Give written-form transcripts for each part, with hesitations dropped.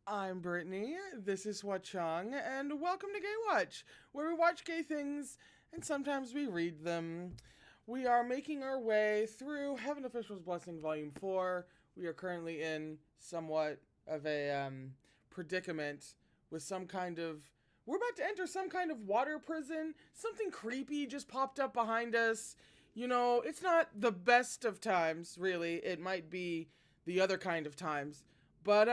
I'm Brittany, this is Xuan, and welcome to Gaywatch, where we watch gay things and sometimes we read them. We are making our way through Heaven Official's Blessing Volume 4. We are currently in somewhat of a predicament with some kind of. We're about to enter some kind of water prison. Something creepy just popped up behind us. You know, it's not the best of times, really. It might be the other kind of times. But,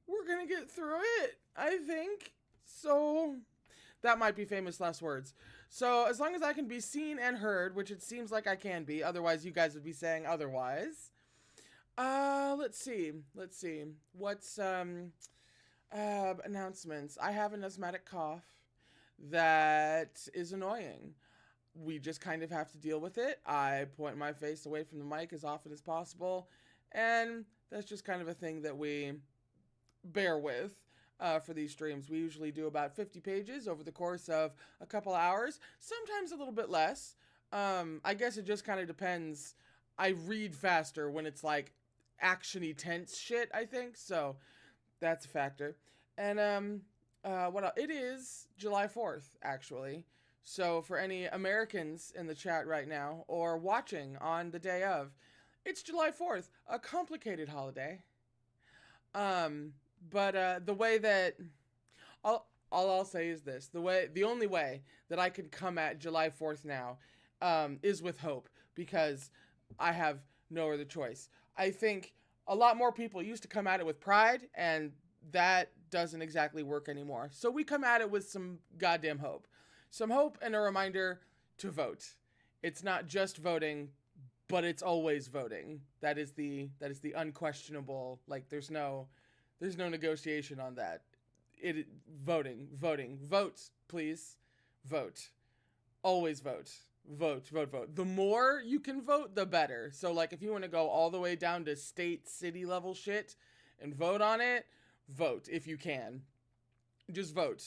we're gonna get through it, I think. So, that might be famous last words. So, as long as I can be seen and heard, which it seems like I can be, otherwise you guys would be saying otherwise. Let's see. What's, announcements. I have an asthmatic cough that is annoying. We just kind of have to deal with it. I point my face away from the mic as often as possible, and that's just kind of a thing that we bear with for these streams. We usually do about 50 pages over the course of a couple hours, sometimes a little bit less. I guess it just kind of depends. I read faster when it's like action-y tense shit, I think, so that's a factor. And what else? It is July 4th, actually. So for any Americans in the chat right now or watching on the day of, it's July 4th, a complicated holiday. But the way that all I'll say is this: the only way that I can come at July 4th now is with hope, because I have no other choice. I think a lot more people used to come at it with pride, and that doesn't exactly work anymore. So we come at it with some goddamn hope. Some hope and a reminder to vote. It's not just voting, but it's always voting. That is the unquestionable, like there's no negotiation on that. Voting. Vote, please. Vote. Always vote. Vote. The more you can vote, the better. So like if you want to go all the way down to state, city level shit and vote on it, vote if you can. Just vote.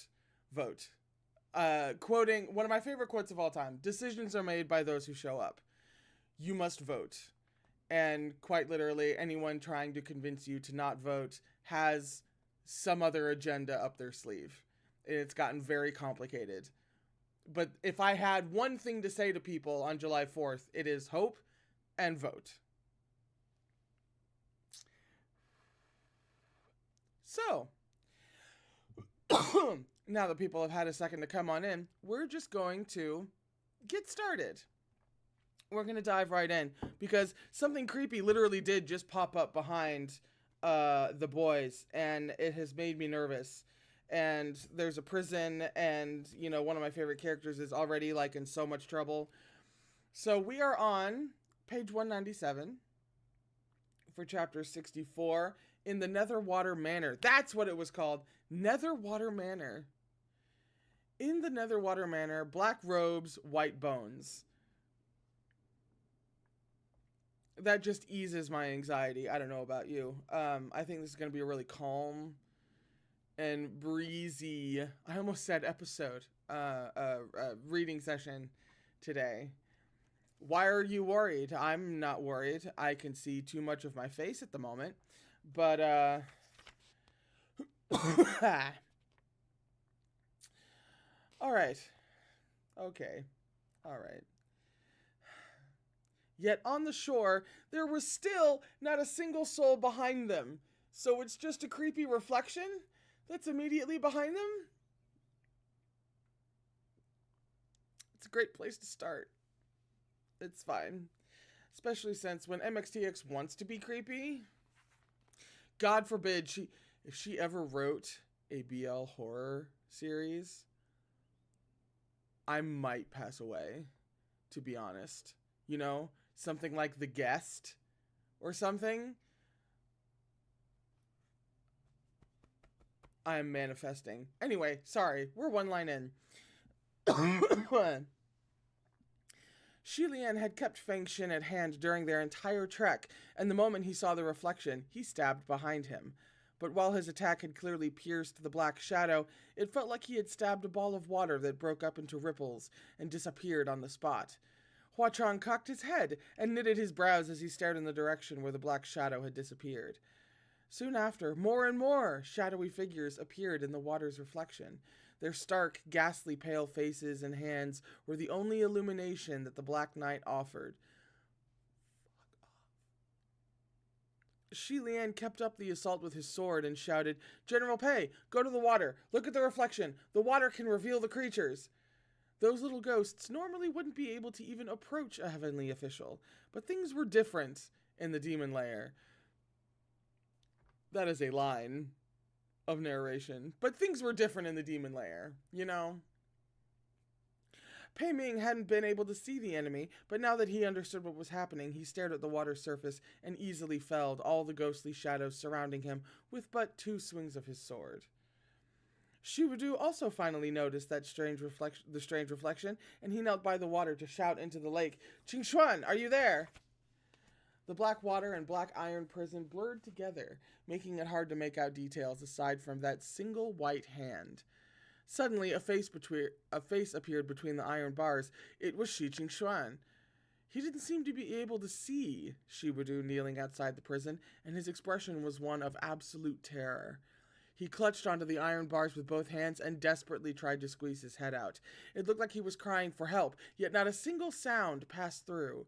Quoting one of my favorite quotes of all time: decisions are made by those who show up. You must vote. And quite literally, anyone trying to convince you to not vote has some other agenda up their sleeve. It's gotten very complicated. But if I had one thing to say to people on July 4th, it is hope and vote. So, now that people have had a second to come on in, we're just going to get started. We're going to dive right in, because something creepy literally did just pop up behind the boys, and it has made me nervous. And there's a prison, and, you know, one of my favorite characters is already, like, in so much trouble. So we are on page 197 for chapter 64, in the Netherwater Manor. That's what it was called. Netherwater Manor. In the Netherwater Manor, black robes, white bones. That just eases my anxiety. I don't know about you. I think this is going to be a really calm and breezy, I almost said episode, reading session today. Why are you worried? I'm not worried. I can see too much of my face at the moment. But, all right. Okay. All right. Yet on the shore, there was still not a single soul behind them. So it's just a creepy reflection that's immediately behind them? It's a great place to start. It's fine. Especially since when MXTX wants to be creepy, God forbid if she ever wrote a BL horror series, I might pass away, to be honest. You know, something like The Guest or something. I'm manifesting. Anyway, sorry, we're one line in. Xie Lian had kept Feng Xin at hand during their entire trek, and the moment he saw the reflection, he stabbed behind him. But while his attack had clearly pierced the black shadow, it felt like he had stabbed a ball of water that broke up into ripples and disappeared on the spot. Hua Chang cocked his head and knitted his brows as he stared in the direction where the black shadow had disappeared. Soon after, more and more shadowy figures appeared in the water's reflection. Their stark, ghastly pale faces and hands were the only illumination that the black night offered. Xie Lian kept up the assault with his sword and shouted, "General Pei, go to the water. Look at the reflection. The water can reveal the creatures." Those little ghosts normally wouldn't be able to even approach a heavenly official, but things were different in the demon lair. That is a line of narration. But things were different in the demon lair, you know? Pei Ming hadn't been able to see the enemy, but now that he understood what was happening, he stared at the water's surface and easily felled all the ghostly shadows surrounding him with but 2 swings of his sword. Shibudu also finally noticed the strange reflection, and he knelt by the water to shout into the lake, "Xuan, are you there?" The black water and black iron prison blurred together, making it hard to make out details aside from that single white hand. Suddenly, a face appeared between the iron bars. It was Xuan. He didn't seem to be able to see Shibudu kneeling outside the prison, and his expression was one of absolute terror. He clutched onto the iron bars with both hands and desperately tried to squeeze his head out. It looked like he was crying for help, yet not a single sound passed through.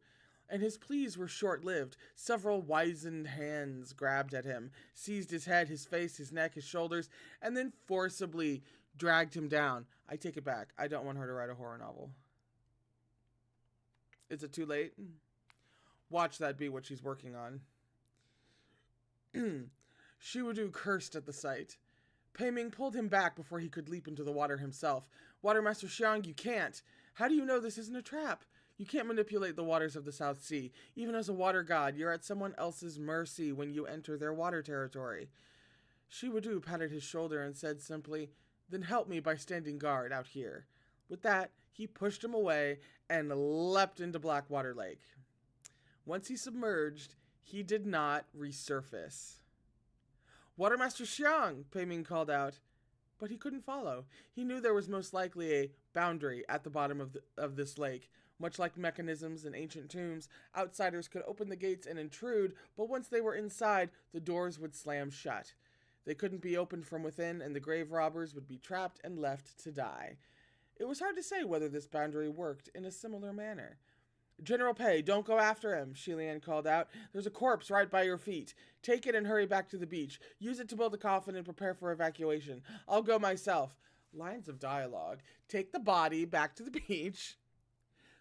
And his pleas were short-lived. Several wizened hands grabbed at him, seized his head, his face, his neck, his shoulders, and then forcibly dragged him down. I take it back. I don't want her to write a horror novel. Is it too late? Watch that be what she's working on. Shibudu cursed at the sight. Pei Ming pulled him back before he could leap into the water himself. "Watermaster Xiang, you can't. How do you know this isn't a trap? You can't manipulate the waters of the South Sea. Even as a water god, you're at someone else's mercy when you enter their water territory." Shibudu patted his shoulder and said simply, "Then help me by standing guard out here." With that, he pushed him away and leapt into Blackwater Lake. Once he submerged, he did not resurface. "Watermaster Xiang," Pei Ming called out. But he couldn't follow. He knew there was most likely a boundary at the bottom of this lake. Much like mechanisms in ancient tombs, outsiders could open the gates and intrude, but once they were inside, the doors would slam shut. They couldn't be opened from within, and the grave robbers would be trapped and left to die. It was hard to say whether this boundary worked in a similar manner. "General Pei, don't go after him," Xie Lian called out. "There's a corpse right by your feet. Take it and hurry back to the beach. Use it to build a coffin and prepare for evacuation. I'll go myself." Lines of dialogue. Take the body back to the beach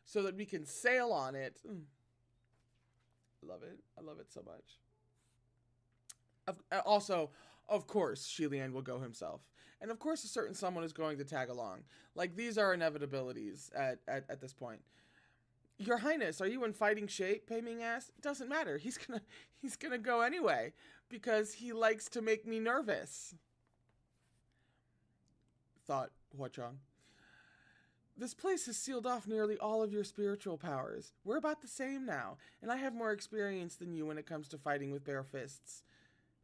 so that we can sail on it. I love it. I love it so much. Also, of course, Xie Lian will go himself. And of course, a certain someone is going to tag along. Like, these are inevitabilities at this point. "Your Highness, are you in fighting shape?" Pei Ming asked. "It doesn't matter. He's gonna go anyway, because he likes to make me nervous," thought Huachang. "This place has sealed off nearly all of your spiritual powers. We're about the same now, and I have more experience than you when it comes to fighting with bare fists."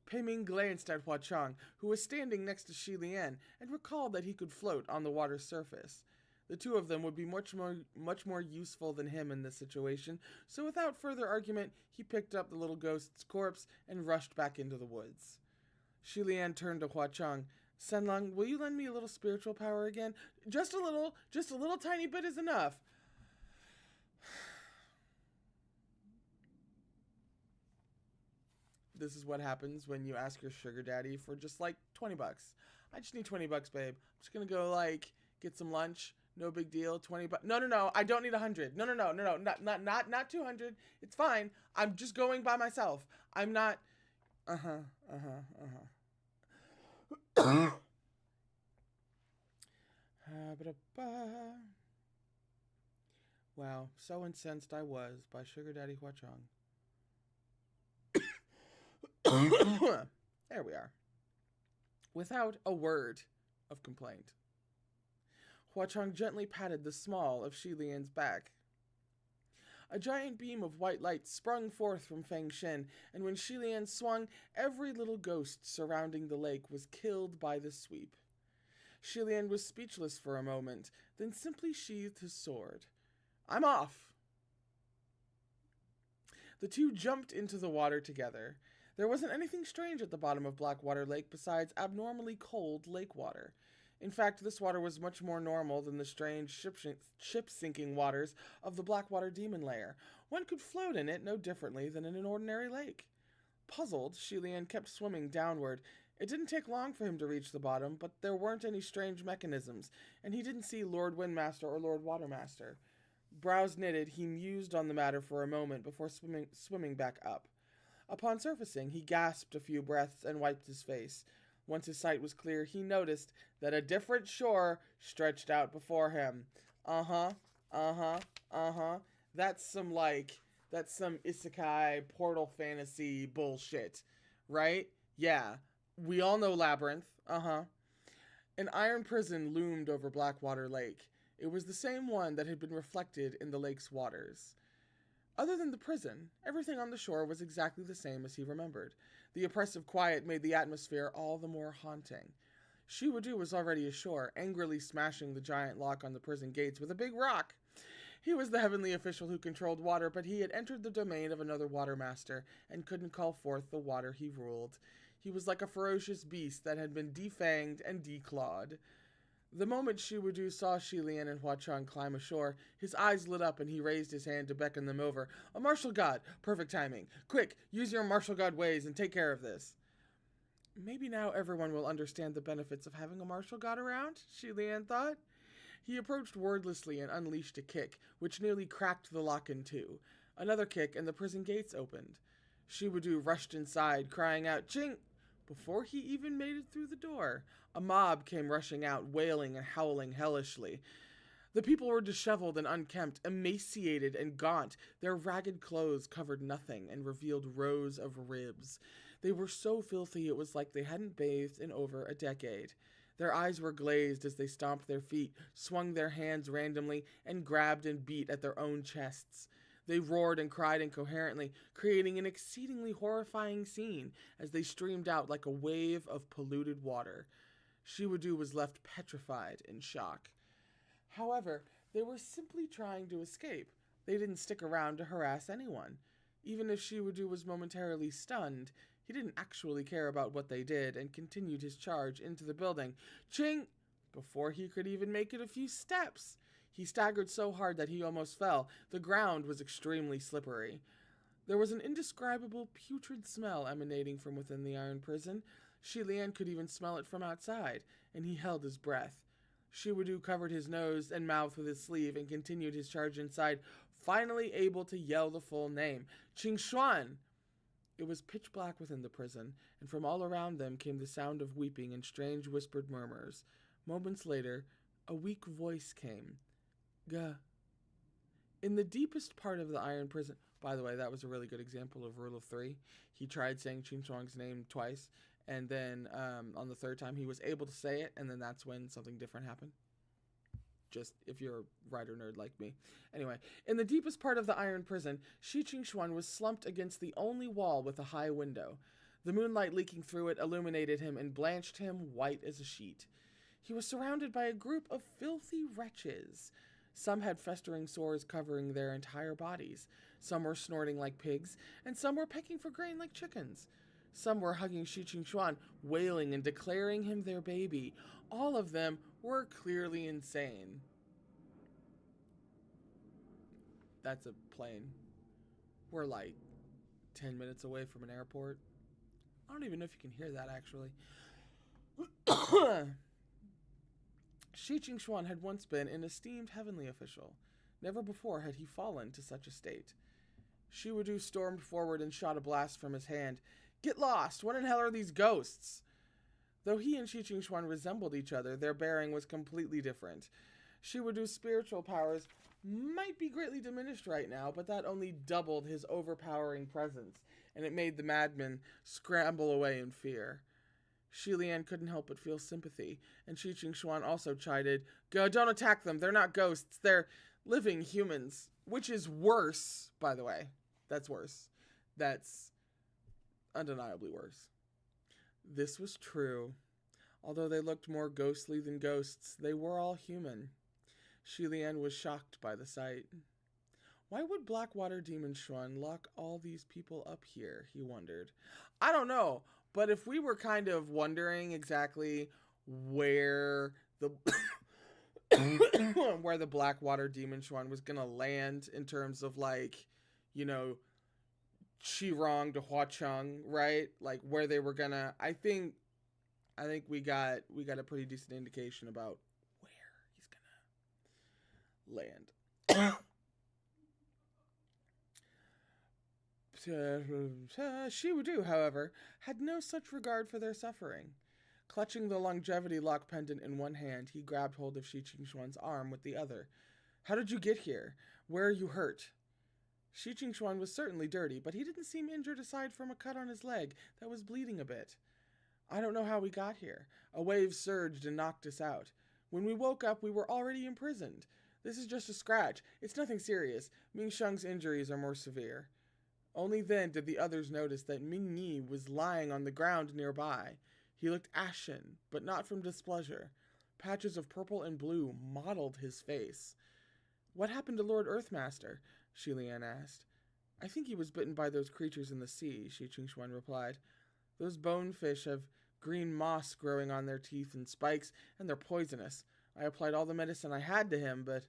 Pei Ming glanced at Huachang, who was standing next to Xie Lian, and recalled that he could float on the water's surface. The two of them would be much more useful than him in this situation, so without further argument, he picked up the little ghost's corpse and rushed back into the woods. Xie Lian turned to Huachang. "Senlong, will you lend me a little spiritual power again? Just a little tiny bit is enough." This is what happens when you ask your sugar daddy for just like $20. "I just need $20, babe. I'm just gonna go like get some lunch. No big deal. $20. No. I don't need 100. No. Not 200. It's fine. I'm just going by myself. I'm not. Wow, so incensed I was by Sugar Daddy Huachang. There we are. Without a word of complaint, Huachang gently patted the small of Xie Lian's back. A giant beam of white light sprung forth from Feng Shen, and when Xie Lian swung, every little ghost surrounding the lake was killed by the sweep. Xie Lian was speechless for a moment, then simply sheathed his sword. "I'm off!" The two jumped into the water together. There wasn't anything strange at the bottom of Blackwater Lake besides abnormally cold lake water. In fact, this water was much more normal than the strange ship-sinking waters of the Blackwater Demon Lair. One could float in it no differently than in an ordinary lake. Puzzled, Xie Lian kept swimming downward. It didn't take long for him to reach the bottom, but there weren't any strange mechanisms, and he didn't see Lord Windmaster or Lord Watermaster. Brows knitted, he mused on the matter for a moment before swimming back up. Upon surfacing, he gasped a few breaths and wiped his face. Once his sight was clear, he noticed that a different shore stretched out before him. That's some isekai portal fantasy bullshit, right? Yeah, we all know Labyrinth. An iron prison loomed over Blackwater Lake. It was the same one that had been reflected in the lake's waters. Other than the prison, everything on the shore was exactly the same as he remembered. The oppressive quiet made the atmosphere all the more haunting. Shiwadu was already ashore, angrily smashing the giant lock on the prison gates with a big rock. He was the heavenly official who controlled water, but he had entered the domain of another water master and couldn't call forth the water he ruled. He was like a ferocious beast that had been defanged and declawed. The moment Shiwadu saw Xie Lian and Huachang climb ashore, his eyes lit up and he raised his hand to beckon them over. A martial god! Perfect timing! Quick, use your martial god ways and take care of this. Maybe now everyone will understand the benefits of having a martial god around, Xie Lian thought. He approached wordlessly and unleashed a kick, which nearly cracked the lock in two. Another kick and the prison gates opened. Shiwadu rushed inside, crying out, "Ching!" Before he even made it through the door, a mob came rushing out, wailing and howling hellishly. The people were disheveled and unkempt, emaciated and gaunt. Their ragged clothes covered nothing and revealed rows of ribs. They were so filthy it was like they hadn't bathed in over a decade. Their eyes were glazed as they stomped their feet, swung their hands randomly, and grabbed and beat at their own chests. They roared and cried incoherently, creating an exceedingly horrifying scene as they streamed out like a wave of polluted water. Shiwadu was left petrified in shock. However, they were simply trying to escape. They didn't stick around to harass anyone. Even if Shiwadu was momentarily stunned, he didn't actually care about what they did and continued his charge into the building. Ching! Before he could even make it a few steps, he staggered so hard that he almost fell. The ground was extremely slippery. There was an indescribable putrid smell emanating from within the iron prison. Xie Lian could even smell it from outside, and he held his breath. Shiwadu covered his nose and mouth with his sleeve and continued his charge inside, finally able to yell the full name. Xuan! It was pitch black within the prison, and from all around them came the sound of weeping and strange whispered murmurs. Moments later, a weak voice came. Gah. In the deepest part of the iron prison... By the way, that was a really good example of rule of three. He tried saying Qin Shuang's name twice, and then on the third time he was able to say it, and then that's when something different happened. Just if you're a writer nerd like me. Anyway, in the deepest part of the iron prison, Shi Xuan was slumped against the only wall with a high window. The moonlight leaking through it illuminated him and blanched him white as a sheet. He was surrounded by a group of filthy wretches. Some had festering sores covering their entire bodies. Some were snorting like pigs, and some were pecking for grain like chickens. Some were hugging Shi Xuan, wailing and declaring him their baby. All of them were clearly insane. That's a plane. We're like 10 minutes away from an airport. I don't even know if you can hear that, actually. Shi Xuan had once been an esteemed heavenly official. Never before had he fallen to such a state. Shiwadu stormed forward and shot a blast from his hand. Get lost! What in hell are these ghosts? Though he and Shi Xuan resembled each other, their bearing was completely different. Shiwadu's spiritual powers might be greatly diminished right now, but that only doubled his overpowering presence, and it made the madman scramble away in fear. Xie Lian couldn't help but feel sympathy, and Shi Xuan also chided, Go, don't attack them, they're not ghosts, they're living humans. Which is worse, by the way. That's worse. That's undeniably worse. This was true. Although they looked more ghostly than ghosts, they were all human. Xie Lian was shocked by the sight. Why would Blackwater Demon Xuan lock all these people up here, he wondered. I don't know, but if we were kind of wondering exactly where the where the Blackwater Demon Xuan was gonna land in terms of like, you know, Qirong to Huacheng, right? Like where they were gonna. I think we got a pretty decent indication about where he's gonna land. Shiwudu, however, had no such regard for their suffering. Clutching the longevity lock pendant in one hand, he grabbed hold of Shi Qingxuan's arm with the other. How did you get here? Where are you hurt? Shi Qingxuan was certainly dirty, but he didn't seem injured aside from a cut on his leg that was bleeding a bit. I don't know how we got here. A wave surged and knocked us out. When we woke up, we were already imprisoned. This is just a scratch. It's nothing serious. Ming Sheng's injuries are more severe. Only then did the others notice that Ming Yi was lying on the ground nearby. He looked ashen, but not from displeasure. Patches of purple and blue mottled his face. What happened to Lord Earthmaster? Xie Lian asked. I think he was bitten by those creatures in the sea, Shi Qingxuan replied. Those bonefish have green moss growing on their teeth and spikes, and they're poisonous. I applied all the medicine I had to him, but...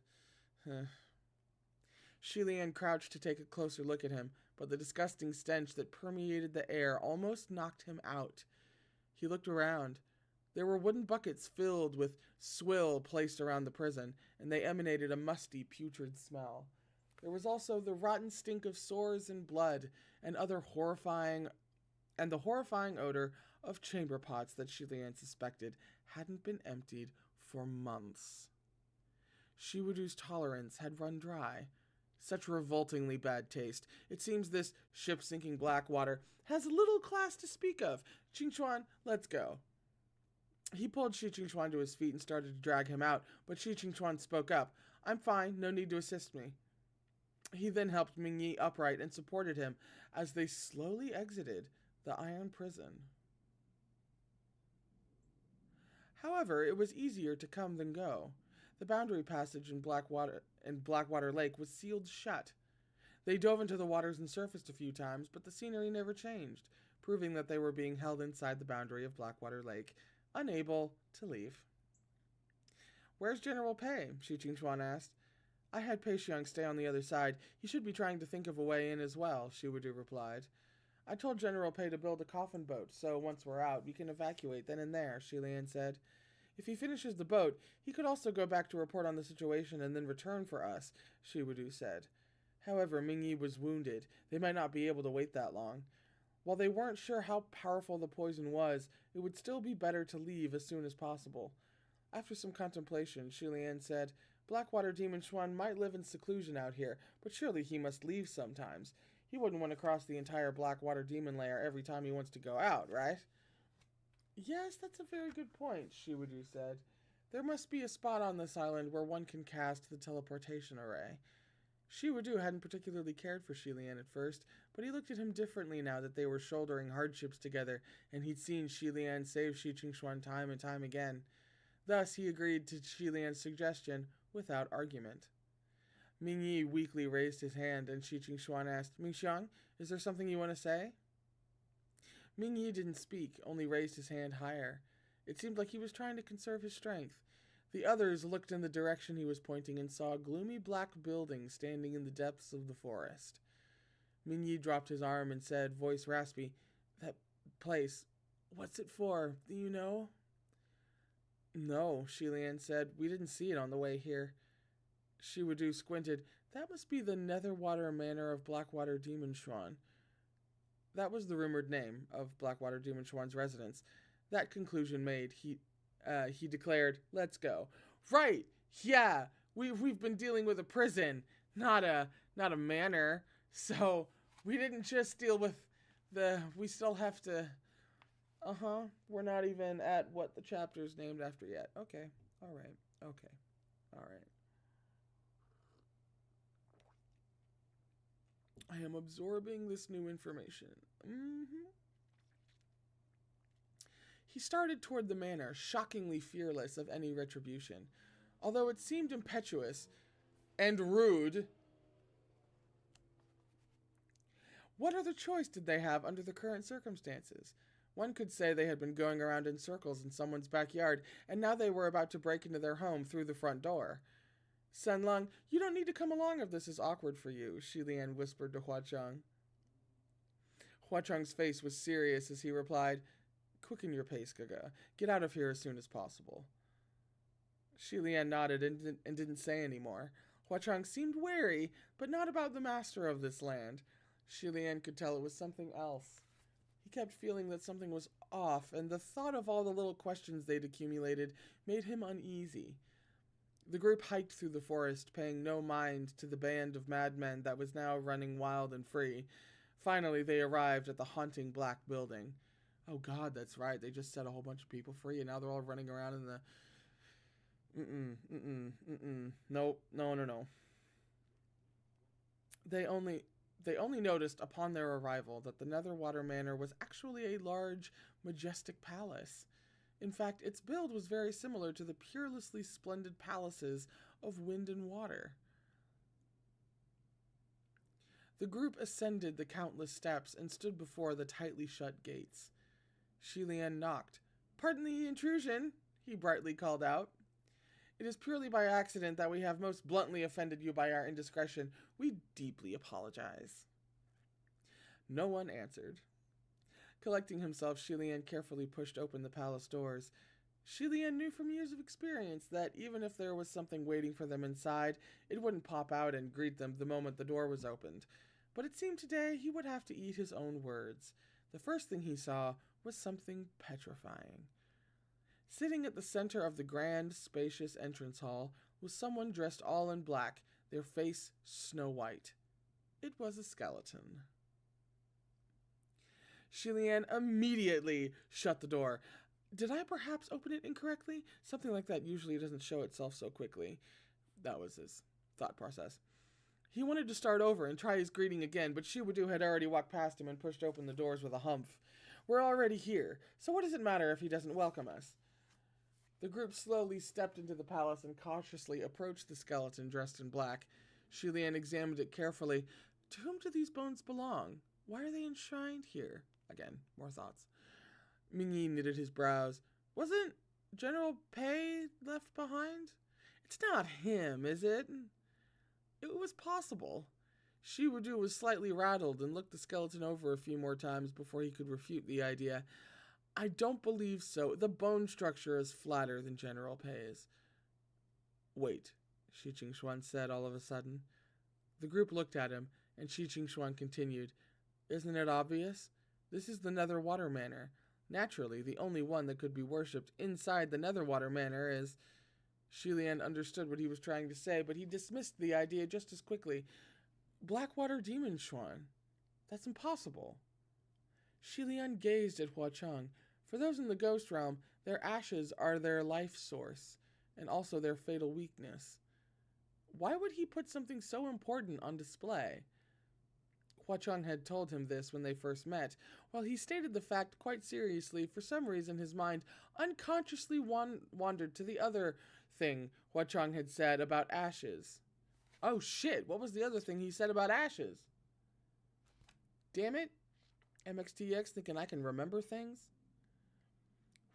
Xie Lian crouched to take a closer look at him, but the disgusting stench that permeated the air almost knocked him out. He looked around. There were wooden buckets filled with swill placed around the prison, and they emanated a musty, putrid smell. There was also the rotten stink of sores and blood, and the horrifying odor of chamber pots that Xie Lian suspected hadn't been emptied for months. Shiwudu's tolerance had run dry. Such revoltingly bad taste. It seems this ship-sinking Blackwater has little class to speak of. Qingxuan, let's go. He pulled Shi Qingxuan to his feet and started to drag him out, but Shi Qingxuan spoke up. I'm fine, no need to assist me. He then helped Ming Yi upright and supported him as they slowly exited the iron prison. However, it was easier to come than go. The boundary passage in Blackwater Lake was sealed shut. They dove into the waters and surfaced a few times, but the scenery never changed, proving that they were being held inside the boundary of Blackwater Lake, unable to leave. Where's General Pei? Shi Qingxuan asked. I had Pei Xiang stay on the other side. He should be trying to think of a way in as well, Shiwudu replied. I told General Pei to build a coffin boat, so once we're out, we can evacuate then and there, Xie Lian said. If he finishes the boat, he could also go back to report on the situation and then return for us, Shiwudu said. However, Ming Yi was wounded. They might not be able to wait that long. While they weren't sure how powerful the poison was, it would still be better to leave as soon as possible. After some contemplation, Xie Lian said, Blackwater Demon Xuan might live in seclusion out here, but surely he must leave sometimes. He wouldn't want to cross the entire Blackwater Demon Lair every time he wants to go out, right? Yes, that's a very good point, Shiwudu said. There must be a spot on this island where one can cast the teleportation array. Shiwudu hadn't particularly cared for Xie Lian at first, but he looked at him differently now that they were shouldering hardships together, and he'd seen Xie Lian save Shi Qingxuan time and time again. Thus, he agreed to Xie Lian's suggestion without argument. Ming Yi weakly raised his hand, and Shi Qingxuan asked, Ming Xiang, is there something you want to say? Ming Yi didn't speak, only raised his hand higher. It seemed like he was trying to conserve his strength. The others looked in the direction he was pointing and saw a gloomy black building standing in the depths of the forest. Ming Yi dropped his arm and said, voice raspy, That place, what's it for? Do you know? No, Xie Lian said. We didn't see it on the way here. Shiwudu squinted. That must be the Netherwater Manor of Blackwater Demon Xuan. That was the rumored name of Blackwater Demon Xuan's residence. That conclusion made, he declared, let's go. Right, yeah, we've been dealing with a prison, not a manor. So we didn't just deal with we still have to, we're not even at what the chapter's named after yet. Okay, all right. I am absorbing this new information. He started toward the manor, shockingly fearless of any retribution. Although it seemed impetuous and rude, What other choice did they have under the current circumstances? One could say they had been going around in circles in someone's backyard, and now they were about to break into their home through the front door. Senlong, you don't need to come along if this is awkward for you, Xie Lian whispered to Huacheng. Huacheng's face was serious as he replied, Quicken your pace, Gaga. Get out of here as soon as possible. Xie Lian nodded and didn't say any more. Huacheng seemed wary, but not about the master of this land. Xie Lian could tell it was something else. He kept feeling that something was off, and the thought of all the little questions they'd accumulated made him uneasy. The group hiked through the forest, paying no mind to the band of madmen that was now running wild and free. Finally, they arrived at the haunting black building. Oh God, that's right. They just set a whole bunch of people free, and now they're all running around in the... Nope, no. They only noticed upon their arrival that the Netherwater Manor was actually a large, majestic palace. In fact, its build was very similar to the peerlessly splendid palaces of wind and water. The group ascended the countless steps and stood before the tightly shut gates. Xie Lian knocked. Pardon the intrusion, he brightly called out. It is purely by accident that we have most bluntly offended you by our indiscretion. We deeply apologize. No one answered. Collecting himself, Xie Lian carefully pushed open the palace doors. Xie Lian knew from years of experience that even if there was something waiting for them inside, it wouldn't pop out and greet them the moment the door was opened. But it seemed today he would have to eat his own words. The first thing he saw was something petrifying. Sitting at the center of the grand, spacious entrance hall was someone dressed all in black, their face snow white. It was a skeleton. Xie Lian immediately shut the door. Did I perhaps open it incorrectly? Something like that usually doesn't show itself so quickly. That was his thought process. He wanted to start over and try his greeting again, but Shiwadu had already walked past him and pushed open the doors with a humph. We're already here, so what does it matter if he doesn't welcome us? The group slowly stepped into the palace and cautiously approached the skeleton dressed in black. Xie Lian examined it carefully. To whom do these bones belong? Why are they enshrined here? Again, more thoughts. Mingyi knitted his brows. Wasn't General Pei left behind? It's not him, is it? It was possible. Shiwadu was slightly rattled and looked the skeleton over a few more times before he could refute the idea. I don't believe so. The bone structure is flatter than General Pei's. Wait, Shi Xuan said all of a sudden. The group looked at him, and Shi Xuan continued. Isn't it obvious? This is the Netherwater Manor. Naturally, the only one that could be worshipped inside the Netherwater Manor is... Xie Lian understood what he was trying to say, but he dismissed the idea just as quickly. Blackwater Demon Xuan. That's impossible. Xie Lian gazed at Huacheng. For those in the ghost realm, their ashes are their life source, and also their fatal weakness. Why would he put something so important on display? Huacheng had told him this when they first met. While he stated the fact quite seriously, for some reason his mind unconsciously wandered to the other thing Huacheng had said about ashes. Oh shit, what was the other thing he said about ashes? Damn it. MXTX thinking I can remember things?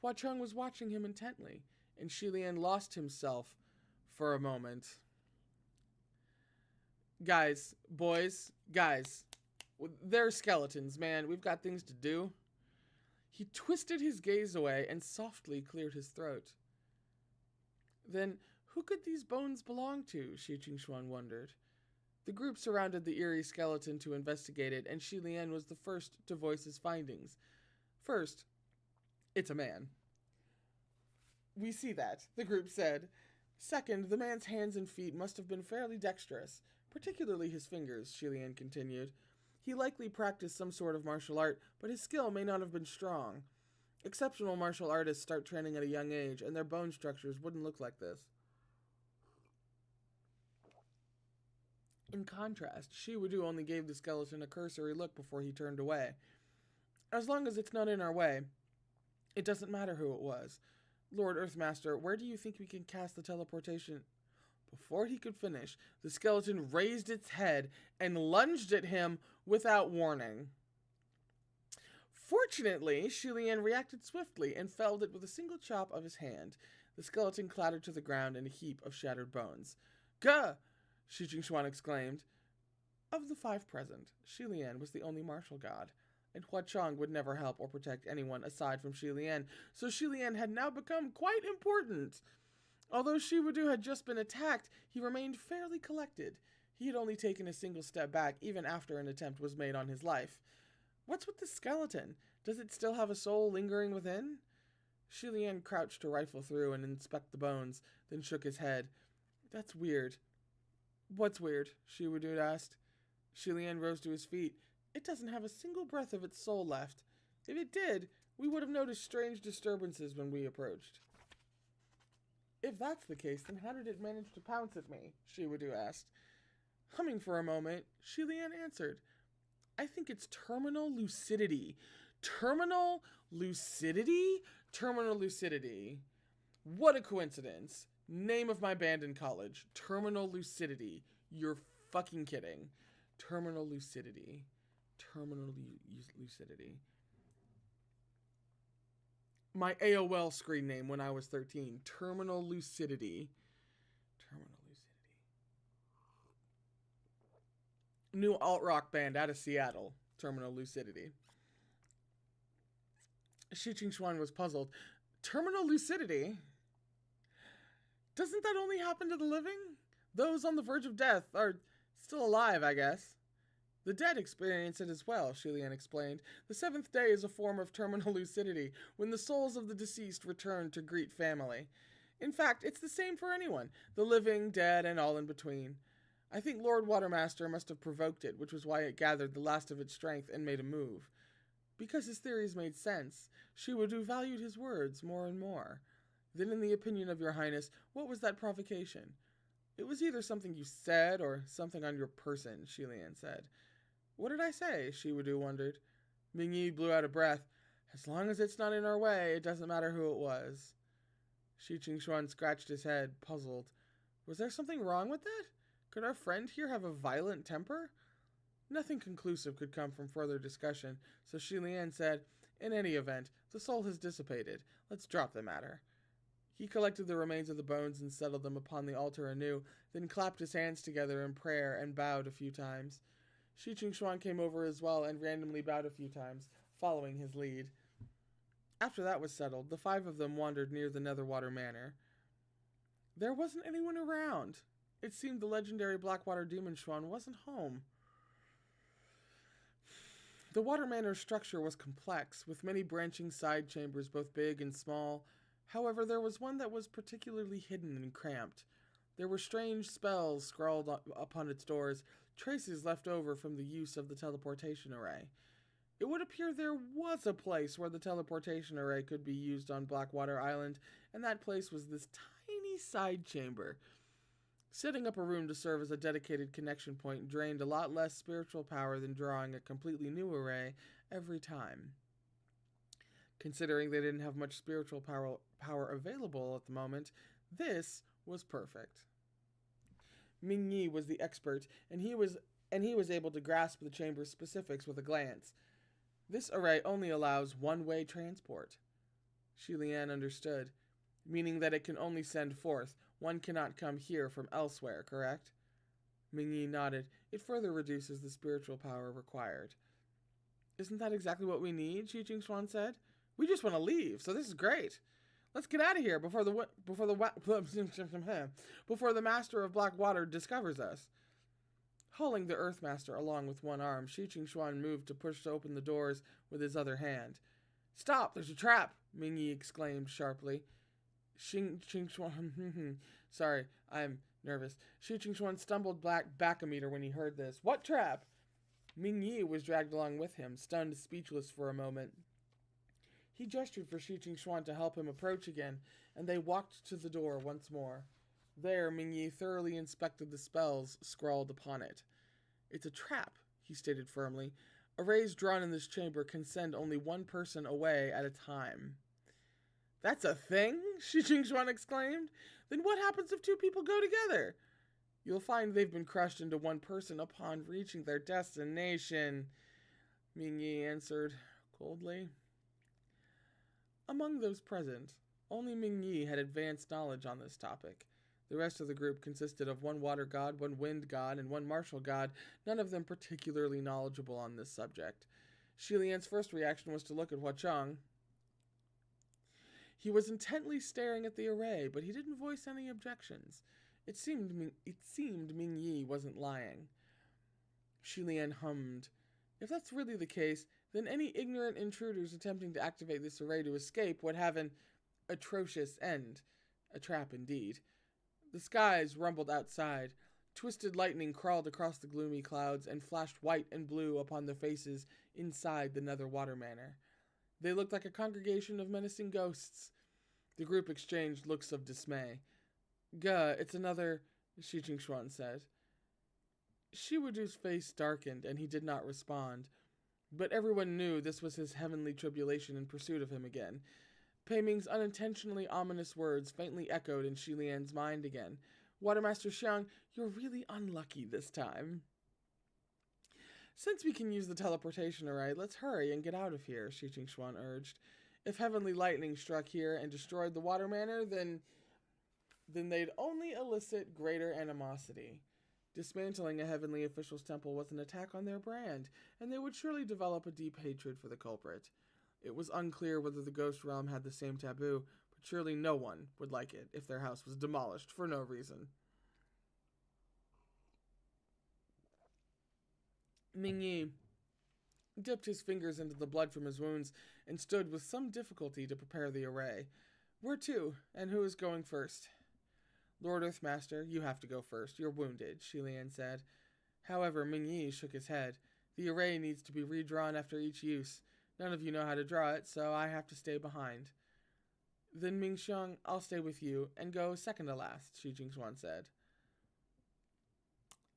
Huacheng was watching him intently, and Xie Lian lost himself for a moment. Guys, they're skeletons, man. We've got things to do. He twisted his gaze away and softly cleared his throat. Then, who could these bones belong to? Shi Xuan wondered. The group surrounded the eerie skeleton to investigate it, and Xie Lian was the first to voice his findings. First, it's a man. We see that, the group said. Second, the man's hands and feet must have been fairly dexterous, particularly his fingers, Xie Lian continued. He likely practiced some sort of martial art, but his skill may not have been strong. Exceptional martial artists start training at a young age, and their bone structures wouldn't look like this. In contrast, Shiwadu only gave the skeleton a cursory look before he turned away. As long as it's not in our way, it doesn't matter who it was. Lord Earthmaster, where do you think we can cast the teleportation Before he could finish, the skeleton raised its head and lunged at him without warning. Fortunately, Xie Lian reacted swiftly and felled it with a single chop of his hand. The skeleton clattered to the ground in a heap of shattered bones. "Gah!" Xuan exclaimed. Of the 5 present, Xie Lian was the only martial god, and Huachong would never help or protect anyone aside from Xie Lian, so Xie Lian had now become quite important. Although Shiwudu had just been attacked, he remained fairly collected. He had only taken a single step back even after an attempt was made on his life. What's with the skeleton? Does it still have a soul lingering within? Xie Lian crouched to rifle through and inspect the bones, then shook his head. That's weird. What's weird? Shiwudu asked. Xie Lian rose to his feet. It doesn't have a single breath of its soul left. If it did, we would have noticed strange disturbances when we approached. If that's the case, then how did it manage to pounce at me? Shiwudu asked. Humming for a moment, Xie Lian answered. I think it's terminal lucidity. Terminal lucidity? Terminal lucidity. What a coincidence. Name of my band in college. Terminal lucidity. You're fucking kidding. Terminal lucidity. Terminal lucidity. My AOL screen name when I was 13. Terminal lucidity. Terminal lucidity. New alt-rock band out of Seattle. Terminal lucidity. Xuan was puzzled. Terminal lucidity? Doesn't that only happen to the living? Those on the verge of death are still alive, I guess. The dead experience it as well, Xie Lian explained. The 7th day is a form of terminal lucidity, when the souls of the deceased return to greet family. In fact, it's the same for anyone, the living, dead, and all in between. I think Lord Watermaster must have provoked it, which was why it gathered the last of its strength and made a move. Because his theories made sense, Shiwudu valued his words more and more. Then, in the opinion of your highness, what was that provocation? It was either something you said or something on your person, Xie Lian said. What did I say? Shiwudu wondered. Mingyi blew out a breath. As long as it's not in our way, it doesn't matter who it was. Xuan scratched his head, puzzled. Was there something wrong with that? Could our friend here have a violent temper? Nothing conclusive could come from further discussion, so Xie Lian said, in any event, the soul has dissipated. Let's drop the matter. He collected the remains of the bones and settled them upon the altar anew, then clapped his hands together in prayer and bowed a few times. Xuan came over as well and randomly bowed a few times, following his lead. After that was settled, the 5 of them wandered near the Netherwater Manor. There wasn't anyone around. It seemed the legendary Blackwater demon Xuan wasn't home. The Water Manor's structure was complex, with many branching side chambers, both big and small. However, there was one that was particularly hidden and cramped. There were strange spells scrawled upon its doors, traces left over from the use of the teleportation array. It would appear there was a place where the teleportation array could be used on Blackwater Island, and that place was this tiny side chamber. Setting up a room to serve as a dedicated connection point drained a lot less spiritual power than drawing a completely new array every time. Considering they didn't have much spiritual power available at the moment, this was perfect. Mingyi was the expert, and he was able to grasp the chamber's specifics with a glance. This array only allows one-way transport. Xie Lian understood, meaning that it can only send forth. One cannot come here from elsewhere, correct? Mingyi nodded. It further reduces the spiritual power required. Isn't that exactly what we need? Xuan said. We just want to leave, so this is great. Let's get out of here before the Master of Blackwater discovers us. Hauling the Earthmaster along with one arm, Xuan moved to push open the doors with his other hand. Stop! There's a trap! Mingyi exclaimed sharply. Xuan, sorry, I'm nervous. Xuan stumbled back a meter when he heard this. What trap? Mingyi was dragged along with him, stunned speechless for a moment. He gestured for Xuan to help him approach again, and they walked to the door once more. There, Mingyi thoroughly inspected the spells scrawled upon it. It's a trap, he stated firmly. Arrays drawn in this chamber can send only one person away at a time. That's a thing? Xuan exclaimed. Then what happens if two people go together? You'll find they've been crushed into one person upon reaching their destination, Ming Yi answered coldly. Among those present, only Ming Yi had advanced knowledge on this topic. The rest of the group consisted of one water god, one wind god, and one martial god, none of them particularly knowledgeable on this subject. Xie Lian's first reaction was to look at Huacheng. He was intently staring at the array, but he didn't voice any objections. It seemed Ming Yi wasn't lying. Xie Lian hummed. If that's really the case, then any ignorant intruders attempting to activate this array to escape would have an atrocious end. A trap indeed. The skies rumbled outside. Twisted lightning crawled across the gloomy clouds and flashed white and blue upon the faces inside the Nether Water Manor. They looked like a congregation of menacing ghosts. The group exchanged looks of dismay. Gah, it's another, Xuan said. Shiwudu's face darkened, and he did not respond. But everyone knew this was his heavenly tribulation in pursuit of him again. Pei Ming's unintentionally ominous words faintly echoed in Xie Lian's mind again. Watermaster Xiang, you're really unlucky this time. Since we can use the teleportation array, let's hurry and get out of here, Xuan urged. If heavenly lightning struck here and destroyed the water manor, then they'd only elicit greater animosity. Dismantling a heavenly official's temple was an attack on their brand, and they would surely develop a deep hatred for the culprit. It was unclear whether the ghost realm had the same taboo, but surely no one would like it if their house was demolished for no reason. Ming Yi dipped his fingers into the blood from his wounds and stood with some difficulty to prepare the array. Where to, and who is going first? Lord Earthmaster, you have to go first. You're wounded, Xie Lian said. However, Ming Yi shook his head. The array needs to be redrawn after each use. None of you know how to draw it, so I have to stay behind. Then Ming Xiang, I'll stay with you and go second to last, Xuan said.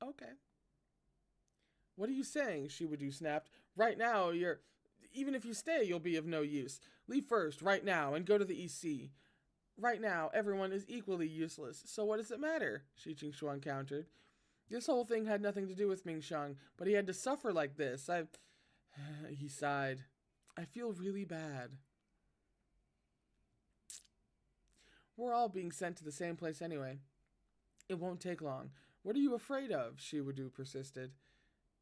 Okay. What are you saying? Shiwudu snapped. Right now, even if you stay, you'll be of no use. Leave first, right now, and go to the EC. Right now, everyone is equally useless, so what does it matter? Xuan countered. This whole thing had nothing to do with Ming Xiang, but he had to suffer like this. He sighed. I feel really bad. We're all being sent to the same place anyway. It won't take long. What are you afraid of? Shiwudu persisted.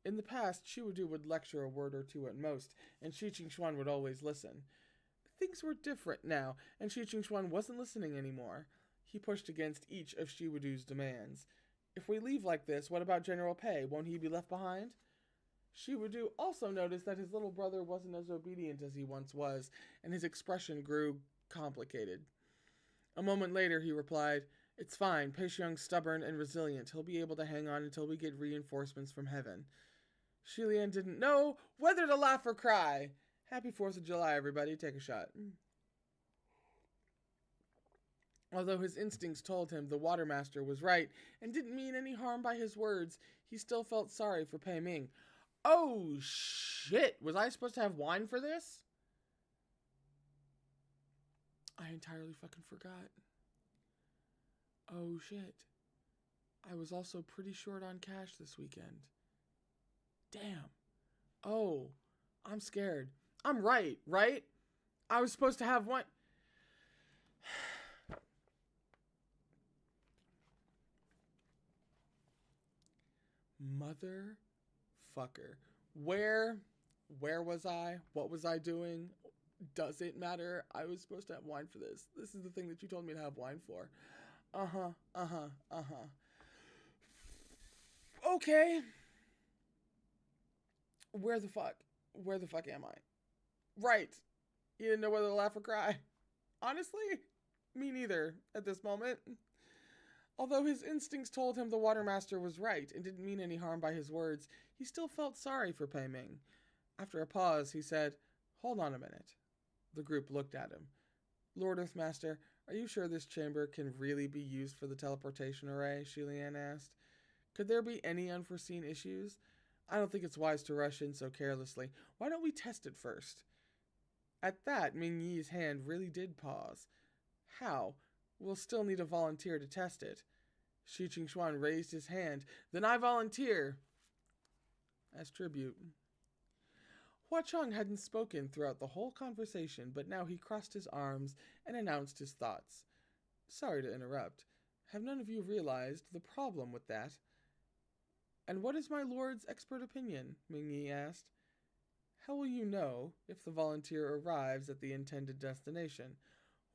In the past, Shiwudu would lecture a word or two at most, and Xuan would always listen. Things were different now, and Xuan wasn't listening anymore. He pushed against each of Shiwudu's demands. If we leave like this, what about General Pei? Won't he be left behind? Shiwudu also noticed that his little brother wasn't as obedient as he once was, and his expression grew complicated. A moment later, he replied, It's fine. Pei Xiang's stubborn and resilient. He'll be able to hang on until we get reinforcements from heaven. Xie Lian didn't know whether to laugh or cry. Happy 4th of July, everybody. Take a shot. Although his instincts told him the Watermaster was right and didn't mean any harm by his words, he still felt sorry for Pei Ming. Oh, shit. Was I supposed to have wine for this? I entirely fucking forgot. Oh, shit. I was also pretty short on cash this weekend. Damn. Oh, I'm scared. I'm right? I was supposed to have wine. Motherfucker. Where was I? What was I doing? Does it matter? I was supposed to have wine for this. This is the thing that you told me to have wine for. Okay. Where the fuck am I? Right. You didn't know whether to laugh or cry. Honestly, me neither at this moment. Although his instincts told him the Watermaster was right and didn't mean any harm by his words, he still felt sorry for Pei Ming. After a pause, he said, Hold on a minute. The group looked at him. Lord Earthmaster, are you sure this chamber can really be used for the teleportation array? Xie Lian asked. Could there be any unforeseen issues? I don't think it's wise to rush in so carelessly. Why don't we test it first? At that, Ming Yi's hand really did pause. How? we'll still need a volunteer to test it. Xuan raised his hand. Then I volunteer as tribute. Huachang hadn't spoken throughout the whole conversation, but now he crossed his arms and announced his thoughts. Sorry to interrupt. Have none of you realized the problem with that? And what is my lord's expert opinion? Mingyi asked. How will you know if the volunteer arrives at the intended destination?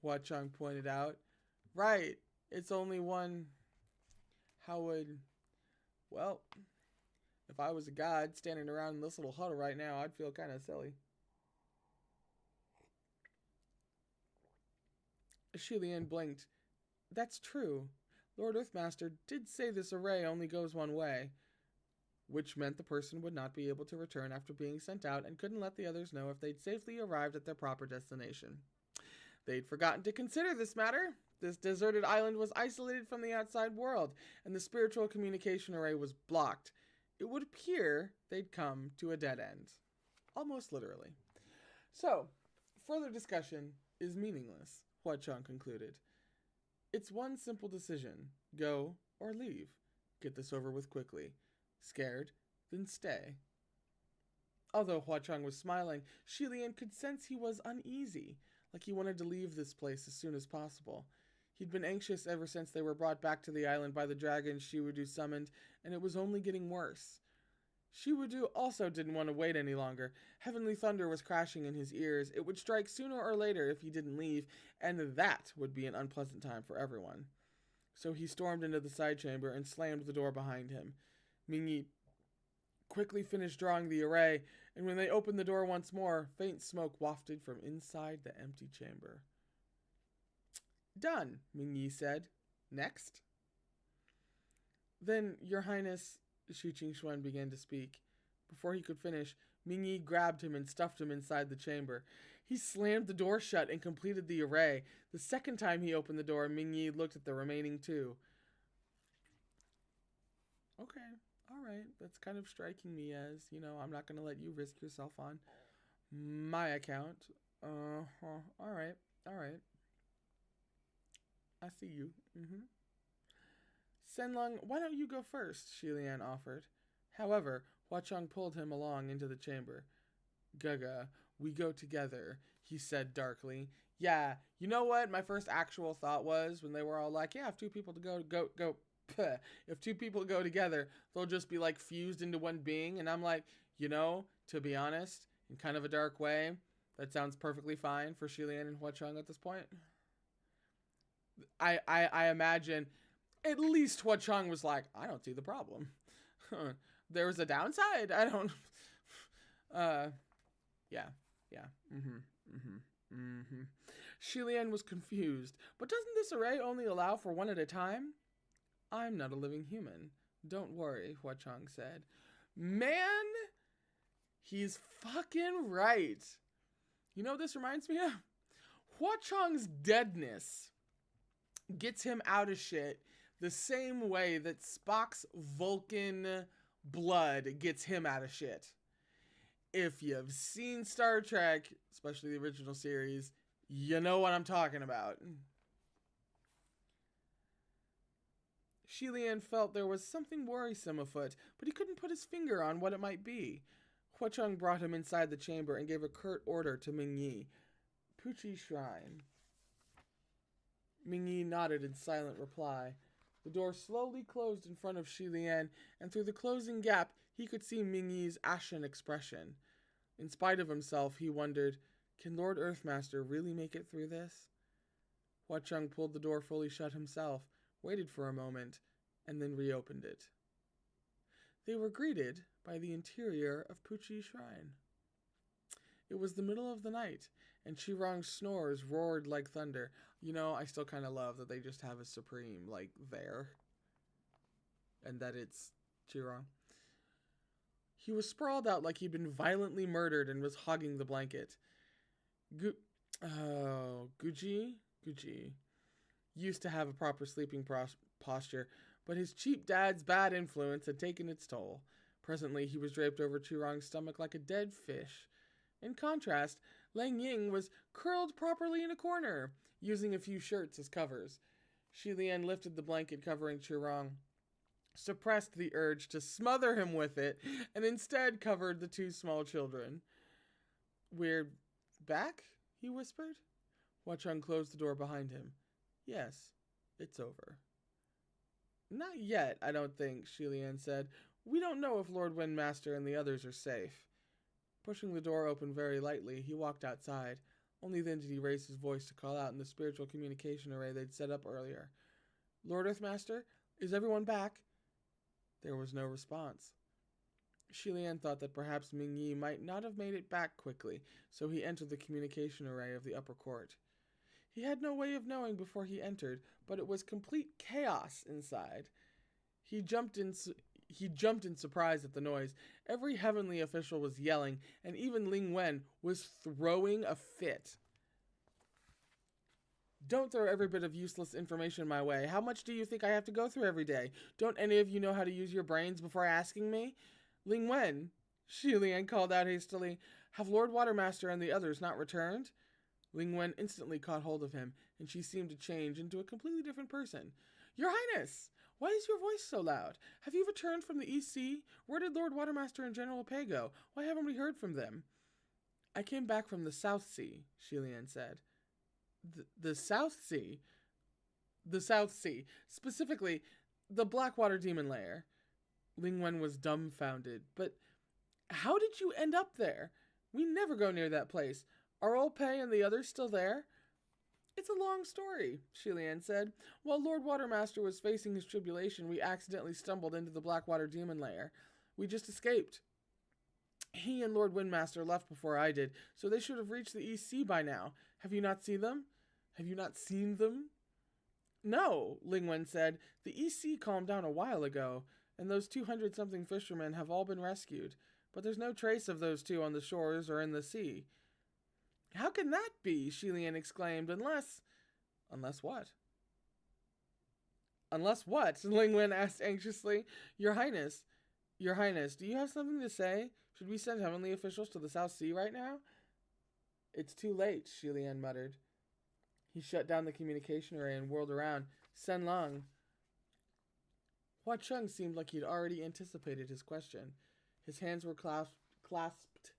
Huachang pointed out. Right, it's only one. How would... Well, if I was a god standing around in this little huddle right now, I'd feel kind of silly. Xie Lian blinked. That's true. Lord Earthmaster did say this array only goes one way, which meant the person would not be able to return after being sent out and couldn't let the others know if they'd safely arrived at their proper destination. They'd forgotten to consider this matter. This deserted island was isolated from the outside world, and the spiritual communication array was blocked. It would appear they'd come to a dead end. Almost literally. So, further discussion is meaningless, Huachang concluded. It's one simple decision. Go or leave. Get this over with quickly. Scared, then stay. Although Huachang was smiling, Xie Lian could sense he was uneasy, like he wanted to leave this place as soon as possible. He'd been anxious ever since they were brought back to the island by the dragon Xiwudu summoned, and it was only getting worse. Xiwudu also didn't want to wait any longer. Heavenly thunder was crashing in his ears. It would strike sooner or later if he didn't leave, and that would be an unpleasant time for everyone. So he stormed into the side chamber and slammed the door behind him. Mingyi quickly finished drawing the array, and when they opened the door once more, faint smoke wafted from inside the empty chamber. Done, Mingyi said. Next? Then, Your Highness, Xuan began to speak. Before he could finish, Mingyi grabbed him and stuffed him inside the chamber. He slammed the door shut and completed the array. The second time he opened the door, Mingyi looked at the remaining two. Okay, alright, that's kind of striking me as, I'm not going to let you risk yourself on my account. Alright. I see you. Senlong, why don't you go first? Xie Lian offered. However, Huachang pulled him along into the chamber. Gaga, we go together, he said darkly. Yeah, you know what my first actual thought was when they were all like, yeah, if two people go. If two people go together, they'll just be like fused into one being. And I'm like, to be honest, in kind of a dark way, that sounds perfectly fine for Xie Lian and Huachang at this point. I imagine at least Huachang was like, I don't see the problem. There's a downside. I don't. Yeah. Xie Lian was confused. But doesn't this array only allow for one at a time? I'm not a living human. Don't worry, Huachang said. Man, he's fucking right. You know what this reminds me of? Huachang's deadness gets him out of shit the same way that Spock's Vulcan blood gets him out of shit. If you've seen Star Trek, especially the original series, you know what I'm talking about. Xie Lian felt there was something worrisome afoot, but he couldn't put his finger on what it might be. Huachang brought him inside the chamber and gave a curt order to Mingyi. Puchi Shrine. Mingyi nodded in silent reply. The door slowly closed in front of Xie Lian, and through the closing gap, he could see Mingyi's ashen expression. In spite of himself, he wondered, can Lord Earthmaster really make it through this? Huachang pulled the door fully shut himself, waited for a moment, and then reopened it. They were greeted by the interior of Puchi Shrine. It was the middle of the night, and Chirong's snores roared like thunder. I still kind of love that they just have a Supreme, there. And that it's Chirong. He was sprawled out like he'd been violently murdered and was hogging the blanket. Guji used to have a proper sleeping posture, but his cheap dad's bad influence had taken its toll. Presently, he was draped over Chirong's stomach like a dead fish. In contrast, Lang Ying was curled properly in a corner, using a few shirts as covers. Xie Lian lifted the blanket covering Chirong, suppressed the urge to smother him with it, and instead covered the two small children. We're back? He whispered. Huacheng closed the door behind him. Yes, it's over. Not yet, I don't think, Xie Lian said. We don't know if Lord Windmaster and the others are safe. Pushing the door open very lightly, he walked outside. Only then did he raise his voice to call out in the spiritual communication array they'd set up earlier. Lord Earthmaster, is everyone back? There was no response. Xie Lian thought that perhaps Ming Yi might not have made it back quickly, so he entered the communication array of the upper court. He had no way of knowing before he entered, but it was complete chaos inside. He jumped in surprise at the noise. Every heavenly official was yelling, and even Ling Wen was throwing a fit. Don't throw every bit of useless information my way. How much do you think I have to go through every day? Don't any of you know how to use your brains before asking me? Ling Wen, Xie Lian called out hastily. Have Lord Watermaster and the others not returned? Ling Wen instantly caught hold of him, and she seemed to change into a completely different person. Your Highness! Why is your voice so loud? Have you returned from the East Sea? Where did Lord Watermaster and General Pei go? Why haven't we heard from them? I came back from the South Sea, Xie Lian said. The South Sea? The South Sea. Specifically, the Blackwater Demon Lair. Ling Wen was dumbfounded. But how did you end up there? We never go near that place. Are old Pei and the others still there? It's a long story, Xie Lian said. While Lord Watermaster was facing his tribulation, we accidentally stumbled into the Blackwater Demon Lair. We just escaped. He and Lord Windmaster left before I did, so they should have reached the East Sea by now. Have you not seen them? Have you not seen them? No, Ling Wen said. The East Sea calmed down a while ago, and those 200-something fishermen have all been rescued. But there's no trace of those two on the shores or in the sea. How can that be? Xie Lian exclaimed. Unless what? Unless what? Ling Wen asked anxiously. Your Highness, do you have something to say? Should we send heavenly officials to the South Sea right now? It's too late, Xie Lian muttered. He shut down the communication array and whirled around. Sen Long. Huacheng seemed like he'd already anticipated his question. His hands were clasped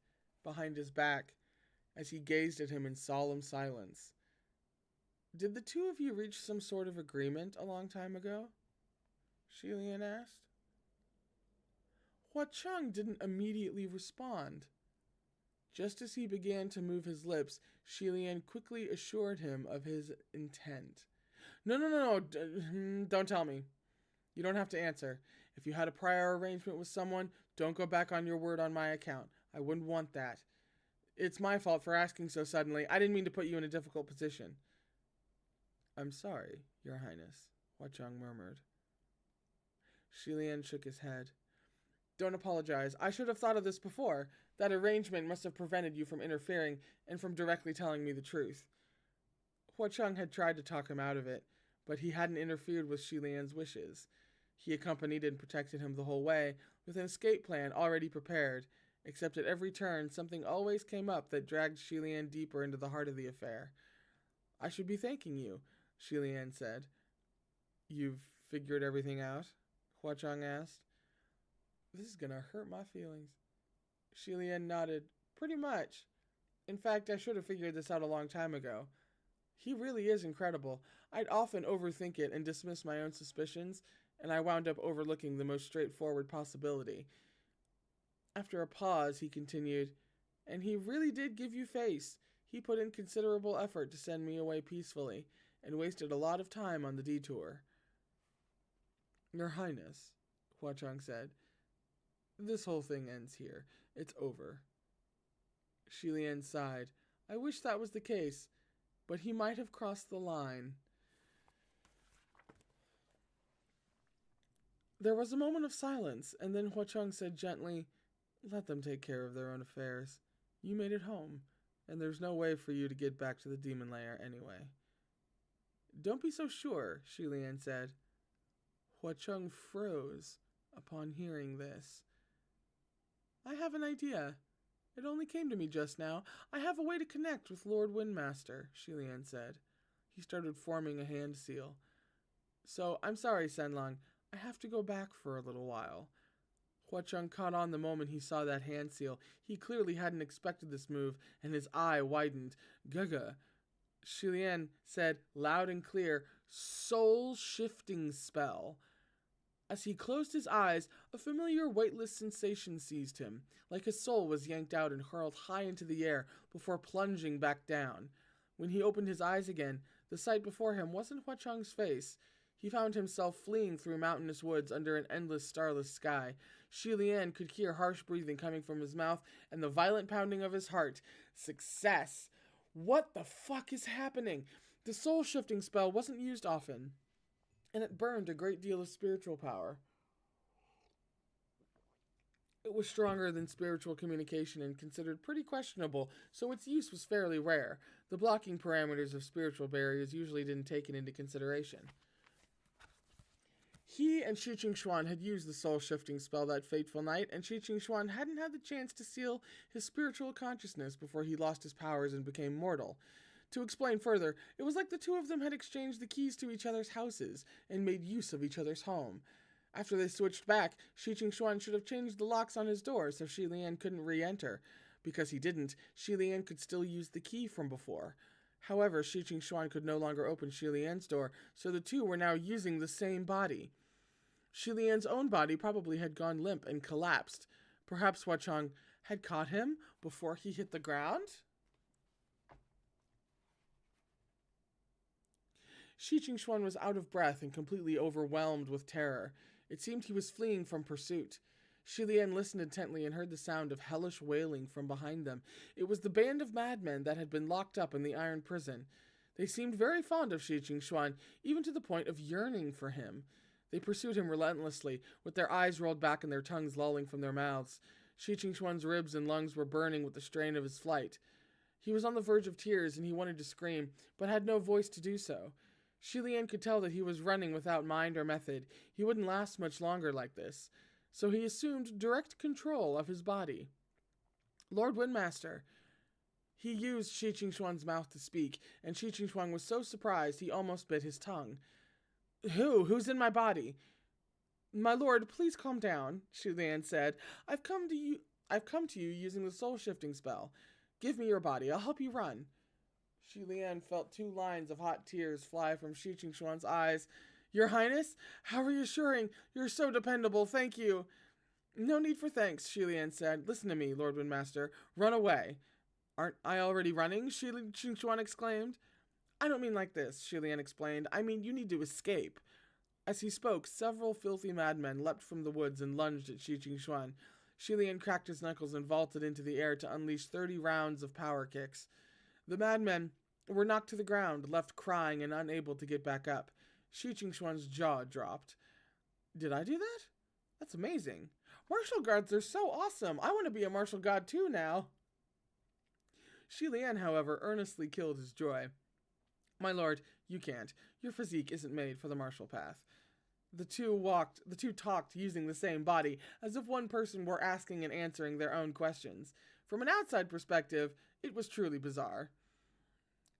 behind his back as he gazed at him in solemn silence. Did the two of you reach some sort of agreement a long time ago? Xie Lian asked. Huacheng didn't immediately respond. Just as he began to move his lips, Xie Lian quickly assured him of his intent. No, don't tell me. You don't have to answer. If you had a prior arrangement with someone, don't go back on your word on my account. I wouldn't want that. It's my fault for asking so suddenly. I didn't mean to put you in a difficult position. I'm sorry, Your Highness, Huacheng murmured. Xie Lian shook his head. Don't apologize. I should have thought of this before. That arrangement must have prevented you from interfering and from directly telling me the truth. Huacheng had tried to talk him out of it, but he hadn't interfered with Xie Lian's wishes. He accompanied and protected him the whole way, with an escape plan already prepared, except at every turn something always came up that dragged Xie Lian deeper into the heart of the affair. I should be thanking you, Xie Lian said. You've figured everything out? Huacheng asked. This is gonna hurt my feelings. Xie Lian nodded. Pretty much. In fact, I should have figured this out a long time ago. He really is incredible. I'd often overthink it and dismiss my own suspicions, and I wound up overlooking the most straightforward possibility. After a pause, he continued, and he really did give you face. He put in considerable effort to send me away peacefully, and wasted a lot of time on the detour. Your Highness, Huacheng said, this whole thing ends here. It's over. Xie Lian sighed. I wish that was the case, but he might have crossed the line. There was a moment of silence, and then Huacheng said gently, let them take care of their own affairs. You made it home, and there's no way for you to get back to the demon lair anyway. Don't be so sure, Xie Lian said. Huacheng froze upon hearing this. I have an idea. It only came to me just now. I have a way to connect with Lord Windmaster, Xie Lian said. He started forming a hand seal. So, I'm sorry, Senlong. I have to go back for a little while. Huacheng caught on the moment he saw that hand seal. He clearly hadn't expected this move, and his eye widened. Gaga. Xie Lian said, loud and clear, soul-shifting spell. As he closed his eyes, a familiar weightless sensation seized him, like his soul was yanked out and hurled high into the air before plunging back down. When he opened his eyes again, the sight before him wasn't Huacheng's face. He found himself fleeing through mountainous woods under an endless starless sky. Xie Lian could hear harsh breathing coming from his mouth and the violent pounding of his heart. Success! What the fuck is happening? The soul-shifting spell wasn't used often, and it burned a great deal of spiritual power. It was stronger than spiritual communication and considered pretty questionable, so its use was fairly rare. The blocking parameters of spiritual barriers usually didn't take it into consideration. He and Xuan had used the soul-shifting spell that fateful night, and Xuan hadn't had the chance to seal his spiritual consciousness before he lost his powers and became mortal. To explain further, it was like the two of them had exchanged the keys to each other's houses and made use of each other's home. After they switched back, Xuan should have changed the locks on his door so Xie Lian couldn't re-enter. Because he didn't, Xie Lian could still use the key from before. However, Xuan could no longer open Xie Lian's door, so the two were now using the same body. Xie Lian's own body probably had gone limp and collapsed. Perhaps Huacheng had caught him before he hit the ground? Xuan was out of breath and completely overwhelmed with terror. It seemed he was fleeing from pursuit. Xie Lian listened intently and heard the sound of hellish wailing from behind them. It was the band of madmen that had been locked up in the iron prison. They seemed very fond of Xuan, even to the point of yearning for him. They pursued him relentlessly, with their eyes rolled back and their tongues lolling from their mouths. Xuan's ribs and lungs were burning with the strain of his flight. He was on the verge of tears and he wanted to scream, but had no voice to do so. Xie Lian could tell that he was running without mind or method. He wouldn't last much longer like this. So he assumed direct control of his body. Lord Windmaster. He used Xuan's mouth to speak, and Xuan was so surprised he almost bit his tongue. Who's in my body? My lord, please calm down, Xie Lian said. I've come to you using the soul-shifting spell. Give me your body. I'll help you run. Xie Lian felt 2 lines of hot tears fly from Xuan's eyes. Your Highness, how reassuring. You're so dependable. Thank you. No need for thanks, Xie Lian said. Listen to me, Lord Windmaster. Run away. Aren't I already running? Xuan exclaimed. I don't mean like this, Xie Lian explained. I mean you need to escape. As he spoke, several filthy madmen leapt from the woods and lunged at Xuan. Xie Lian cracked his knuckles and vaulted into the air to unleash 30 rounds of power kicks. The madmen were knocked to the ground, left crying and unable to get back up. Xuan's jaw dropped. Did I do that? That's amazing. Martial guards are so awesome. I want to be a martial god too now. Xie Lian, however, earnestly killed his joy. My lord, you can't. Your physique isn't made for the martial path. The two talked using the same body, as if one person were asking and answering their own questions. From an outside perspective, it was truly bizarre.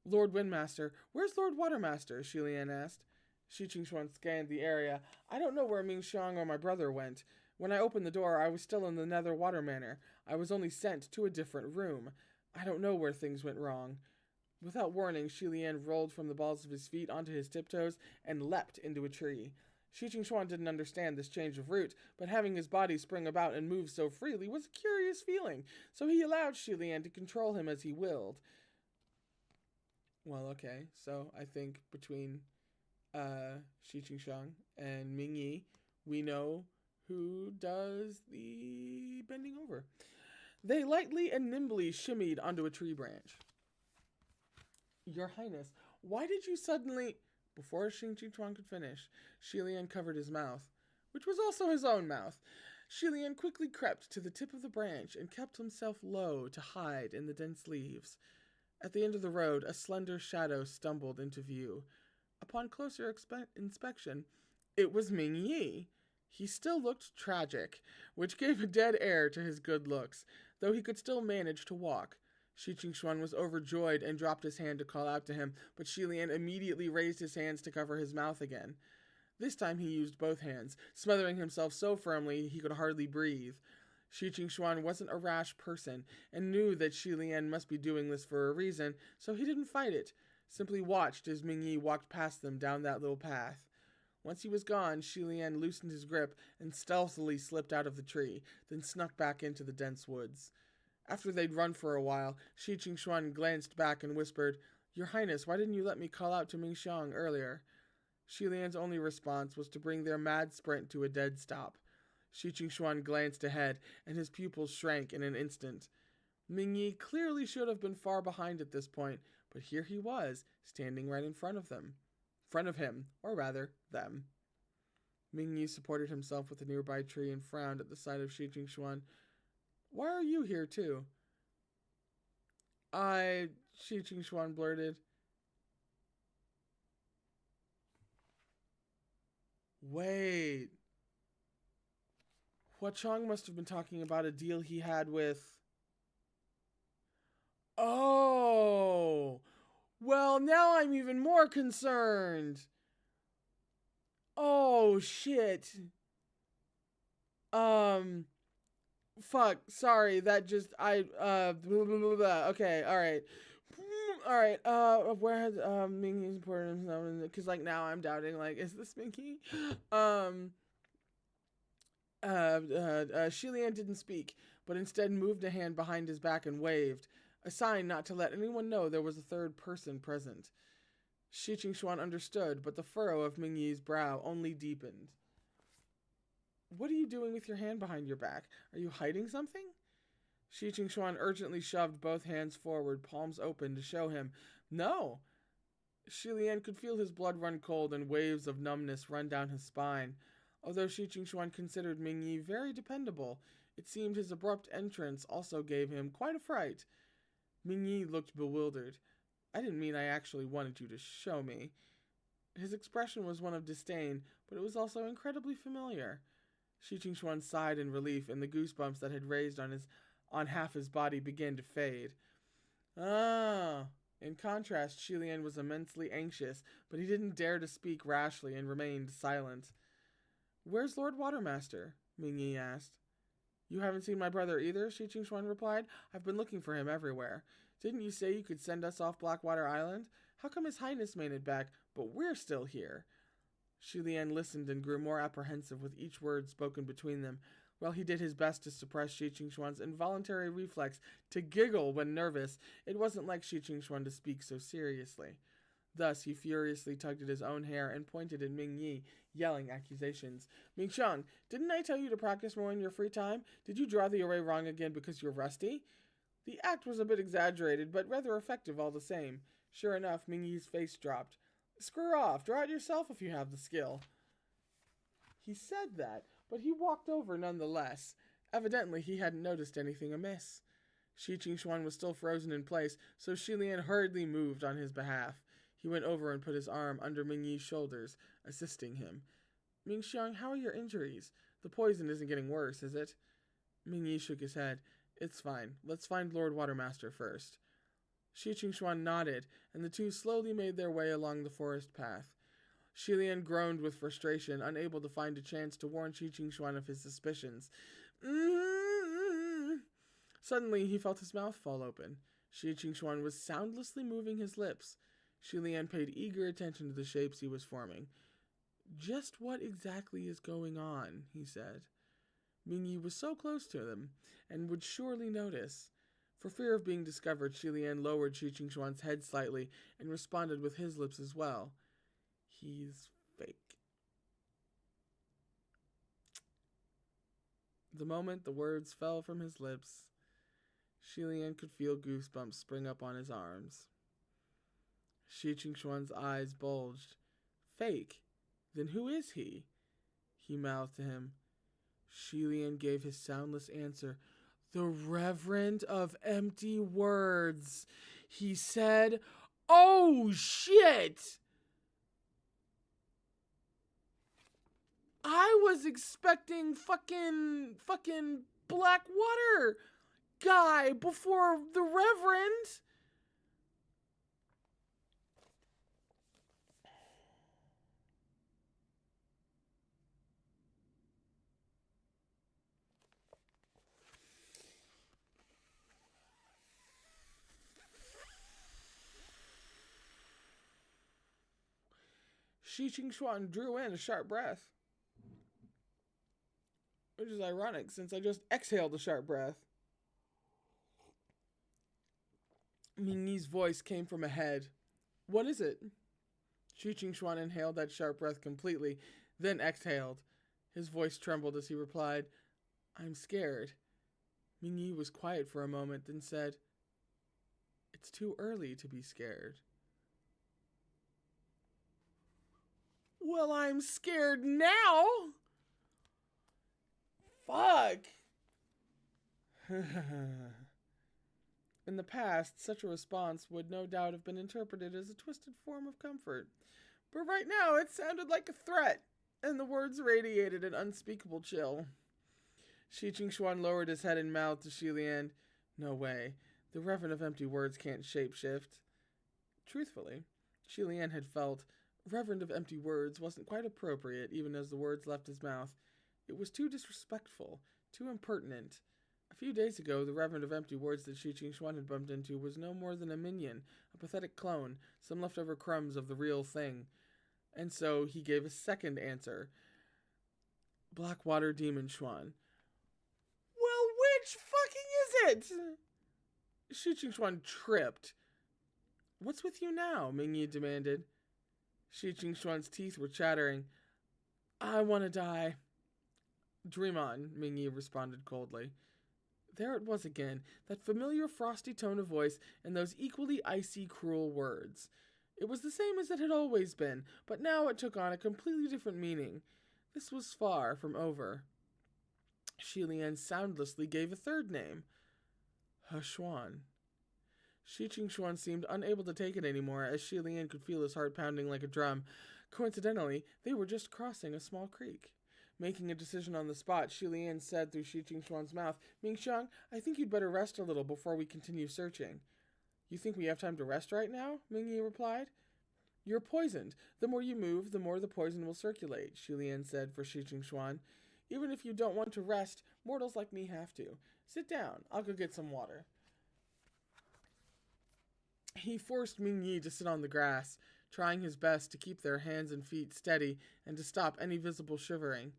Lord Windmaster, where's Lord Watermaster? Xie Lian asked. Xuan scanned the area. I don't know where Ming Xiang or my brother went. When I opened the door, I was still in the Nether Water Manor. I was only sent to a different room. I don't know where things went wrong. Without warning, Xie Lian rolled from the balls of his feet onto his tiptoes and leapt into a tree. Xuan didn't understand this change of route, but having his body spring about and move so freely was a curious feeling, so he allowed Xie Lian to control him as he willed. Well, okay, so I think between Xuan and Ming Yi, we know who does the bending over. They lightly and nimbly shimmied onto a tree branch. Your Highness, why did you suddenly... Before Xuan could finish, Xie Lian covered his mouth, which was also his own mouth. Xie Lian quickly crept to the tip of the branch and kept himself low to hide in the dense leaves. At the end of the road, a slender shadow stumbled into view. Upon closer inspection, it was Ming Yi. He still looked tragic, which gave a dead air to his good looks, though he could still manage to walk. Xuan was overjoyed and dropped his hand to call out to him, but Xie Lian immediately raised his hands to cover his mouth again. This time he used both hands, smothering himself so firmly he could hardly breathe. Xuan wasn't a rash person and knew that Xie Lian must be doing this for a reason, so he didn't fight it, simply watched as Mingyi walked past them down that little path. Once he was gone, Xie Lian loosened his grip and stealthily slipped out of the tree, then snuck back into the dense woods. After they'd run for a while, Xuan glanced back and whispered, "Your Highness, why didn't you let me call out to Mingxiang earlier?" Xie Lian's only response was to bring their mad sprint to a dead stop. Xuan glanced ahead, and his pupils shrank in an instant. Mingyi clearly should have been far behind at this point, but here he was, standing right in front of them. Front of him, or rather, them. Mingyi supported himself with a nearby tree and frowned at the sight of Xuan. "Why are you here, too?" Xuan blurted. Wait. Huachong must have been talking about a deal he had with... Oh! Well, now I'm even more concerned. Oh, shit. Fuck, sorry, that just, blah, blah, blah, blah. Okay, alright. Where has, Mingyi supported himself? Because, like, now I'm doubting, like, is this Mingyi? Xie Lian didn't speak, but instead moved a hand behind his back and waved, a sign not to let anyone know there was a third person present. Xuan understood, but the furrow of Mingyi's brow only deepened. "What are you doing with your hand behind your back? Are you hiding something?" Xuan urgently shoved both hands forward, palms open, to show him. No! Xie Lian could feel his blood run cold and waves of numbness run down his spine. Although Xuan considered Mingyi very dependable, it seemed his abrupt entrance also gave him quite a fright. Mingyi looked bewildered. "I didn't mean I actually wanted you to show me." His expression was one of disdain, but it was also incredibly familiar. Xuan sighed in relief, and the goosebumps that had raised on half his body began to fade. Ah! In contrast, Xie Lian was immensely anxious, but he didn't dare to speak rashly and remained silent. "Where's Lord Watermaster?" Mingyi asked. "You haven't seen my brother either?" Xuan replied. "I've been looking for him everywhere. Didn't you say you could send us off Blackwater Island? How come His Highness made it back, but we're still here?" Xie Lian listened and grew more apprehensive with each word spoken between them, while he did his best to suppress Xuan's involuntary reflex to giggle when nervous. It wasn't like Xuan to speak so seriously. Thus, he furiously tugged at his own hair and pointed at Mingyi, yelling accusations. "Mingxiang, didn't I tell you to practice more in your free time? Did you draw the array wrong again because you're rusty?" The act was a bit exaggerated, but rather effective all the same. Sure enough, Mingyi's face dropped. "Screw off, draw it yourself if you have the skill." He said that, but he walked over nonetheless. Evidently, he hadn't noticed anything amiss. Xuan was still frozen in place, so Xie Lian hurriedly moved on his behalf. He went over and put his arm under Mingyi's shoulders, assisting him. "Mingxiang, how are your injuries? The poison isn't getting worse, is it?" Mingyi shook his head. "It's fine. Let's find Lord Watermaster first." Xuan nodded, and the two slowly made their way along the forest path. Xie Lian groaned with frustration, unable to find a chance to warn Xuan of his suspicions. Suddenly, he felt his mouth fall open. Xuan was soundlessly moving his lips. Xie Lian paid eager attention to the shapes he was forming. "Just what exactly is going on?" he said. Mingyi was so close to them, and would surely notice. For fear of being discovered, Xie Lian lowered Xuan's head slightly and responded with his lips as well. "He's fake." The moment the words fell from his lips, Xie Lian could feel goosebumps spring up on his arms. Xuan's eyes bulged. "Fake? Then who is he?" he mouthed to him. Xie Lian gave his soundless answer. "The Reverend of Empty Words," he said. "Oh, shit! I was expecting fucking Blackwater guy before the Reverend." Xuan drew in a sharp breath. Which is ironic, since I just exhaled a sharp breath. Mingyi's voice came from ahead. What is it? Xuan inhaled that sharp breath completely, then exhaled. His voice trembled as he replied, I'm scared. Mingyi was quiet for a moment, then said, It's too early to be scared. Well, I'm scared now! Fuck! In the past, such a response would no doubt have been interpreted as a twisted form of comfort. But right now, it sounded like a threat, and the words radiated an unspeakable chill. Xuan lowered his head and mouthed to Xie Lian, No way. The Reverend of Empty Words can't shapeshift. Truthfully, Xie Lian had felt Reverend of Empty Words wasn't quite appropriate, even as the words left his mouth. It was too disrespectful, too impertinent. A few days ago, the Reverend of Empty Words that Xuan had bumped into was no more than a minion, a pathetic clone, some leftover crumbs of the real thing. And so he gave a second answer. Blackwater Demon Xuan. Well, which fucking is it? Xuan tripped. What's with you now? Mingyi demanded. Xuan's teeth were chattering. I want to die. Dream on, Mingyi responded coldly. There it was again, that familiar frosty tone of voice and those equally icy, cruel words. It was the same as it had always been, but now it took on a completely different meaning. This was far from over. Xie Lian soundlessly gave a third name. Xuan. Xuan seemed unable to take it anymore, as Xie Lian could feel his heart pounding like a drum. Coincidentally, they were just crossing a small creek. Making a decision on the spot, Xie Lian said through Xuan's mouth, Mingxiang, I think you'd better rest a little before we continue searching. You think we have time to rest right now? Mingyi replied. You're poisoned. The more you move, the more the poison will circulate, Xie Lian said for Xuan. Even if you don't want to rest, mortals like me have to. Sit down. I'll go get some water. He forced Mingyi to sit on the grass, trying his best to keep their hands and feet steady and to stop any visible shivering.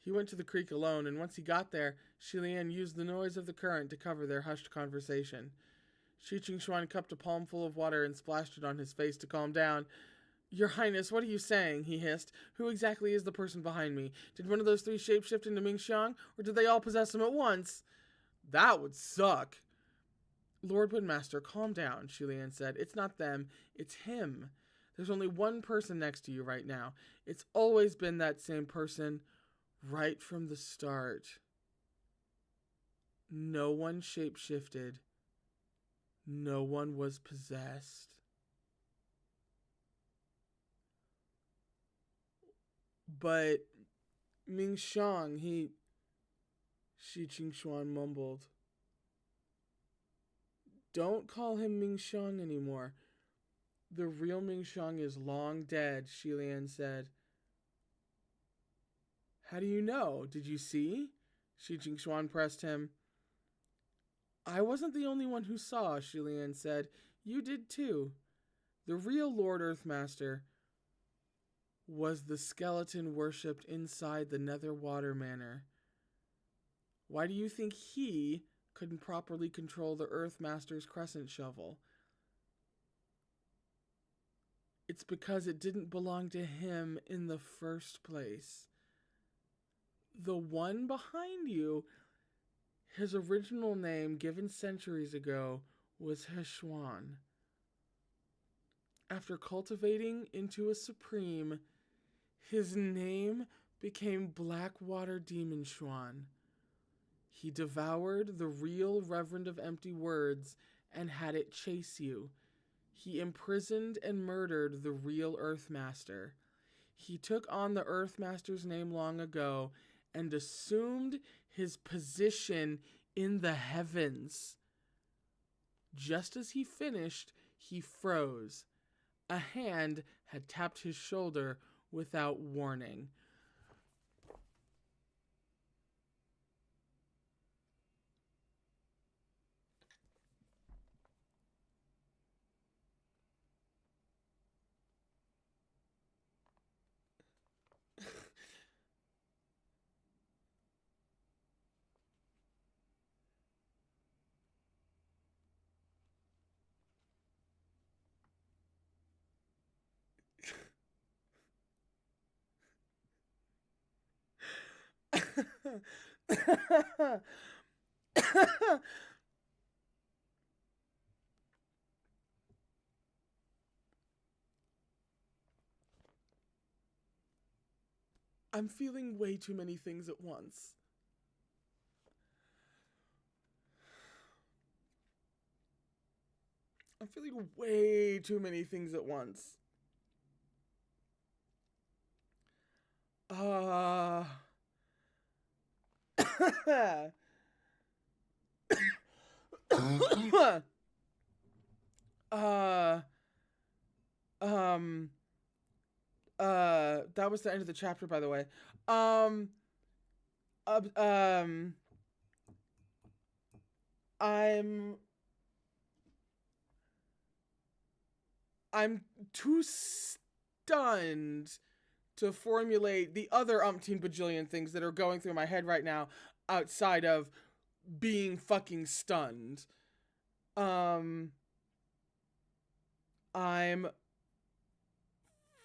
He went to the creek alone, and once he got there, Xie Lian used the noise of the current to cover their hushed conversation. Xuan cupped a palmful of water and splashed it on his face to calm down. Your Highness, what are you saying? He hissed. Who exactly is the person behind me? Did one of those three shapeshift into Mingxiang, or did they all possess him at once? That would suck. Lord Woodmaster, calm down, Xie Lian said. It's not them, it's him. There's only one person next to you right now. It's always been that same person, right from the start. No one shapeshifted. No one was possessed. But Mingxiang, Xuan mumbled. Don't call him Mingxiang anymore. The real Mingxiang is long dead, Xie Lian said. How do you know? Did you see? Xuan pressed him. I wasn't the only one who saw, Xie Lian said. You did too. The real Lord Earthmaster was the skeleton worshipped inside the Netherwater Manor. Why do you think he couldn't properly control the Earthmaster's crescent shovel? It's because it didn't belong to him in the first place. The one behind you, his original name given centuries ago was Xuan. After cultivating into a supreme, his name became Blackwater Demon Xuan. He devoured the real Reverend of Empty Words and had it chase you. He imprisoned and murdered the real Earthmaster. He took on the Earthmaster's name long ago and assumed his position in the heavens. Just as he finished, he froze. A hand had tapped his shoulder without warning. I'm feeling way too many things at once. I'm feeling way too many things at once. Uh uh um that was the end of the chapter, by the way. Um uh, um I'm I'm too stunned to formulate the other umpteen bajillion things that are going through my head right now outside of being fucking stunned. I'm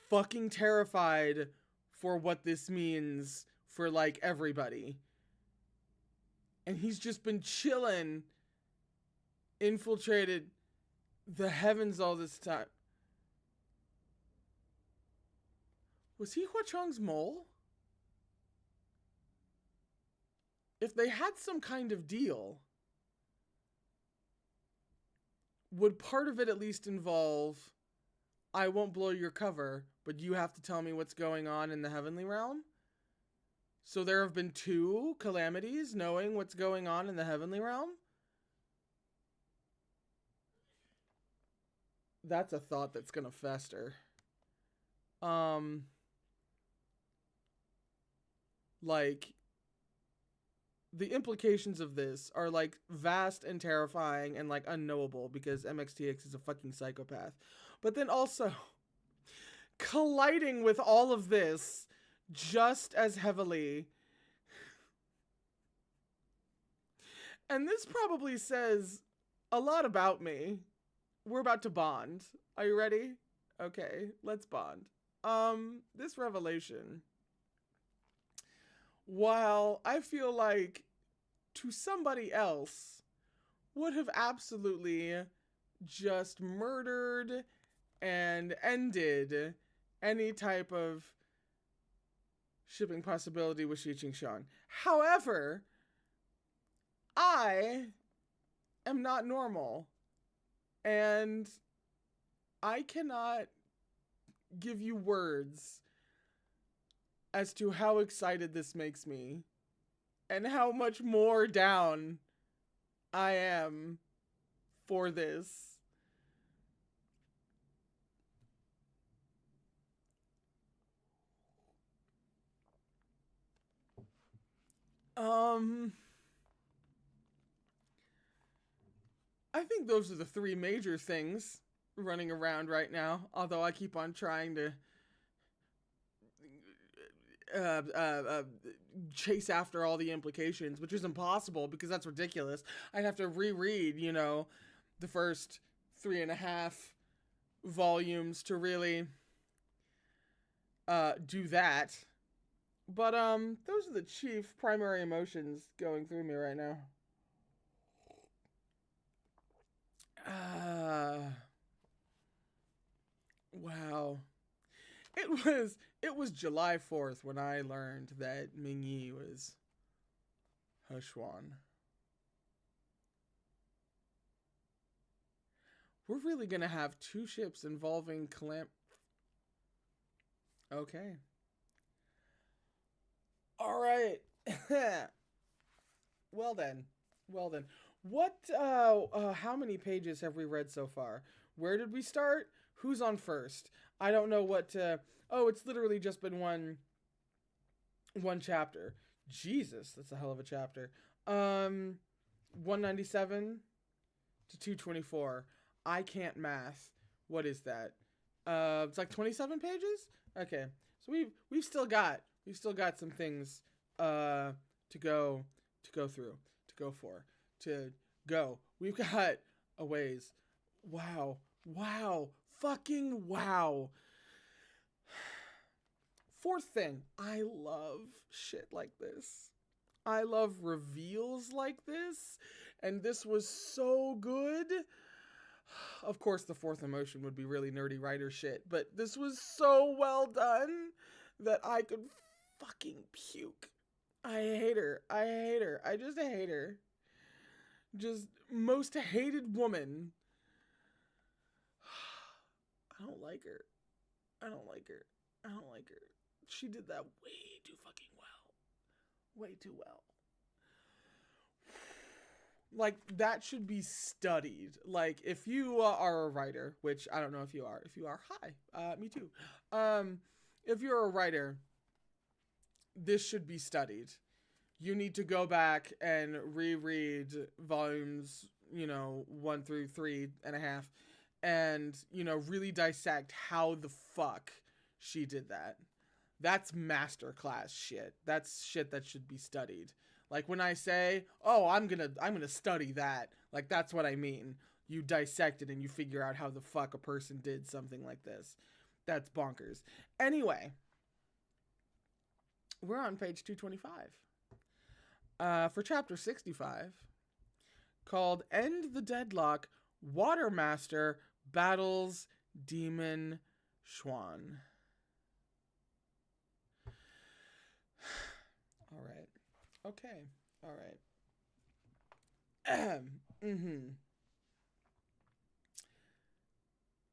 fucking terrified for what this means for like everybody. And he's just been chilling, infiltrated the heavens all this time. Was he Hua Chong's mole? If they had some kind of deal, would part of it at least involve, I won't blow your cover, but you have to tell me what's going on in the heavenly realm? So there have been 2 calamities knowing what's going on in the heavenly realm? That's a thought that's gonna fester. Like, the implications of this are like vast and terrifying and like unknowable because MXTX is a fucking psychopath. But then also colliding with all of this just as heavily. And this probably says a lot about me. We're about to bond. Are you ready? Okay, let's bond. This revelation, while I feel like to somebody else would have absolutely just murdered and ended any type of shipping possibility with Xie Xuan. However, I am not normal, and I cannot give you words as to how excited this makes me and how much more down I am for this. I think those are the 3 major things running around right now, although I keep on trying to chase after all the implications, which is impossible because that's ridiculous. I'd have to reread, the first 3.5 volumes to really do that. But those are the chief primary emotions going through me right now. Wow. It was July 4th when I learned that Mingyi was Xuan. We're really gonna have 2 ships involving Okay. All right. Well then. What how many pages have we read so far? Where did we start? Who's on first? I don't know what oh, it's literally just been one chapter. Jesus, that's a hell of a chapter. 197 to 224. I can't math. What is that? It's like 27 pages? Okay. So we've still got some things to go through, to go. We've got a ways. Wow. Fucking wow. 4th thing, I love shit like this. I love reveals like this, and this was so good. Of course, the fourth emotion would be really nerdy writer shit, but this was so well done that I could fucking puke. I hate her. I hate her. I just hate her. Just most hated woman. I don't like her. I don't like her. I don't like her. She did that way too fucking well. Way too well. Like, that should be studied. Like, if you are a writer, which I don't know if you are. If you are, hi. Me too. If you're a writer, this should be studied. You need to go back and reread volumes, 1 through 3.5, and, really dissect how the fuck she did that. That's masterclass shit. That's shit that should be studied. Like, when I say, oh, I'm gonna study that, like, that's what I mean. You dissect it and you figure out how the fuck a person did something like this. That's bonkers. Anyway, we're on page 225. For chapter 65, called End the Deadlock, Watermaster Battles Demon Xuan. All right. Okay. All right.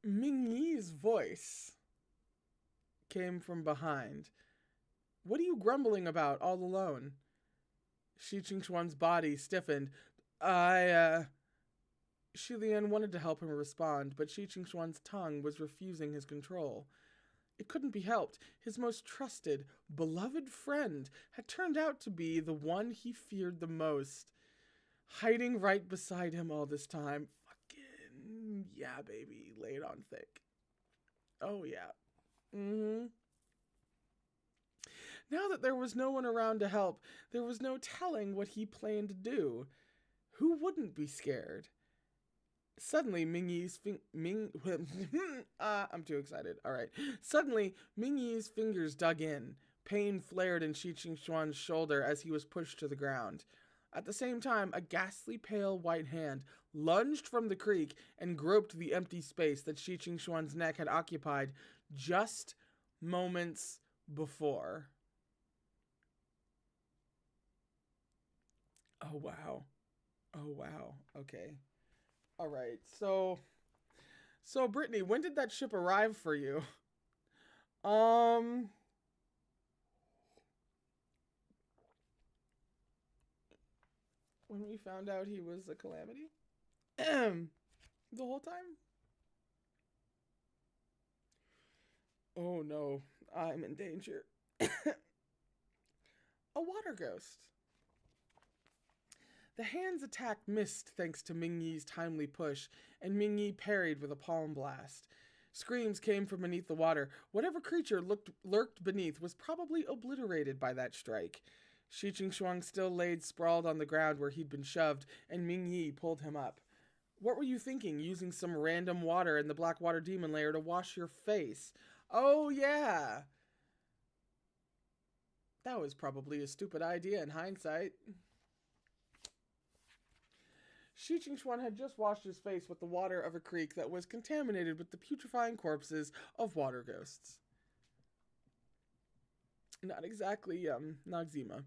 Ming Yi's voice came from behind. What are you grumbling about all alone? Xie Xuan's body stiffened. Xie Lian wanted to help him respond, but Xie Xuan's tongue was refusing his control. It couldn't be helped. His most trusted, beloved friend had turned out to be the one he feared the most. Hiding right beside him all this time. Fucking, yeah, baby. Lay it on thick. Oh, yeah. Now that there was no one around to help, there was no telling what he planned to do. Who wouldn't be scared? Suddenly, I'm too excited. All right. Suddenly, Ming Yi's fingers dug in. Pain flared in Xie Xuan's shoulder as he was pushed to the ground. At the same time, a ghastly pale white hand lunged from the creek and groped the empty space that Xie Xuan's neck had occupied just moments before. Oh, wow. Oh, wow. Okay. All right. So Brittany, when did that ship arrive for you? When we found out he was a calamity? The whole time? Oh no, I'm in danger. A water ghost. The hand's attack missed thanks to Ming Yi's timely push, and Ming Yi parried with a palm blast. Screams came from beneath the water. Whatever creature lurked beneath was probably obliterated by that strike. Xie Xuan still laid sprawled on the ground where he'd been shoved, and Ming Yi pulled him up. What were you thinking, using some random water in the black water demon layer to wash your face? Oh, yeah. That was probably a stupid idea in hindsight. Xie Xuan had just washed his face with the water of a creek that was contaminated with the putrefying corpses of water ghosts. Not exactly, Noxema.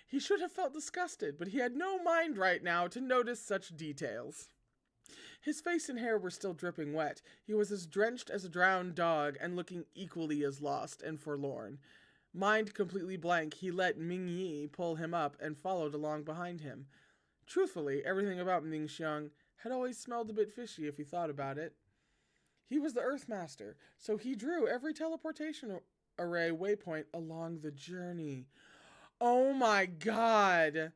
He should have felt disgusted, but he had no mind right now to notice such details. His face and hair were still dripping wet. He was as drenched as a drowned dog and looking equally as lost and forlorn. Mind completely blank, he let Ming Yi pull him up and followed along behind him. Truthfully, everything about Ming Xiang had always smelled a bit fishy if he thought about it. He was the Earthmaster, so he drew every teleportation array waypoint along the journey. Oh my god!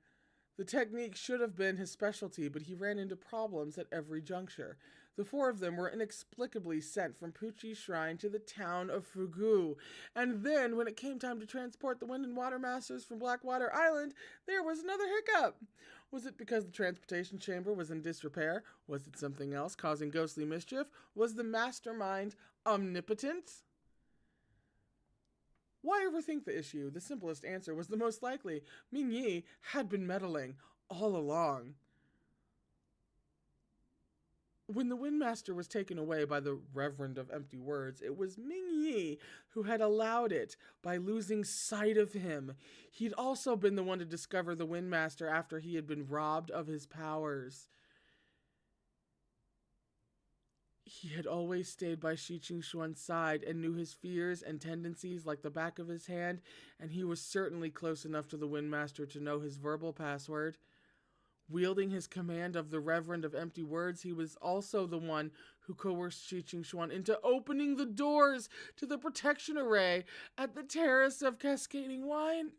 The technique should have been his specialty, but he ran into problems at every juncture. The four of them were inexplicably sent from Puchi's shrine to the town of Fugu. And then, when it came time to transport the Wind and Water Masters from Blackwater Island, there was another hiccup. Was it because the transportation chamber was in disrepair? Was it something else causing ghostly mischief? Was the mastermind omnipotent? Why overthink the issue? The simplest answer was the most likely. Ming Yi had been meddling all along. When the Windmaster was taken away by the Reverend of Empty Words, it was Ming Yi who had allowed it by losing sight of him. He'd also been the one to discover the Windmaster after he had been robbed of his powers. He had always stayed by Xuan's side and knew his fears and tendencies like the back of his hand, and he was certainly close enough to the Windmaster to know his verbal password. Wielding his command of the Reverend of Empty Words, he was also the one who coerced Xuan into opening the doors to the protection array at the Terrace of Cascading Wine.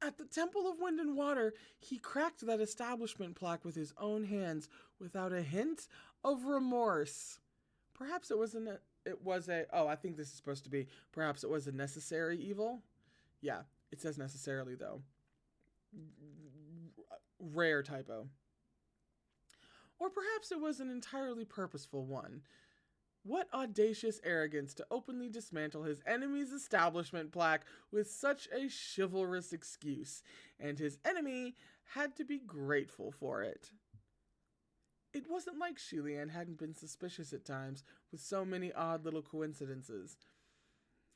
At the Temple of Wind and Water, he cracked that establishment plaque with his own hands without a hint of remorse. Perhaps it was I think this is supposed to be, perhaps it was a necessary evil. Yeah, it says necessarily though. Rare typo. Or perhaps it was an entirely purposeful one. What audacious arrogance to openly dismantle his enemy's establishment plaque with such a chivalrous excuse, and his enemy had to be grateful for it. It wasn't like Xie Lian hadn't been suspicious at times, with so many odd little coincidences.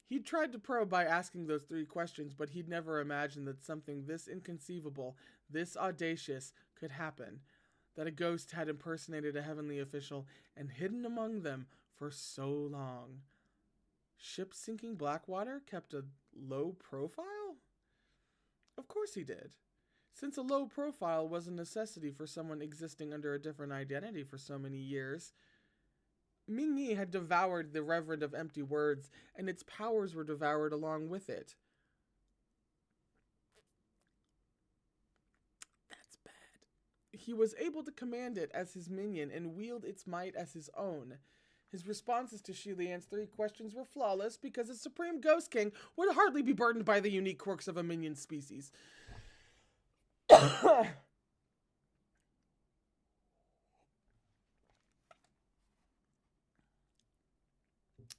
He'd tried to probe by asking those 3 questions, but he'd never imagined that something this inconceivable, this audacious, could happen. That a ghost had impersonated a heavenly official and hidden among them for so long. Ship sinking Blackwater kept a low profile? Of course he did. Since a low profile was a necessity for someone existing under a different identity for so many years, Ming Yi had devoured the Reverend of Empty Words, and its powers were devoured along with it. That's bad. He was able to command it as his minion and wield its might as his own. His responses to Xie Lian's 3 questions were flawless because a Supreme Ghost King would hardly be burdened by the unique quirks of a minion species.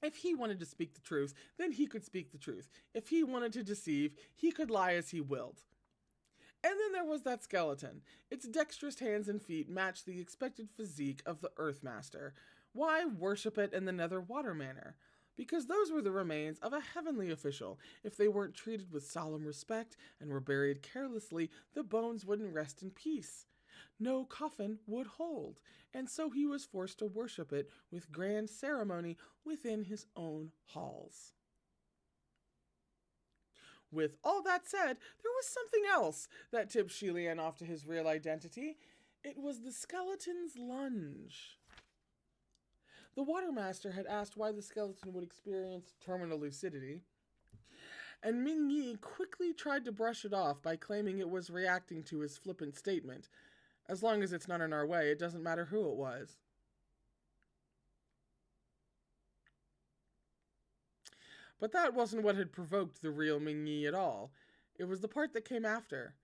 If he wanted to speak the truth, then he could speak the truth. If he wanted to deceive, he could lie as he willed. And then there was that skeleton. Its dexterous hands and feet matched the expected physique of the Earthmaster. Why worship it in the Nether Water Manor? Because those were the remains of a heavenly official. If they weren't treated with solemn respect and were buried carelessly, the bones wouldn't rest in peace. No coffin would hold, and so he was forced to worship it with grand ceremony within his own halls. With all that said, there was something else that tipped Xie Lian off to his real identity. It was the skeleton's lunge. The Watermaster had asked why the skeleton would experience terminal lucidity, and Ming Yi quickly tried to brush it off by claiming it was reacting to his flippant statement. As long as it's not in our way, it doesn't matter who it was. But that wasn't what had provoked the real Ming Yi at all. It was the part that came after.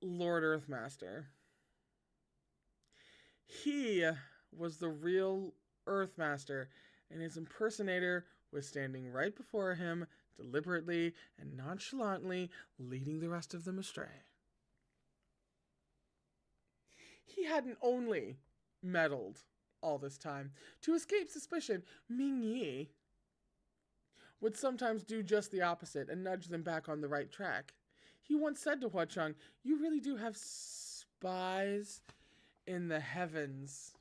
Lord Earthmaster. He was the real Earthmaster, and his impersonator was standing right before him, deliberately and nonchalantly leading the rest of them astray. He hadn't only meddled all this time. To escape suspicion, Ming Yi would sometimes do just the opposite and nudge them back on the right track. He once said to Huacheng, "You really do have spies in the heavens."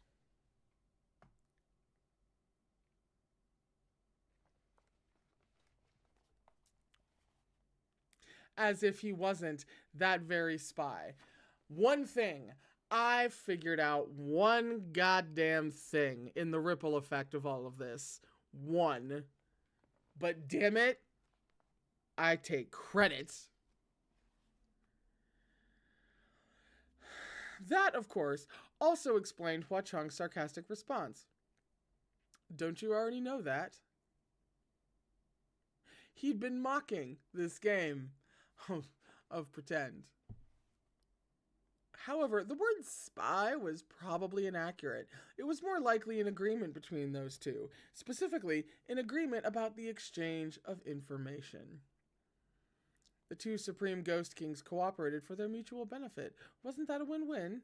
As if he wasn't that very spy. One thing, I figured out one goddamn thing in the ripple effect of all of this. One. But damn it, I take credit. That, of course, also explained Huacheng's sarcastic response. Don't you already know that? He'd been mocking this game of pretend. However, the word spy was probably inaccurate. It was more likely an agreement between those two, specifically, an agreement about the exchange of information. The two Supreme Ghost Kings cooperated for their mutual benefit. Wasn't that a win-win?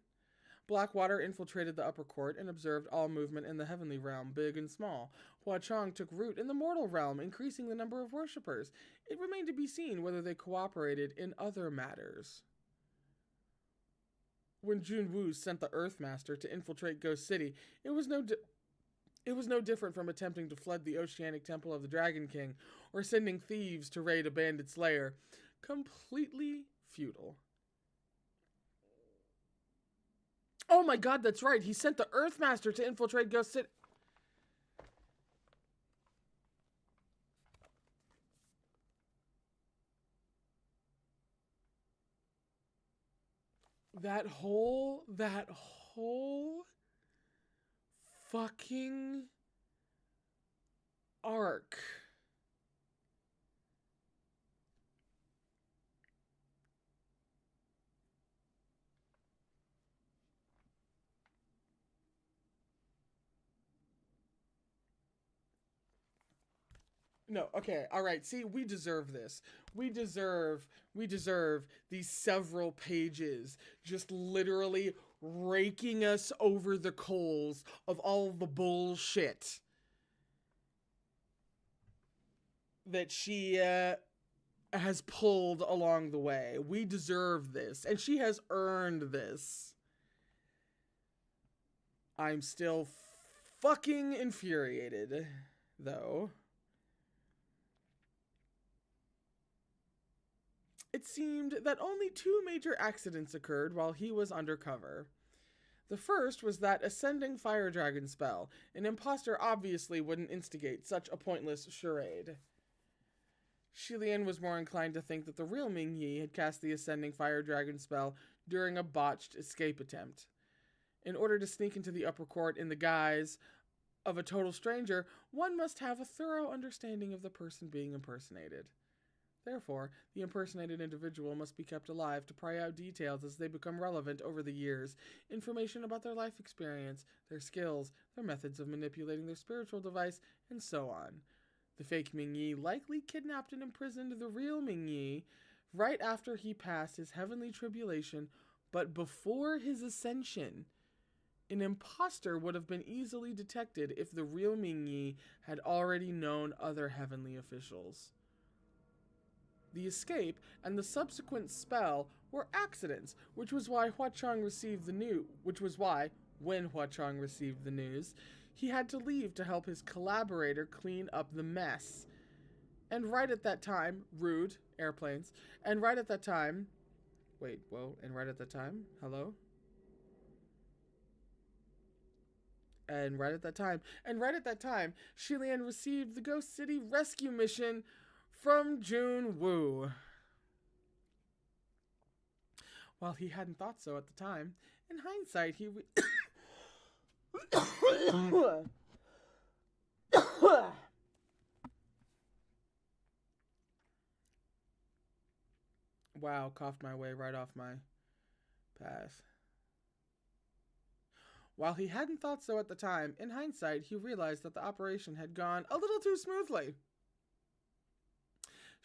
Blackwater infiltrated the upper court and observed all movement in the heavenly realm, big and small. Hua Chong took root in the mortal realm, increasing the number of worshippers. It remained to be seen whether they cooperated in other matters. When Jun Wu sent the Earthmaster to infiltrate Ghost City, it was no different from attempting to flood the Oceanic Temple of the Dragon King or sending thieves to raid a bandit's lair. Completely futile. Oh my god, that's right. He sent the Earthmaster to infiltrate Ghost City. That whole fucking arc. No, okay, all right. See, we deserve this. We deserve these several pages just literally raking us over the coals of all the bullshit that she has pulled along the way. We deserve this, and she has earned this. I'm still fucking infuriated, though. It seemed that only 2 major accidents occurred while he was undercover. The first was that ascending fire dragon spell. An imposter obviously wouldn't instigate such a pointless charade. Xie Lian was more inclined to think that the real Ming Yi had cast the ascending fire dragon spell during a botched escape attempt. In order to sneak into the upper court in the guise of a total stranger, one must have a thorough understanding of the person being impersonated. Therefore, the impersonated individual must be kept alive to pry out details as they become relevant over the years, information about their life experience, their skills, their methods of manipulating their spiritual device, and so on. The fake Ming Yi likely kidnapped and imprisoned the real Ming Yi right after he passed his heavenly tribulation, but before his ascension. An imposter would have been easily detected if the real Ming Yi had already known other heavenly officials. The escape and the subsequent spell were accidents, which was why Hua Chong received the news. When Hua Chong received the news, he had to leave to help his collaborator clean up the mess. And right at that time, rude airplanes. And right at that time, hello. And right at that time, Xie Lian received the Ghost City rescue mission from Jun Wu. While he hadn't thought so at the time, in hindsight, he wow, coughed my way right off my path. While he hadn't thought so at the time, in hindsight, he realized that the operation had gone a little too smoothly.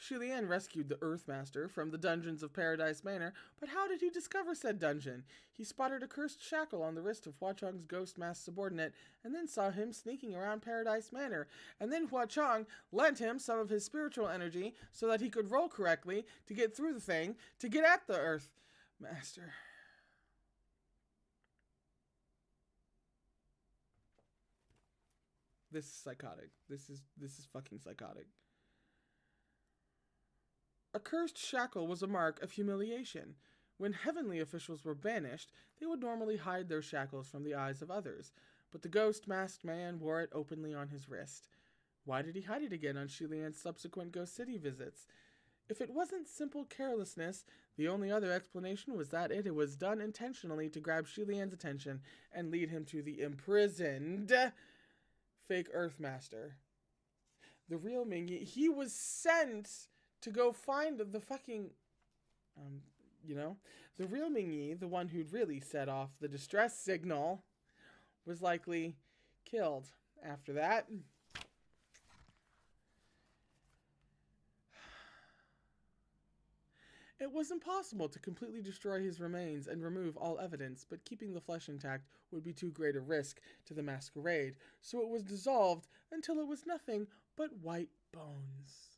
Xie Lian rescued the Earthmaster from the dungeons of Paradise Manor, but how did he discover said dungeon? He spotted a cursed shackle on the wrist of Hua Chong's ghost masked subordinate, and then saw him sneaking around Paradise Manor. And then Hua Chong lent him some of his spiritual energy so that he could roll correctly to get through the thing, to get at the Earthmaster. This is psychotic. This is fucking psychotic. A cursed shackle was a mark of humiliation. When heavenly officials were banished, they would normally hide their shackles from the eyes of others, but the ghost-masked man wore it openly on his wrist. Why did he hide it again on Xie Lian's subsequent Ghost City visits? If it wasn't simple carelessness, the only other explanation was that it was done intentionally to grab Xie Lian's attention and lead him to the imprisoned fake Earthmaster. The real Ming Yi, he was sent to go find the fucking You know? The real Mingyi, the one who'd really set off the distress signal, was likely killed after that. It was impossible to completely destroy his remains and remove all evidence, but keeping the flesh intact would be too great a risk to the masquerade, so it was dissolved until it was nothing but white bones.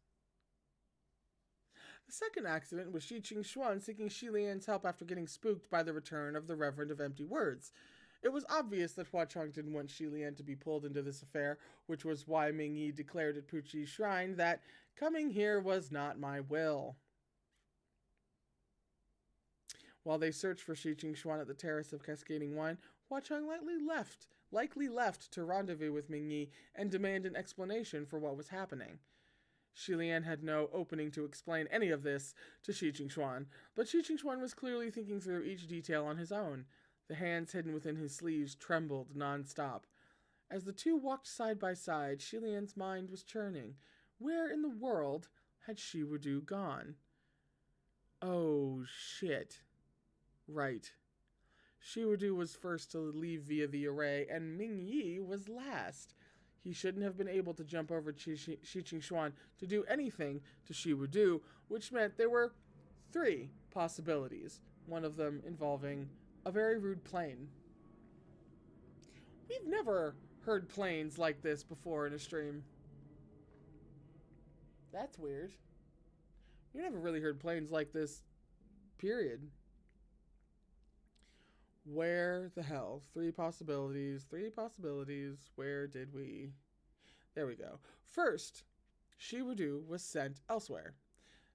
The second accident was Xuan seeking Xie Lian's help after getting spooked by the return of the Reverend of Empty Words. It was obvious that Hua Chong didn't want Xie Lian to be pulled into this affair, which was why Ming Yi declared at Puchi's shrine that coming here was not my will. While they searched for Xuan at the Terrace of Cascading Wine, Hua Chong likely left to rendezvous with Ming Yi and demand an explanation for what was happening. Xie Lian had no opening to explain any of this to Xuan, but Xuan was clearly thinking through each detail on his own. The hands hidden within his sleeves trembled non-stop. As the two walked side by side, Xie Lian's mind was churning. Where in the world had Shiwudu gone? Oh, shit. Right. Shiwudu was first to leave via the array, and Ming Yi was last. He shouldn't have been able to jump over Xuan to do anything to Shiwudu, which meant there were 3 possibilities, one of them involving a very rude plane. We've never heard planes like this before in a stream. That's weird. We never really heard planes like this, period. Where the hell? 3 possibilities. Where did we? There we go. First, Shiwudu was sent elsewhere.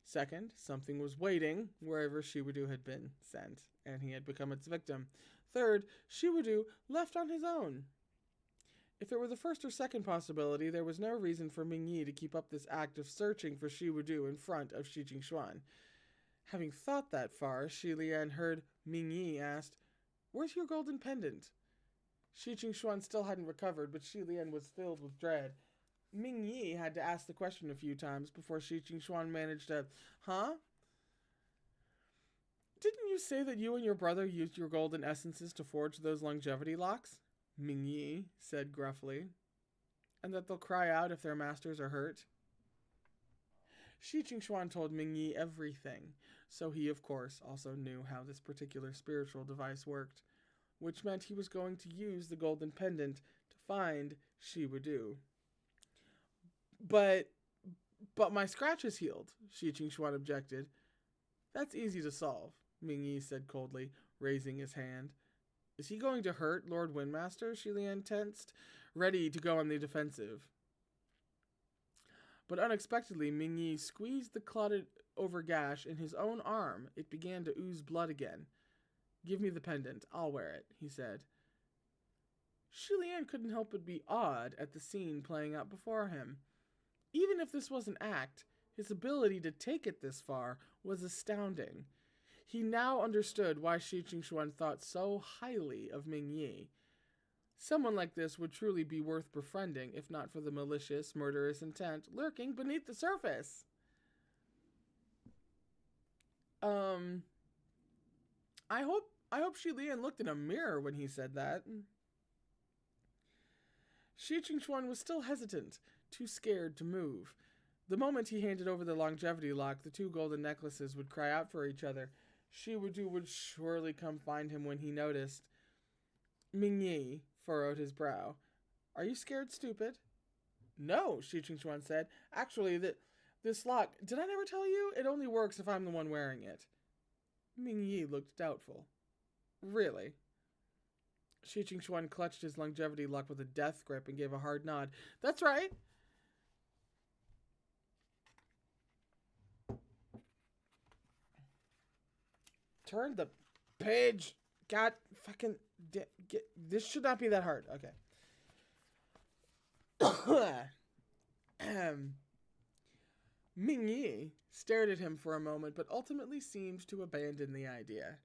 Second, something was waiting wherever Shiwudu had been sent, and he had become its victim. Third, Shiwudu left on his own. If it were the first or second possibility, there was no reason for Ming Yi to keep up this act of searching for Shiwudu in front of Xuan. Having thought that far, Xie Lian heard Ming Yi ask, "Where's your golden pendant?" Xuan still hadn't recovered, but Xie Lian was filled with dread. Ming Yi had to ask the question a few times before Xuan managed to, "Huh? Didn't you say that you and your brother used your golden essences to forge those longevity locks?" Ming Yi said gruffly. "And that they'll cry out if their masters are hurt?" Xuan told Ming Yi everything, so he, of course, also knew how this particular spiritual device worked, which meant he was going to use the golden pendant to find Shiwudu. But my scratch is healed, Xuan objected. "That's easy to solve," Ming Yi said coldly, raising his hand. "Is he going to hurt Lord Windmaster?" Xie Lian tensed, ready to go on the defensive. But unexpectedly, Ming Yi squeezed the clotted-over gash in his own arm. It began to ooze blood again. "Give me the pendant. I'll wear it," he said. Xie Lian couldn't help but be awed at the scene playing out before him. Even if this was an act, his ability to take it this far was astounding. He now understood why Xuan thought so highly of Ming Yi. Someone like this would truly be worth befriending, if not for the malicious, murderous intent lurking beneath the surface. I hope Xie Lian looked in a mirror when he said that. Xuan was still hesitant, too scared to move. The moment he handed over the longevity lock, the 2 golden necklaces would cry out for each other. Shiwudu would surely come find him when he noticed. Ming Yi furrowed his brow. "Are you scared, stupid?" "No," Xuan said. "Actually, this lock, did I never tell you? It only works if I'm the one wearing it." Ming Yi looked doubtful. "Really?" Xuan clutched his longevity lock with a death grip and gave a hard nod. "That's right." Turn the page. God fucking... this should not be that hard. Okay. Ming Yi stared at him for a moment, but ultimately seemed to abandon the idea.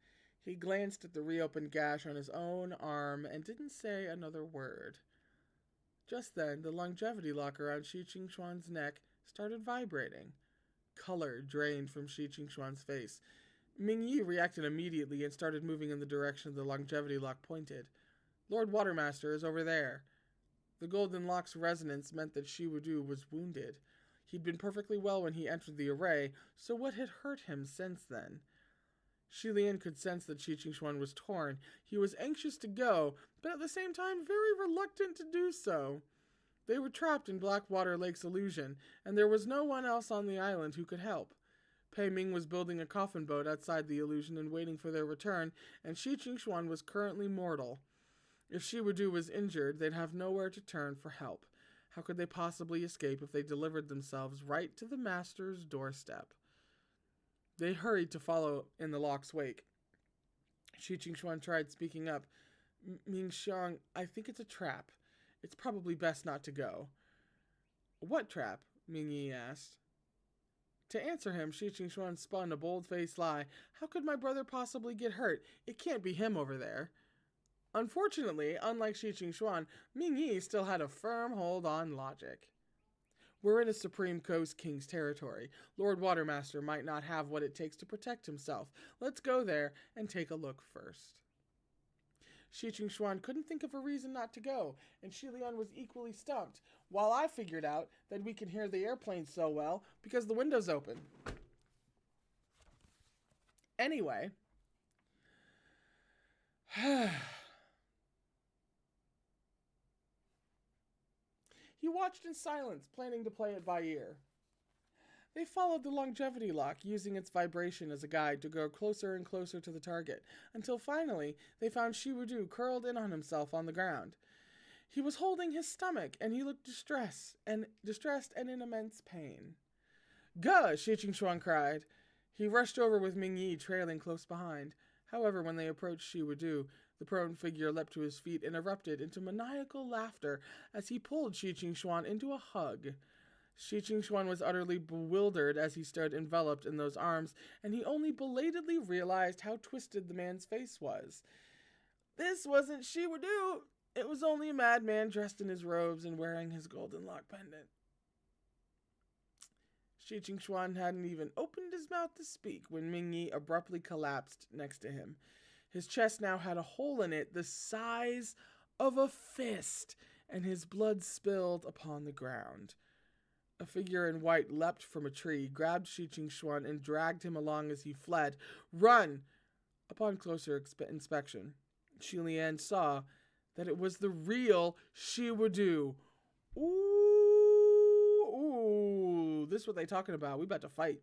He glanced at the reopened gash on his own arm and didn't say another word. Just then, the longevity lock around Xuan's neck started vibrating. Color drained from Xuan's face. Ming Yi reacted immediately and started moving in the direction the longevity lock pointed. Lord Watermaster is over there. The golden lock's resonance meant that Xie Wudu was wounded. He'd been perfectly well when he entered the array, so what had hurt him since then? Xie Lian could sense that Xuan was torn. He was anxious to go, but at the same time very reluctant to do so. They were trapped in Blackwater Lake's illusion, and there was no one else on the island who could help. Pei Ming was building a coffin boat outside the illusion and waiting for their return, and Xuan was currently mortal. If Xie Wudu was injured, they'd have nowhere to turn for help. How could they possibly escape if they delivered themselves right to the master's doorstep? They hurried to follow in the lock's wake. Xuan tried speaking up. Ming Xiang, I think it's a trap. It's probably best not to go. What trap? Ming Yi asked. To answer him, Xuan spun a bold-faced lie. How could my brother possibly get hurt? It can't be him over there. Unfortunately, unlike Xuan, Ming Yi still had a firm hold on logic. We're in a Supreme Coast King's territory. Lord Watermaster might not have what it takes to protect himself. Let's go there and take a look first. Xuan couldn't think of a reason not to go, and Xie Lian was equally stumped, while I figured out that we can hear the airplane so well because the window's open. Anyway. He watched in silence, planning to play it by ear. They followed the longevity lock, using its vibration as a guide to go closer and closer to the target, until finally they found Xie Wudu curled in on himself on the ground. He was holding his stomach, and he looked distressed and in immense pain. "Gah!" Xuan cried. He rushed over with Ming Yi trailing close behind. However, when they approached Xie Wudu, the prone figure leapt to his feet and erupted into maniacal laughter as he pulled Xuan into a hug. Xuan was utterly bewildered as he stood enveloped in those arms, and he only belatedly realized how twisted the man's face was. This wasn't Xie Wudu. It was only a madman dressed in his robes and wearing his golden lock pendant. Xuan hadn't even opened his mouth to speak when Ming Yi abruptly collapsed next to him. His chest now had a hole in it the size of a fist, and his blood spilled upon the ground. A figure in white leapt from a tree, grabbed Xuan, and dragged him along as he fled. "Run!" Upon closer inspection, Xie Lian saw that it was the real Xie Wudu. Ooh, this is what they talking about. We about to fight.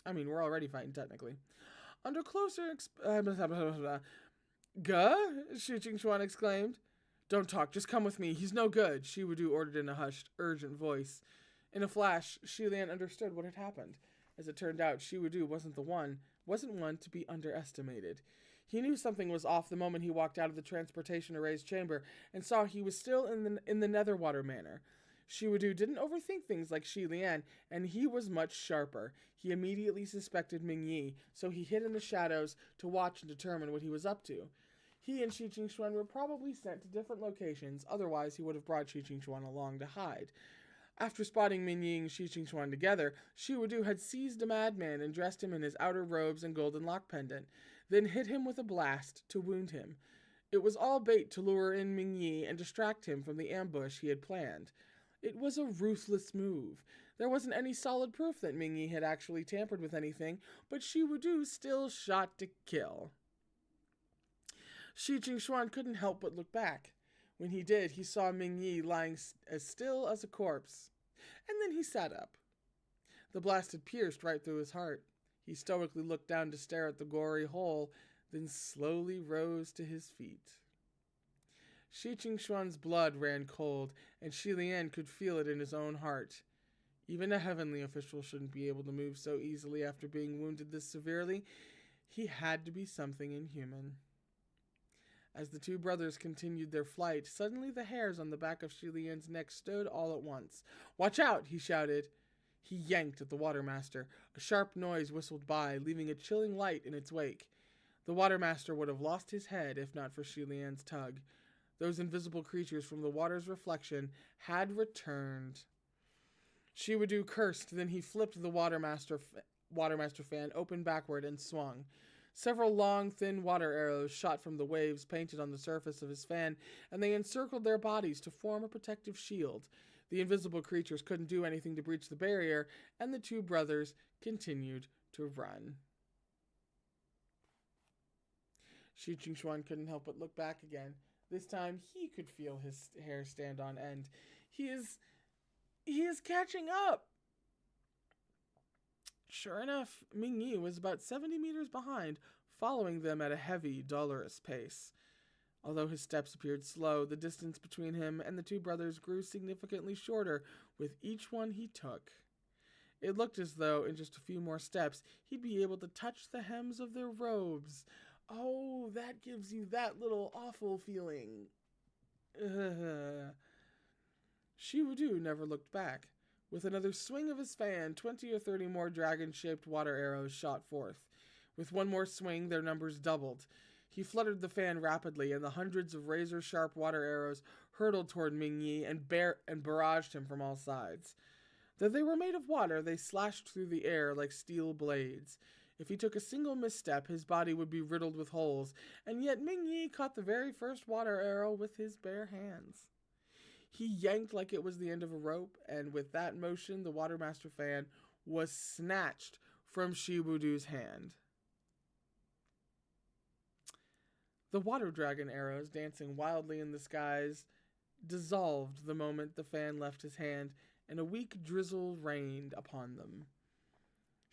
I mean, we're already fighting, technically. Under closer Gah? Xuan exclaimed. "Don't talk, just come with me. He's no good," Xie Wudu ordered in a hushed, urgent voice. In a flash, Xie Lian understood what had happened. As it turned out, Xie Wudu wasn't one to be underestimated. He knew something was off the moment he walked out of the transportation array's chamber and saw he was still in the Netherwater Manor. Xie Wudu didn't overthink things like Xie Lian, and he was much sharper. He immediately suspected Ming Yi, so he hid in the shadows to watch and determine what he was up to. He and Xuan were probably sent to different locations, otherwise he would have brought Xuan along to hide. After spotting Ming Yi and Xuan together, Xie Wudu had seized a madman and dressed him in his outer robes and golden lock pendant, then hit him with a blast to wound him. It was all bait to lure in Ming Yi and distract him from the ambush he had planned. It was a ruthless move. There wasn't any solid proof that Ming Yi had actually tampered with anything, but Xie Wudu still shot to kill. Xuan couldn't help but look back. When he did, he saw Ming Yi lying as still as a corpse. And then he sat up. The blast had pierced right through his heart. He stoically looked down to stare at the gory hole, then slowly rose to his feet. Xuan's blood ran cold, and Xie Lian could feel it in his own heart. Even a heavenly official shouldn't be able to move so easily after being wounded this severely. He had to be something inhuman. As the two brothers continued their flight, suddenly the hairs on the back of Xie Lian's neck stood all at once. "Watch out!" he shouted. He yanked at the watermaster. A sharp noise whistled by, leaving a chilling light in its wake. The watermaster would have lost his head if not for Xie Lian's tug. Those invisible creatures from the water's reflection had returned. Xie Wudu cursed, then he flipped the Watermaster fan opened backward and swung. Several long, thin water arrows shot from the waves painted on the surface of his fan, and they encircled their bodies to form a protective shield. The invisible creatures couldn't do anything to breach the barrier, and the two brothers continued to run. Xie Xuan couldn't help but look back again. This time, he could feel his hair stand on end. He is catching up! Sure enough, Mingyi was about 70 meters behind, following them at a heavy, dolorous pace. Although his steps appeared slow, the distance between him and the two brothers grew significantly shorter with each one he took. It looked as though, in just a few more steps, he'd be able to touch the hems of their robes. Oh, that gives you that little awful feeling. Shiwudu never looked back. With another swing of his fan, 20 or 30 more dragon-shaped water arrows shot forth. With one more swing, their numbers doubled. He fluttered the fan rapidly, and the hundreds of razor-sharp water arrows hurtled toward Mingyi and barraged him from all sides. Though they were made of water, they slashed through the air like steel blades. If he took a single misstep, his body would be riddled with holes, and yet Mingyi caught the very first water arrow with his bare hands. He yanked like it was the end of a rope, and with that motion, the Watermaster fan was snatched from Shiwudu's hand. The water dragon arrows, dancing wildly in the skies, dissolved the moment the fan left his hand, and a weak drizzle rained upon them.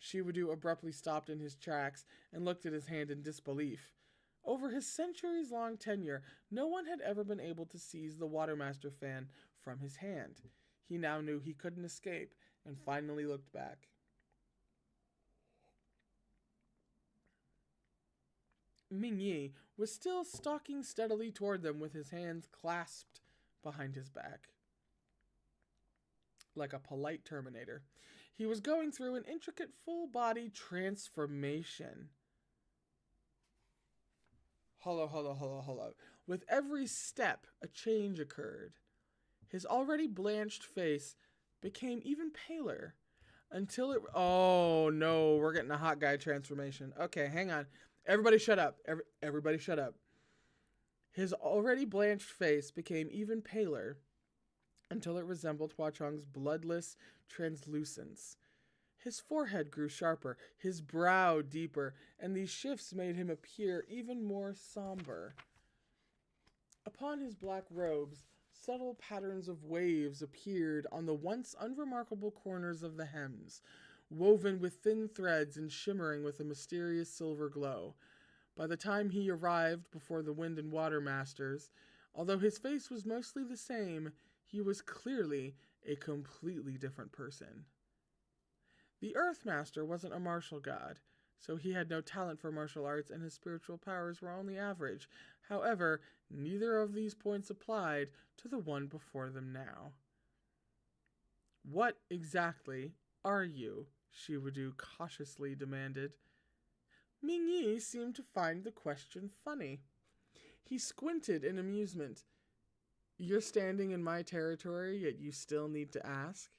Shiwudu abruptly stopped in his tracks and looked at his hand in disbelief. Over his centuries-long tenure, no one had ever been able to seize the Watermaster fan from his hand. He now knew he couldn't escape, and finally looked back. Mingyi was still stalking steadily toward them with his hands clasped behind his back. Like a polite Terminator. He was going through an intricate full-body transformation. Hello. With every step, a change occurred. His already blanched face became even paler until it... Oh, no, we're getting a hot guy transformation. Okay, hang on. Everybody shut up. Everybody shut up. His already blanched face became even paler until it resembled Hua Chang's bloodless translucence. His forehead grew sharper, his brow deeper, and these shifts made him appear even more somber. Upon his black robes, subtle patterns of waves appeared on the once unremarkable corners of the hems, woven with thin threads and shimmering with a mysterious silver glow. By the time he arrived before the Wind and Water Masters, although his face was mostly the same, he was clearly a completely different person. The Earth Master wasn't a martial god, so he had no talent for martial arts and his spiritual powers were only average. However, neither of these points applied to the one before them now. What exactly are you? Shiwudu cautiously demanded. Mingyi seemed to find the question funny. He squinted in amusement. You're standing in my territory, yet you still need to ask?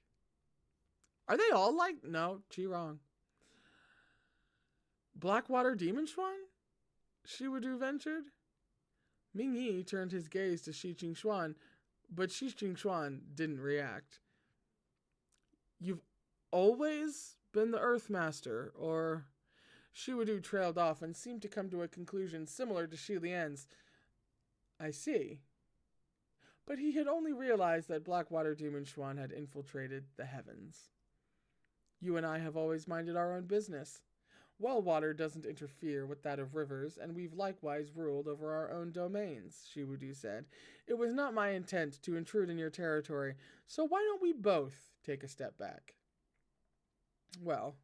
Are they all like... No, she wrong. Blackwater Demon Xuan? Shiwudu ventured. Mingyi turned his gaze to Xie Xuan, but Xie Xuan didn't react. You've always been the Earth Master, or... Shiwudu trailed off and seemed to come to a conclusion similar to Xie Lian's. I see. But he had only realized that Blackwater Demon Xuan had infiltrated the heavens. You and I have always minded our own business. Well water doesn't interfere with that of rivers, and we've likewise ruled over our own domains, Shiwudu said. It was not my intent to intrude in your territory, so why don't we both take a step back? Well,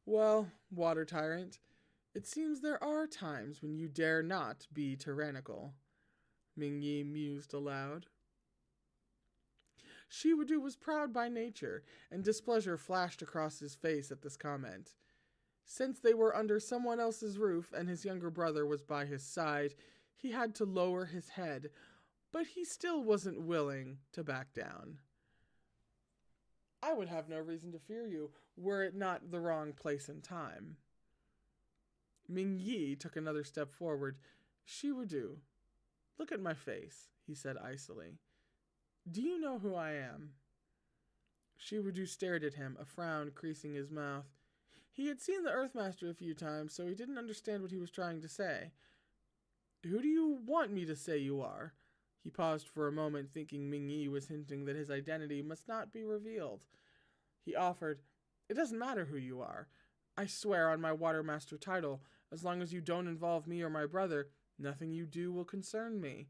Water Tyrant, it seems there are times when you dare not be tyrannical, Mingyi mused aloud. Shiwudu was proud by nature, and displeasure flashed across his face at this comment. Since they were under someone else's roof and his younger brother was by his side, he had to lower his head, but he still wasn't willing to back down. I would have no reason to fear you, were it not the wrong place and time. Ming Yi took another step forward. Xie Wudu, look at my face, he said icily. Do you know who I am? Xie Wudu stared at him, a frown creasing his mouth. He had seen the Earthmaster a few times, so he didn't understand what he was trying to say. Who do you want me to say you are? He paused for a moment, thinking Ming Yi was hinting that his identity must not be revealed. He offered, It doesn't matter who you are. I swear on my Watermaster title, as long as you don't involve me or my brother, nothing you do will concern me.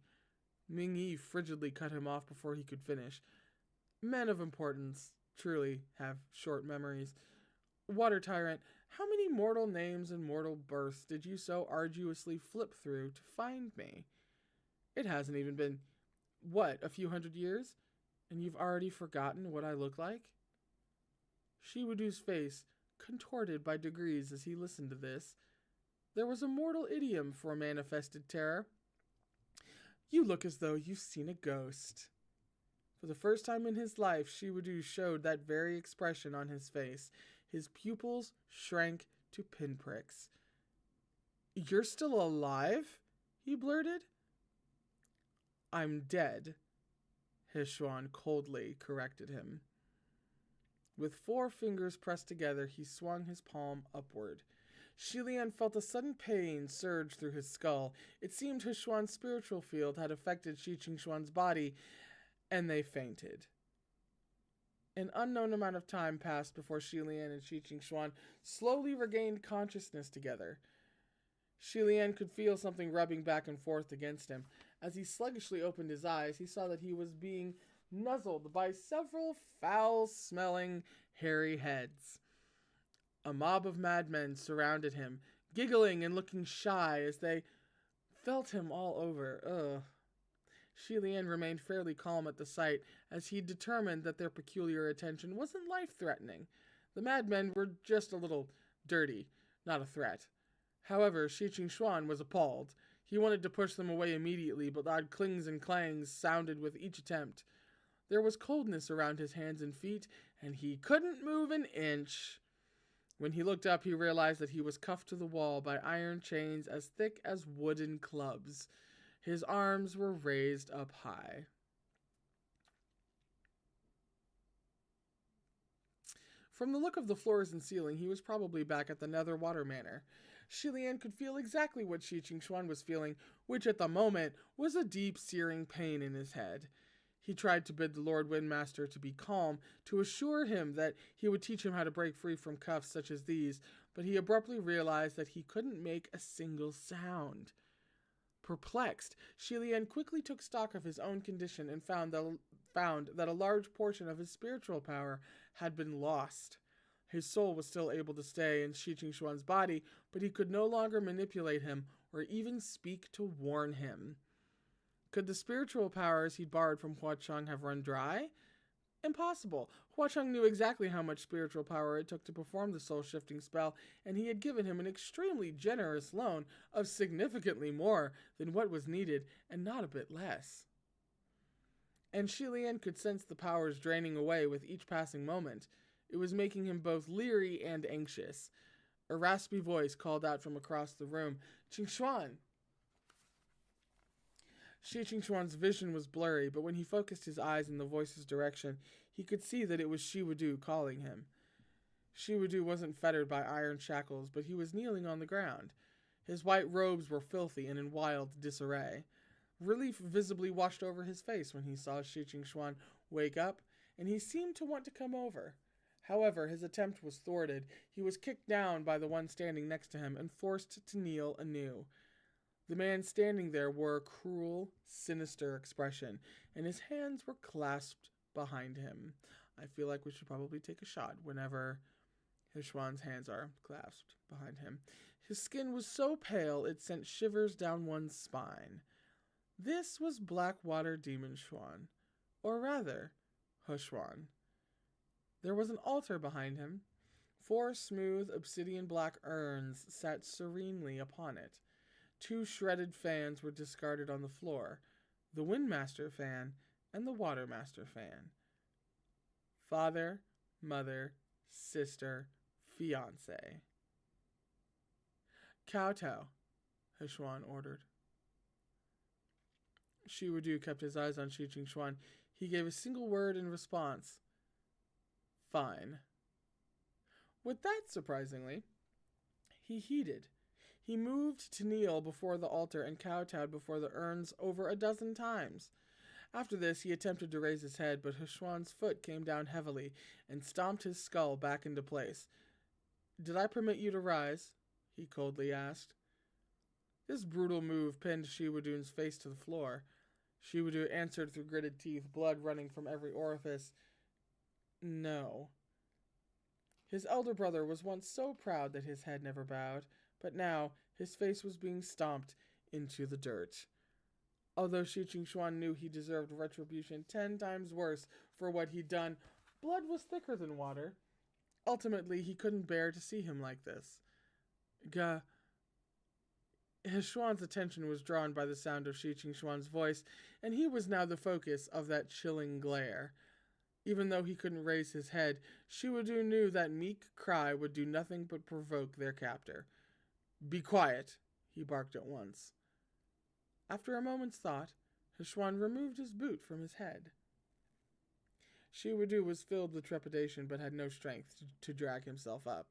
Ming Yi frigidly cut him off before he could finish. Men of importance truly have short memories. Water Tyrant, how many mortal names and mortal births did you so arduously flip through to find me? It hasn't even been, a few hundred years? And you've already forgotten what I look like? Xie Wudu's face contorted by degrees as he listened to this. There was a mortal idiom for manifested terror. You look as though you've seen a ghost. For the first time in his life, Xie Wudu showed that very expression on his face. His pupils shrank to pinpricks. You're still alive? He blurted. I'm dead, Xuan coldly corrected him. With 4 fingers pressed together, he swung his palm upward. Xie Lian felt a sudden pain surge through his skull. It seemed Xuan's spiritual field had affected Shi Qingxuan's body, and they fainted. An unknown amount of time passed before Xie Lian and Shi Qingxuan slowly regained consciousness together. Xie Lian could feel something rubbing back and forth against him. As he sluggishly opened his eyes, he saw that he was being nuzzled by several foul-smelling, hairy heads. A mob of madmen surrounded him, giggling and looking shy as they felt him all over. Ugh. Xie Lian remained fairly calm at the sight, as he determined that their peculiar attention wasn't life-threatening. The madmen were just a little dirty, not a threat. However, Shi Qingxuan was appalled. He wanted to push them away immediately, but loud clings and clangs sounded with each attempt. There was coldness around his hands and feet, and he couldn't move an inch. When he looked up, he realized that he was cuffed to the wall by iron chains as thick as wooden clubs. His arms were raised up high. From the look of the floors and ceiling, he was probably back at the Nether Water Manor. Xie Lian could feel exactly what Shi Qingxuan was feeling, which at the moment was a deep, searing pain in his head. He tried to bid the Lord Windmaster to be calm, to assure him that he would teach him how to break free from cuffs such as these, but he abruptly realized that he couldn't make a single sound. Perplexed, Xie Lian quickly took stock of his own condition and found that a large portion of his spiritual power had been lost. His soul was still able to stay in Shi Qingxuan's body, but he could no longer manipulate him or even speak to warn him. Could the spiritual powers he'd borrowed from Huacheng have run dry? Impossible. Huacheng knew exactly how much spiritual power it took to perform the soul-shifting spell, and he had given him an extremely generous loan of significantly more than what was needed, and not a bit less. And Xie Lian could sense the powers draining away with each passing moment. It was making him both leery and anxious. A raspy voice called out from across the room, "Qingxuan!" Shi Qingxuan's vision was blurry, but when he focused his eyes in the voice's direction, he could see that it was Xie Wudu calling him. Xie Wudu wasn't fettered by iron shackles, but he was kneeling on the ground. His white robes were filthy and in wild disarray. Relief visibly washed over his face when he saw Shi Qingxuan wake up, and he seemed to want to come over. However, his attempt was thwarted. He was kicked down by the one standing next to him and forced to kneel anew. The man standing there wore a cruel, sinister expression, and his hands were clasped behind him. I feel like we should probably take a shot whenever Xuan's hands are clasped behind him. His skin was so pale it sent shivers down one's spine. This was Blackwater Demon Xuan, or rather, Xuan. There was an altar behind him. 4 smooth obsidian black urns sat serenely upon it. 2 shredded fans were discarded on the floor, the Windmaster fan and the Watermaster fan. Father, mother, sister, fiancé. Kowtow, Xuan ordered. Xie Lian kept his eyes on Xuan. He gave a single word in response. Fine. With that, surprisingly, he heeded. He moved to kneel before the altar and kowtowed before the urns over a dozen times. After this, he attempted to raise his head, but Xuan's foot came down heavily and stomped his skull back into place. Did I permit you to rise? He coldly asked. This brutal move pinned Xie Lian's face to the floor. Xie Lian answered through gritted teeth, blood running from every orifice. No. His elder brother was once so proud that his head never bowed, but now his face was being stomped into the dirt. Although Xuan knew he deserved retribution 10 times worse for what he'd done, blood was thicker than water. Ultimately, he couldn't bear to see him like this. Xuan's attention was drawn by the sound of Xuan's voice, and he was now the focus of that chilling glare. Even though he couldn't raise his head, Xie Lian knew that meek cry would do nothing but provoke their captor. Be quiet, he barked at once. After a moment's thought, Xuan removed his boot from his head. Xie Lian was filled with trepidation but had no strength to drag himself up.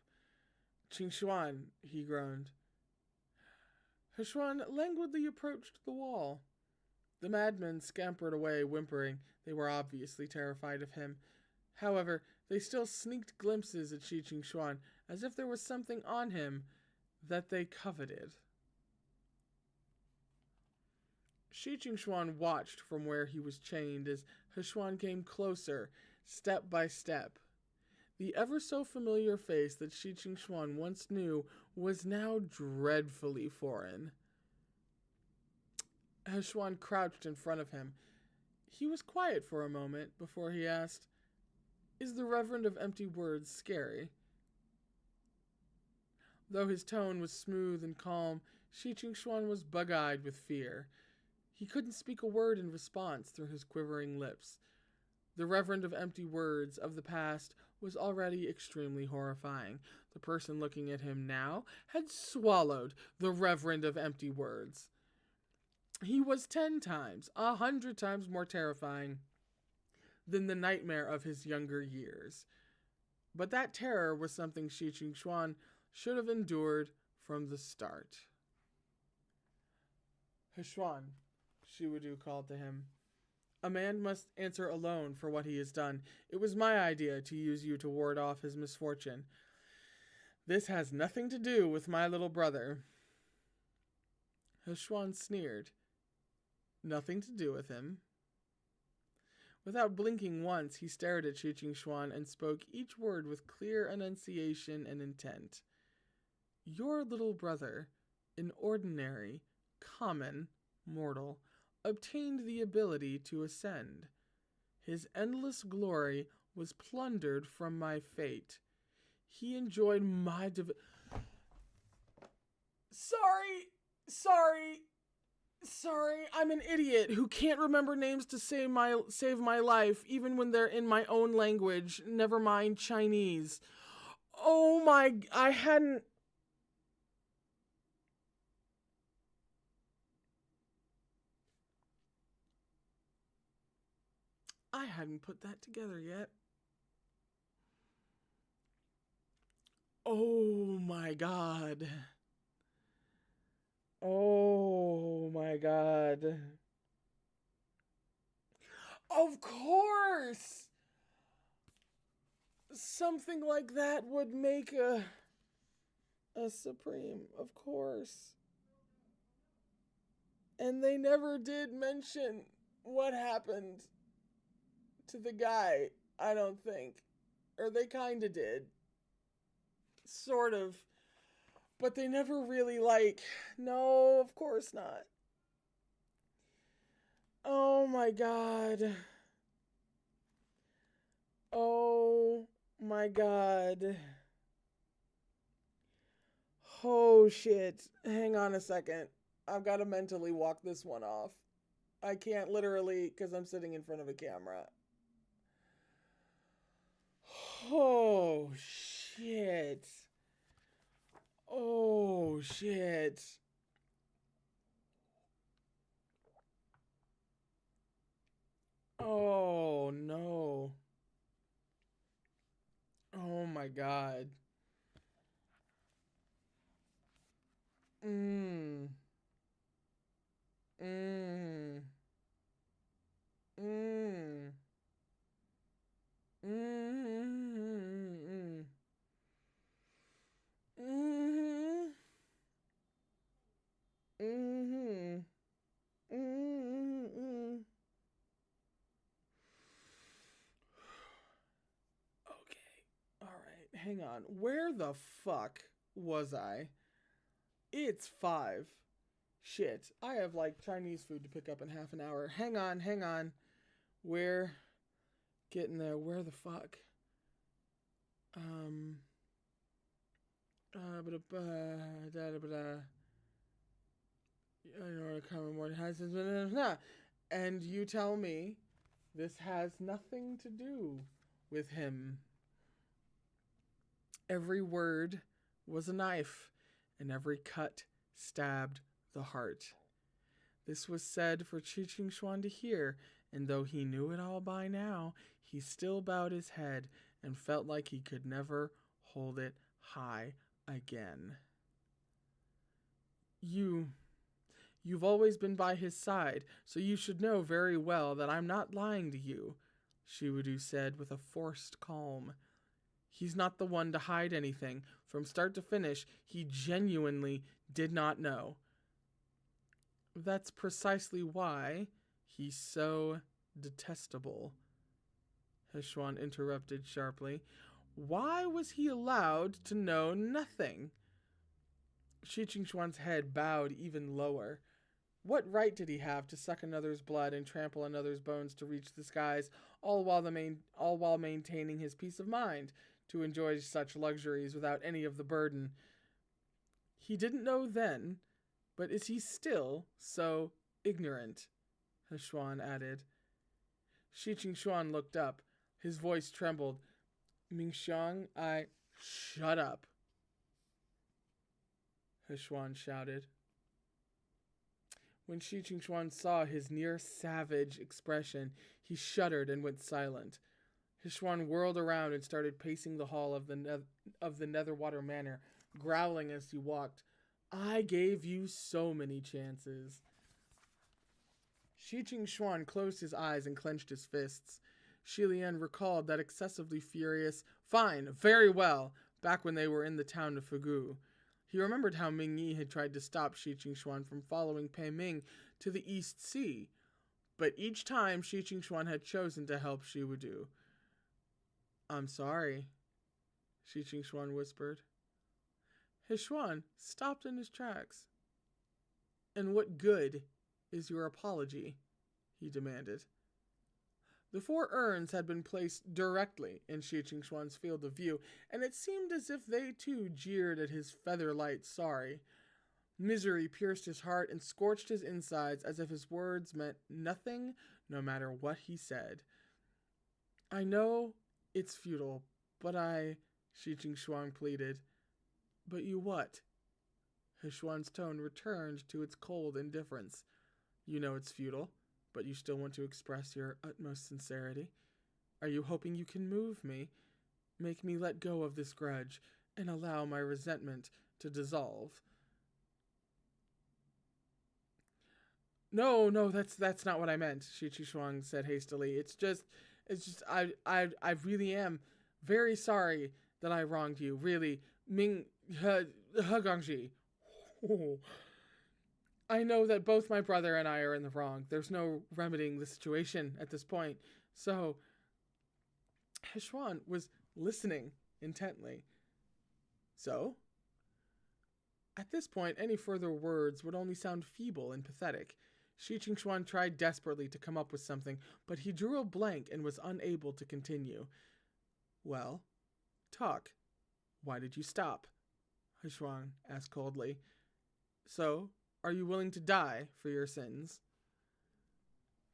Xuan, he groaned. Xuan languidly approached the wall. The madmen scampered away, whimpering. They were obviously terrified of him. However, they still sneaked glimpses at Xuan, as if there was something on him that they coveted. Xuan watched from where he was chained as Xuan came closer, step by step. The ever-so-familiar face that Xuan once knew was now dreadfully foreign. Xuan crouched in front of him. He was quiet for a moment before he asked, Is the Reverend of Empty Words scary? Though his tone was smooth and calm, Xuan was bug-eyed with fear. He couldn't speak a word in response through his quivering lips. The Reverend of Empty Words of the past was already extremely horrifying. The person looking at him now had swallowed the Reverend of Empty Words. He was 10 times, 100 times more terrifying than the nightmare of his younger years. But that terror was something Xuan should have endured from the start. Xuan, Xie Lian called to him. A man must answer alone for what he has done. It was my idea to use you to ward off his misfortune. This has nothing to do with my little brother. Xuan sneered. Nothing to do with him. Without blinking once, he stared at Xuan and spoke each word with clear enunciation and intent. Your little brother, an ordinary, common mortal, obtained the ability to ascend. His endless glory was plundered from my fate. He enjoyed my Sorry, I'm an idiot who can't remember names to save my life, even when they're in my own language, never mind Chinese. Oh my, I hadn't put that together yet. Oh my god. Oh my god. Of course! Something like that would make a supreme, of course. And they never did mention what happened to the guy, I don't think. Or they kinda did. Sort of. But they never really, no, of course not. Oh my god. Oh my god. Oh shit. Hang on a second. I've got to mentally walk this one off. I can't literally, because I'm sitting in front of a camera. Oh, shit. Oh, shit. Oh, no. Oh, my God. Mmm. Mmm. Mmm. Mmm. Mmm. Mmm. Mmm. Okay. All right. Hang on. Where the fuck was I? It's 5. Shit. I have like Chinese food to pick up in half an hour. Hang on. Hang on. We're getting there. Where the fuck? Um. Da, da, da. I know a common word has. And you tell me this has nothing to do with him. Every word was a knife, and every cut stabbed the heart. This was said for Xuan to hear, and though he knew it all by now, he still bowed his head and felt like he could never hold it high again. You've always been by his side, so you should know very well that I'm not lying to you, Shiwudu said with a forced calm. He's not the one to hide anything. From start to finish, he genuinely did not know. That's precisely why he's so detestable, Xuan interrupted sharply. Why was he allowed to know nothing? Xuan's head bowed even lower. What right did he have to suck another's blood and trample another's bones to reach the skies, all while maintaining his peace of mind, to enjoy such luxuries without any of the burden? He didn't know then, but is he still so ignorant? Xuan added. Xuan looked up. His voice trembled. Mingxiang, Shut up, Xuan shouted. When Xuan saw his near savage expression, he shuddered and went silent. Xuan whirled around and started pacing the hall of the Netherwater Manor, growling as he walked. I gave you so many chances. Xuan closed his eyes and clenched his fists. Xie Lian recalled that excessively furious, fine, very well, back when they were in the town of Fugu. He remembered how Ming Yi had tried to stop Xuan from following Pei Ming to the East Sea, but each time Xuan had chosen to help Shiwudu. I'm sorry, Xuan whispered. Xuan stopped in his tracks. And what good is your apology? He demanded. The 4 urns had been placed directly in Xuan's field of view, and it seemed as if they too jeered at his feather-light sorry. Misery pierced his heart and scorched his insides as if his words meant nothing no matter what he said. I know it's futile, but Xuan pleaded. But you what? Xuan's tone returned to its cold indifference. You know it's futile, but you still want to express your utmost sincerity. Are you hoping you can move me, make me let go of this grudge, and allow my resentment to dissolve? No, that's not what I meant, Xuan said hastily. It's just I really am very sorry that I wronged you. Really, Ming Gangji. I know that both my brother and I are in the wrong. There's no remedying the situation at this point. So, Xuan was listening intently. So, at this point, any further words would only sound feeble and pathetic. Xuan tried desperately to come up with something, but he drew a blank and was unable to continue. Well, talk. Why did you stop? Xuan asked coldly. So, are you willing to die for your sins?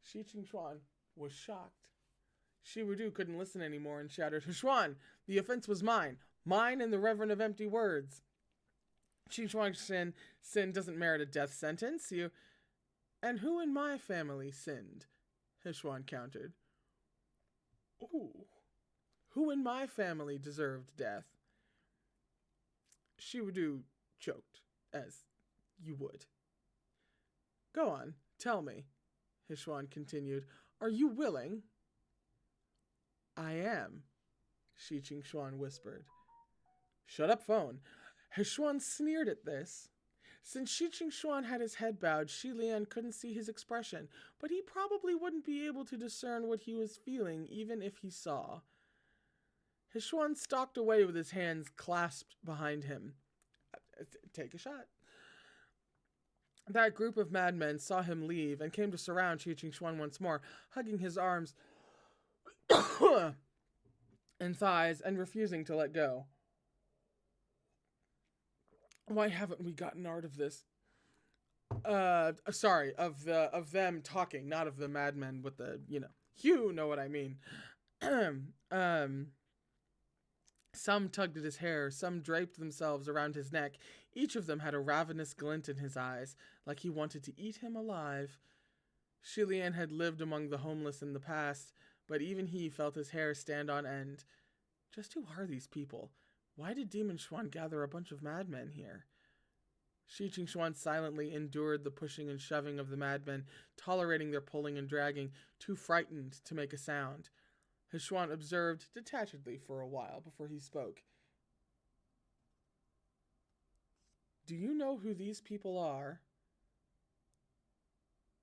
Xuan was shocked. Shiwudu couldn't listen anymore and shouted, Xuan, the offense was mine. Mine and the Reverend of Empty Words. Xie sin doesn't merit a death sentence. And who in my family sinned? Xuan countered. Ooh. Who in my family deserved death? Shiwudu choked, as you would. Go on, tell me, Xuan continued. Are you willing? I am, Xuan whispered. Shut up, phone. Xuan sneered at this. Since Xuan had his head bowed, Xie Lian couldn't see his expression, but he probably wouldn't be able to discern what he was feeling even if he saw. Xuan stalked away with his hands clasped behind him. Take a shot. That group of madmen saw him leave and came to surround Xuan once more, hugging his arms and thighs and refusing to let go. Why haven't we gotten out of this? Sorry, of them talking, not of the madmen with the, you know what I mean. Some tugged at his hair, some draped themselves around his neck. Each of them had a ravenous glint in his eyes, like he wanted to eat him alive. Xie Lian had lived among the homeless in the past, but even he felt his hair stand on end. Just who are these people? Why did Demon Xuan gather a bunch of madmen here? Xuan silently endured the pushing and shoving of the madmen, tolerating their pulling and dragging, too frightened to make a sound. Xuan observed detachedly for a while before he spoke. Do you know who these people are?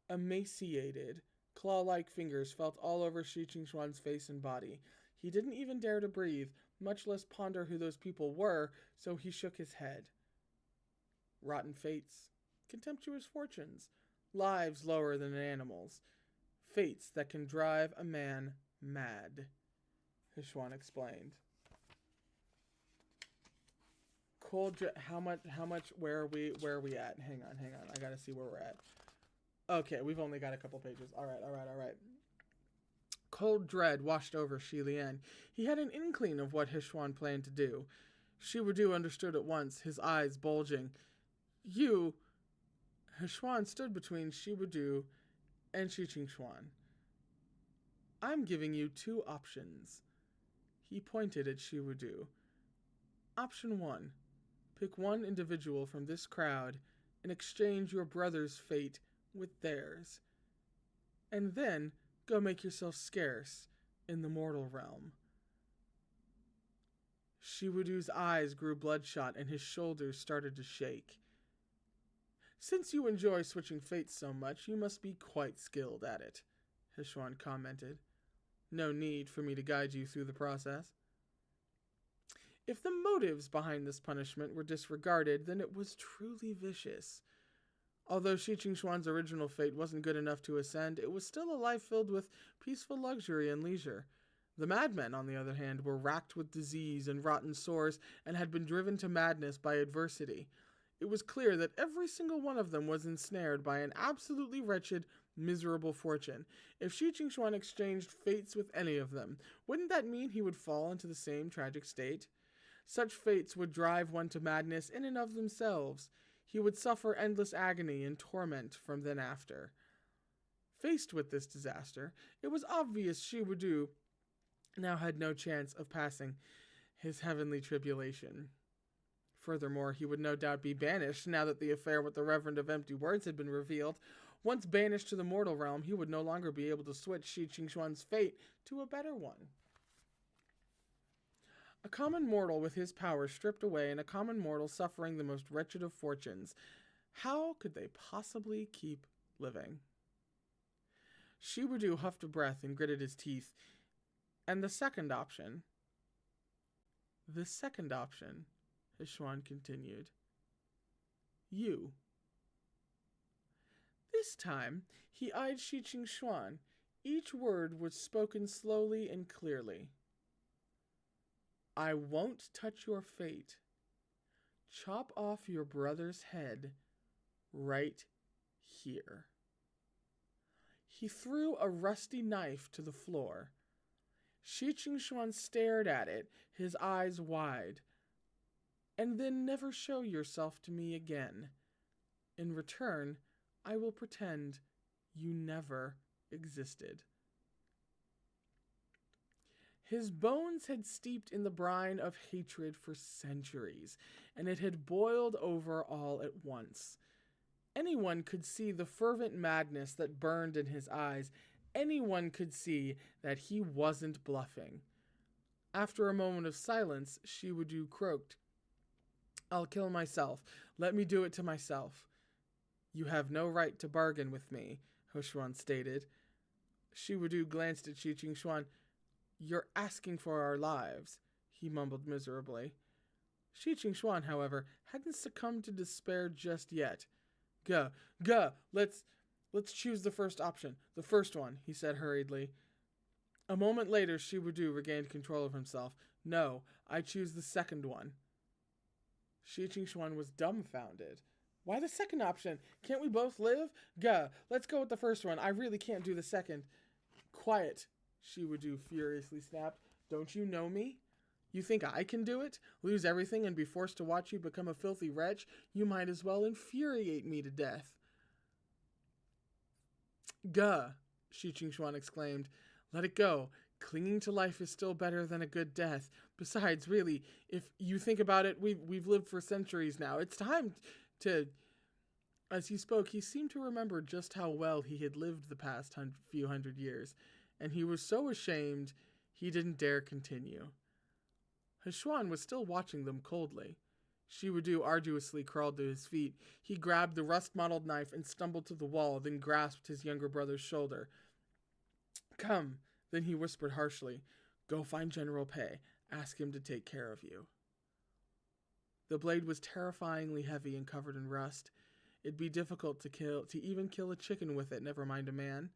Emaciated, claw-like fingers felt all over Xuan's face and body. He didn't even dare to breathe, much less ponder who those people were, so he shook his head. Rotten fates, contemptuous fortunes, lives lower than animals, fates that can drive a man mad, Xuan explained. How much, where are we at? Hang on, I gotta see where we're at. Okay, we've only got a couple pages. All right. Cold dread washed over Xie Lian. He had an inkling of what Xuan planned to do. Shiwudu understood at once, his eyes bulging. Xuan stood between Shiwudu and Xuan. I'm giving you two options. He pointed at Shiwudu. Option 1. Pick one individual from this crowd and exchange your brother's fate with theirs. And then go make yourself scarce in the mortal realm. Shiwudu's eyes grew bloodshot and his shoulders started to shake. Since you enjoy switching fates so much, you must be quite skilled at it, Xuan commented. No need for me to guide you through the process. If the motives behind this punishment were disregarded, then it was truly vicious. Although Xuan's original fate wasn't good enough to ascend, it was still a life filled with peaceful luxury and leisure. The madmen, on the other hand, were racked with disease and rotten sores and had been driven to madness by adversity. It was clear that every single one of them was ensnared by an absolutely wretched, miserable fortune. If Xuan exchanged fates with any of them, wouldn't that mean he would fall into the same tragic state? Such fates would drive one to madness in and of themselves. He would suffer endless agony and torment from then after. Faced with this disaster, it was obvious Shiwudu now had no chance of passing his heavenly tribulation. Furthermore, he would no doubt be banished now that the affair with the Reverend of Empty Words had been revealed. Once banished to the mortal realm, he would no longer be able to switch Xuan's fate to a better one. A common mortal with his powers stripped away and a common mortal suffering the most wretched of fortunes. How could they possibly keep living? Shiwudu huffed a breath and gritted his teeth. And the second option, Xuan continued. You. This time, he eyed Xuan. Each word was spoken slowly and clearly. I won't touch your fate. Chop off your brother's head right here. He threw a rusty knife to the floor. Xie Xuan stared at it, his eyes wide. And then never show yourself to me again. In return, I will pretend you never existed. His bones had steeped in the brine of hatred for centuries, and it had boiled over all at once. Anyone could see the fervent madness that burned in his eyes. Anyone could see that he wasn't bluffing. After a moment of silence, Shiwudu croaked, "I'll kill myself. Let me do it to myself." "You have no right to bargain with me," Xuan stated. Shiwudu glanced at Xie Xuan. "You're asking for our lives," he mumbled miserably. Xie Xuan, however, hadn't succumbed to despair just yet. Guh, let's choose the first option. The first one," he said hurriedly. A moment later, Shiwudu regained control of himself. "No, I choose the second one." Xie Xuan was dumbfounded. "Why the second option? Can't we both live? Guh, let's go with the first one. I really can't do the second." "Quiet," Shiwudu furiously snapped. "Don't you know me? You think I can do it? Lose everything and be forced to watch you become a filthy wretch? You might as well infuriate me to death." "Guh," Xie Xuan exclaimed. "Let it go. Clinging to life is still better than a good death. Besides, really, if you think about it, we've lived for centuries now. It's time to..." As he spoke, he seemed to remember just how well he had lived the past few hundred years, and he was so ashamed he didn't dare continue. Xuan was still watching them coldly. Shiwudu arduously crawled to his feet. He grabbed the rust-mottled knife and stumbled to the wall, then grasped his younger brother's shoulder. "Come," then he whispered harshly. "Go find General Pei. Ask him to take care of you." The blade was terrifyingly heavy and covered in rust. It'd be difficult to even kill a chicken with it, never mind a man.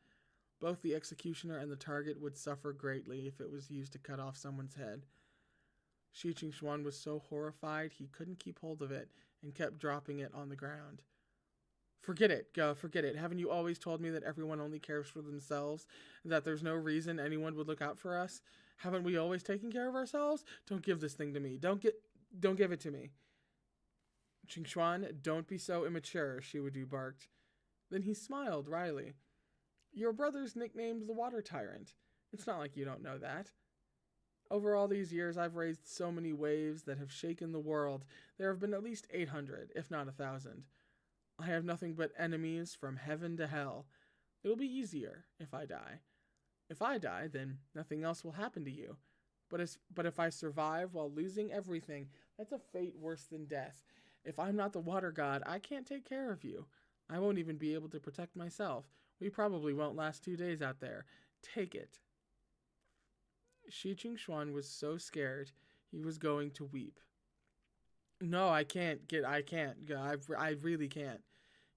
Both the executioner and the target would suffer greatly if it was used to cut off someone's head. Xie Xuan was so horrified he couldn't keep hold of it and kept dropping it on the ground. Forget it. Haven't you always told me that everyone only cares for themselves, and that there's no reason anyone would look out for us? Haven't we always taken care of ourselves? Don't give this thing to me. Don't give it to me." "Xuan, don't be so immature," Shiwudu barked. Then he smiled wryly. "Your brother's nicknamed the Water Tyrant. It's not like you don't know that. Over all these years, I've raised so many waves that have shaken the world. There have been at least 800, if not 1,000. I have nothing but enemies from heaven to hell. It'll be easier if I die. If I die, then nothing else will happen to you. But if I survive while losing everything, that's a fate worse than death. If I'm not the water god, I can't take care of you. I won't even be able to protect myself. We probably won't last 2 days out there. Take it." Xie Xuan was so scared he was going to weep. "No, I can't. I really can't,"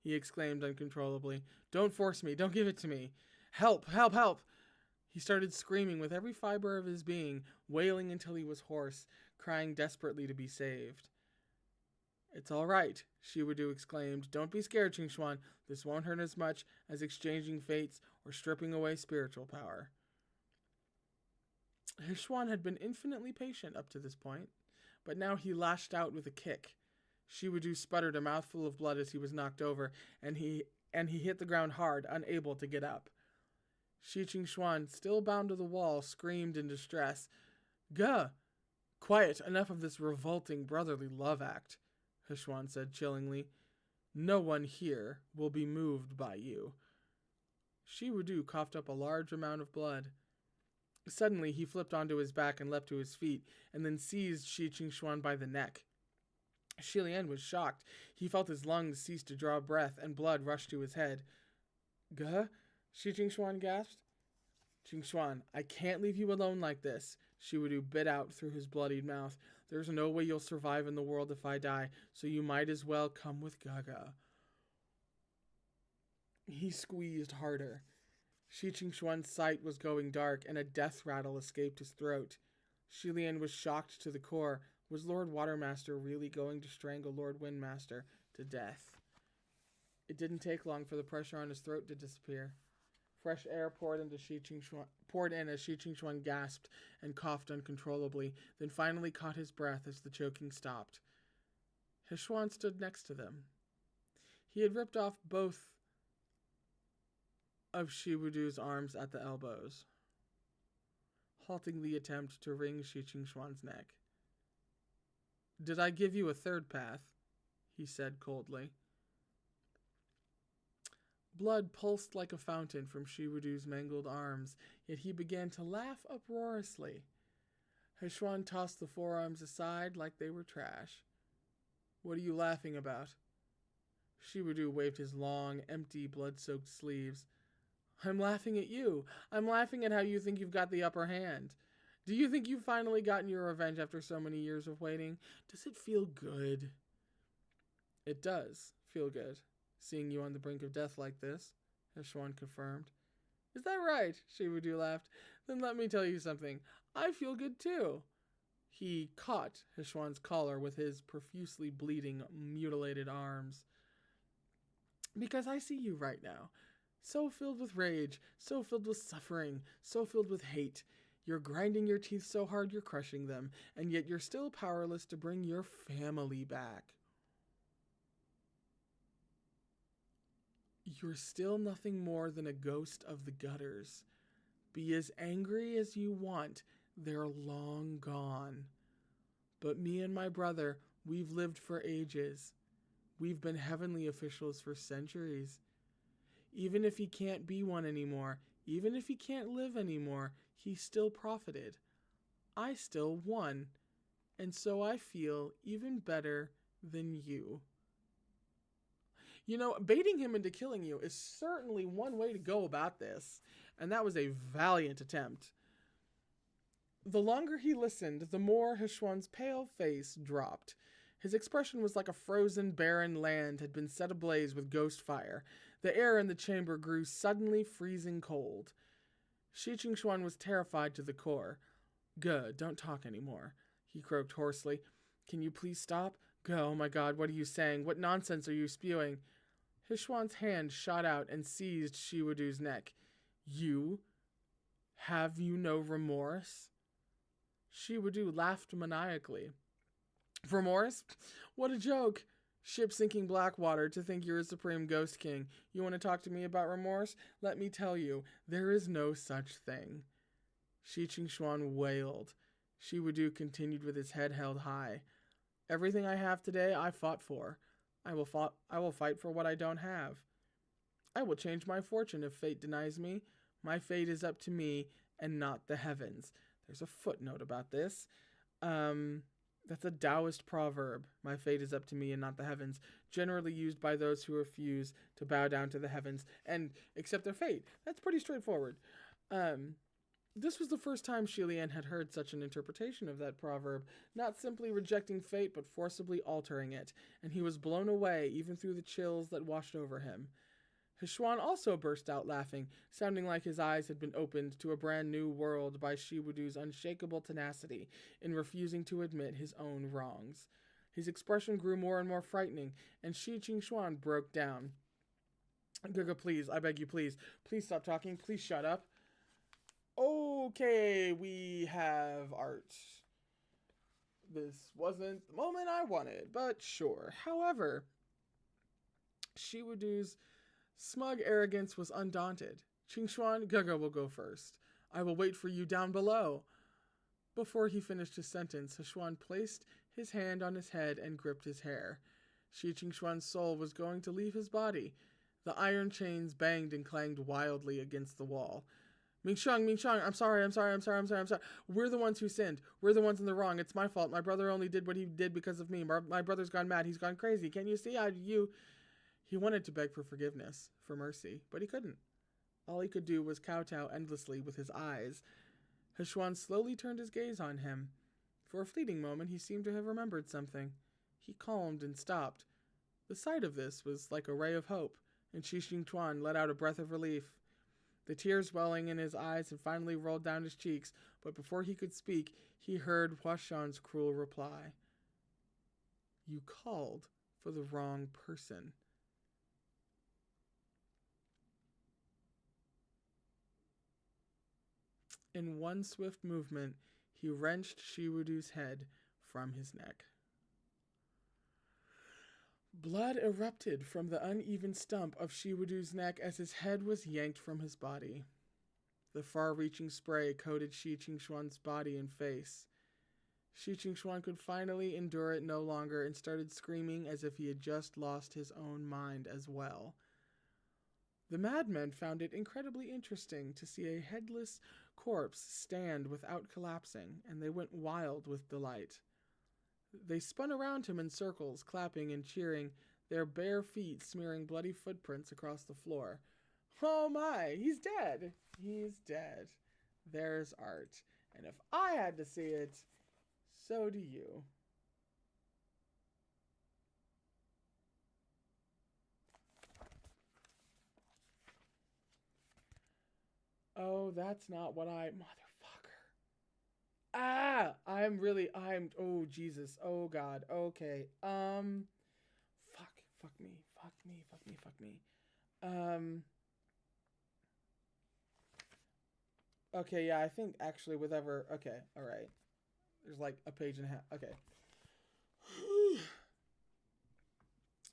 he exclaimed uncontrollably. "Don't force me. Don't give it to me. Help, help, help." He started screaming with every fiber of his being, wailing until he was hoarse, crying desperately to be saved. "It's all right," Shiwudu exclaimed. "Don't be scared, Xuan. This won't hurt as much as exchanging fates or stripping away spiritual power." Xuan had been infinitely patient up to this point, but now he lashed out with a kick. Shiwudu sputtered a mouthful of blood as he was knocked over, and he hit the ground hard, unable to get up. Xie Xuan, still bound to the wall, screamed in distress. "Guh! Quiet, enough of this revolting brotherly love act," Xuan said chillingly. "No one here will be moved by you." Shiwudu coughed up a large amount of blood. Suddenly, he flipped onto his back and leapt to his feet, and then seized Xie Xuan by the neck. Xie Lian was shocked. He felt his lungs cease to draw breath, and blood rushed to his head. "Guh?" Xie Xuan gasped. "Xuan, I can't leave you alone like this," Shiwudu bit out through his bloodied mouth. "There's no way you'll survive in the world if I die, so you might as well come with Gaga." He squeezed harder. Xie Xuan's sight was going dark, and a death rattle escaped his throat. Xie Lian was shocked to the core. Was Lord Watermaster really going to strangle Lord Windmaster to death? It didn't take long for the pressure on his throat to disappear. Fresh air poured poured in as Xie Xuan gasped and coughed uncontrollably, then finally caught his breath as the choking stopped. Xuan stood next to them. He had ripped off both of Shiwudu's arms at the elbows, halting the attempt to wring Xie Xuan's neck. "Did I give you a third path?" he said coldly. Blood pulsed like a fountain from Shiwudu's mangled arms, yet he began to laugh uproariously. Xuan tossed the forearms aside like they were trash. "What are you laughing about?" Shiwudu waved his long, empty, blood-soaked sleeves. "I'm laughing at you. I'm laughing at how you think you've got the upper hand. Do you think you've finally gotten your revenge after so many years of waiting? Does it feel good?" "It does feel good, seeing you on the brink of death like this," Xuan confirmed. "Is that right?" Shiwudu laughed. "Then let me tell you something. I feel good too." He caught Xuan's collar with his profusely bleeding, mutilated arms. "Because I see you right now. So filled with rage, so filled with suffering, so filled with hate. You're grinding your teeth so hard you're crushing them, and yet you're still powerless to bring your family back. You're still nothing more than a ghost of the gutters. Be as angry as you want, they're long gone. But me and my brother, we've lived for ages. We've been heavenly officials for centuries. Even if he can't be one anymore, even if he can't live anymore, he still profited. I still won, and so I feel even better than you." You know, baiting him into killing you is certainly one way to go about this, and that was a valiant attempt. The longer he listened, the more Xuan's pale face dropped. His expression was like a frozen, barren land had been set ablaze with ghost fire. The air in the chamber grew suddenly freezing cold. Xie Xuan was terrified to the core. "Good, don't talk anymore," he croaked hoarsely. "Can you please stop? Go, oh my God, what are you saying? What nonsense are you spewing?" Xuan's hand shot out and seized Shiwudu's neck. "You? Have you no remorse?" Shiwudu laughed maniacally. "Remorse? What a joke! Ship-sinking Blackwater to think you're a supreme ghost king. You want to talk to me about remorse? Let me tell you, there is no such thing." Xie Xuan wailed. Shiwudu continued with his head held high. "Everything I have today, I fought for. I will fight for what I don't have. I will change my fortune if fate denies me. My fate is up to me and not the heavens." There's a footnote about this. That's a Taoist proverb. "My fate is up to me and not the heavens," generally used by those who refuse to bow down to the heavens and accept their fate. That's pretty straightforward. This was the first time Xie Lian had heard such an interpretation of that proverb, not simply rejecting fate, but forcibly altering it, and he was blown away even through the chills that washed over him. Xuan also burst out laughing, sounding like his eyes had been opened to a brand new world by Shiwudu's unshakable tenacity in refusing to admit his own wrongs. His expression grew more and more frightening, and Xie Xuan broke down. "Gaga, please, I beg you, please. Please stop talking. Please shut up." Okay, we have art. This wasn't the moment I wanted, but sure. However, Shiwudu's smug arrogance was undaunted. "Xuan, Gaga will go first. I will wait for you down below." Before he finished his sentence, Xuan placed his hand on his head and gripped his hair. Xie Xuan's soul was going to leave his body. The iron chains banged and clanged wildly against the wall. Mingshang, I'm sorry. We're the ones who sinned. We're the ones in the wrong. It's my fault. My brother only did what he did because of me. My brother's gone mad. He's gone crazy. Can't you see? He wanted to beg for forgiveness, for mercy, but he couldn't. All he could do was kowtow endlessly with his eyes. Xuan slowly turned his gaze on him. For a fleeting moment, he seemed to have remembered something. He calmed and stopped. The sight of this was like a ray of hope, and Xie Xuan let out a breath of relief. The tears welling in his eyes had finally rolled down his cheeks, but before he could speak, he heard Huashan's cruel reply. "You called for the wrong person." In one swift movement, he wrenched Shiwudu's head from his neck. Blood erupted from the uneven stump of Shiwudu's neck as his head was yanked from his body. The far-reaching spray coated Shi Qingxuan's body and face. Shi Qingxuan could finally endure it no longer and started screaming as if he had just lost his own mind as well. The madmen found it incredibly interesting to see a headless corpse stand without collapsing, and they went wild with delight. They spun around him in circles, clapping and cheering, their bare feet smearing bloody footprints across the floor. Oh my, he's dead! He's dead. There's art. And if I had to see it, so do you. Oh, that's not what I... Motherfucker. Ah! Oh, Jesus. Oh, God. Okay. Fuck me. Okay, yeah, I think actually okay, alright. There's like a page and a half. Okay.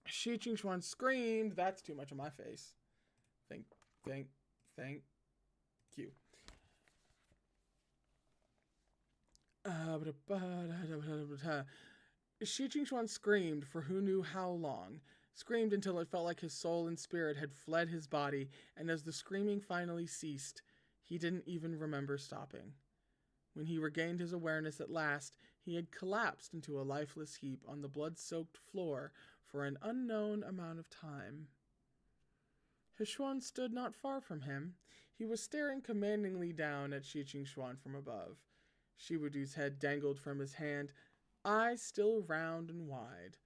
Shi Qingxuan screamed. That's too much on my face. Thank you. Shi Qingxuan screamed for who knew how long. Screamed until it felt like his soul and spirit had fled his body, and as the screaming finally ceased, he didn't even remember stopping. When he regained his awareness at last, he had collapsed into a lifeless heap on the blood-soaked floor for an unknown amount of time. Xuan stood not far from him. He was staring commandingly down at Shi Qingxuan from above. Shiwudu's head dangled from his hand, eyes still round and wide.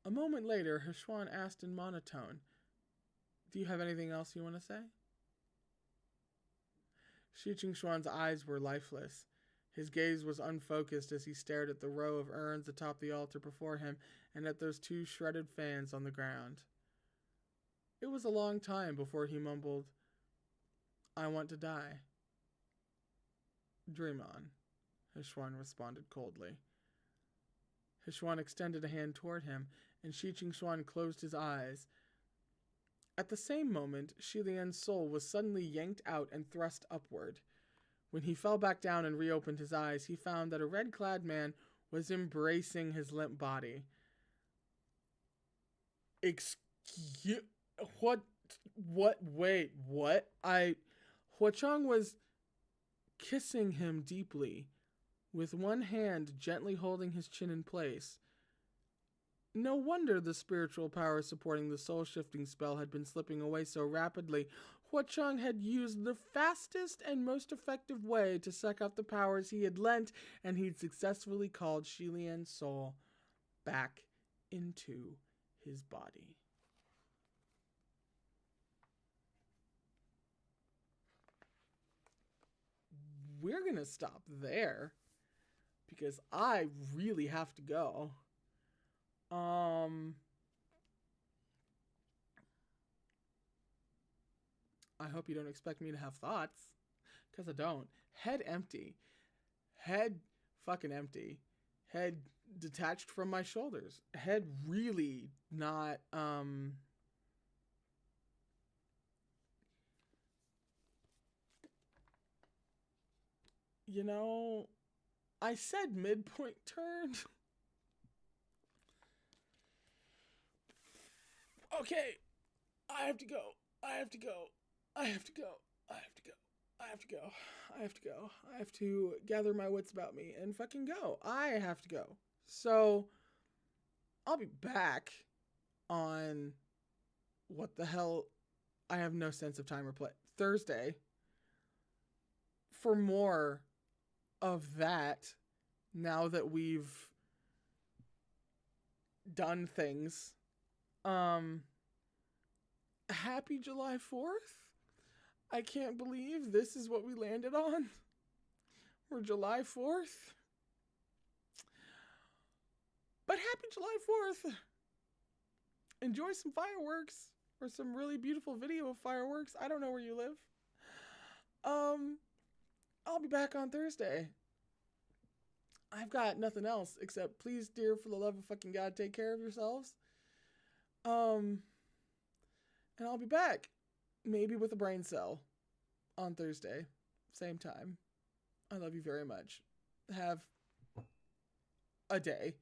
A moment later, Xuan asked in monotone, "Do you have anything else you want to say?" Shi Qingxuan's eyes were lifeless. His gaze was unfocused as he stared at the row of urns atop the altar before him and at those two shredded fans on the ground. It was a long time before he mumbled, "I want to die." "Dream on," Xuan responded coldly. Xuan extended a hand toward him, and Shi Qingxuan closed his eyes. At the same moment, Xie Lian's soul was suddenly yanked out and thrust upward. When he fell back down and reopened his eyes, he found that a red-clad man was embracing his limp body. Excuse... What? Wait, what? Huachang was kissing him deeply, with one hand gently holding his chin in place. No wonder the spiritual power supporting the soul-shifting spell had been slipping away so rapidly. Huachang had used the fastest and most effective way to suck up the powers he had lent, and he'd successfully called Xie Lian's soul back into his body. We're gonna stop there because I really have to go. I hope you don't expect me to have thoughts, because I don't. Head empty. Head fucking empty. Head detached from my shoulders. Head really not, you know, I said midpoint turned. Okay, I have to go. I have to gather my wits about me and fucking go. I have to go. So, I'll be back on what the hell? I have no sense of time or place. Thursday for more of that now that we've done things. Happy July 4th? I can't believe this is what we landed on. We're July 4th. But happy July 4th. Enjoy some fireworks or some really beautiful video of fireworks. I don't know where you live. I'll be back on Thursday. I've got nothing else except please, dear, for the love of fucking God, take care of yourselves. And I'll be back. Maybe with a brain cell on Thursday. Same time. I love you very much. Have a day.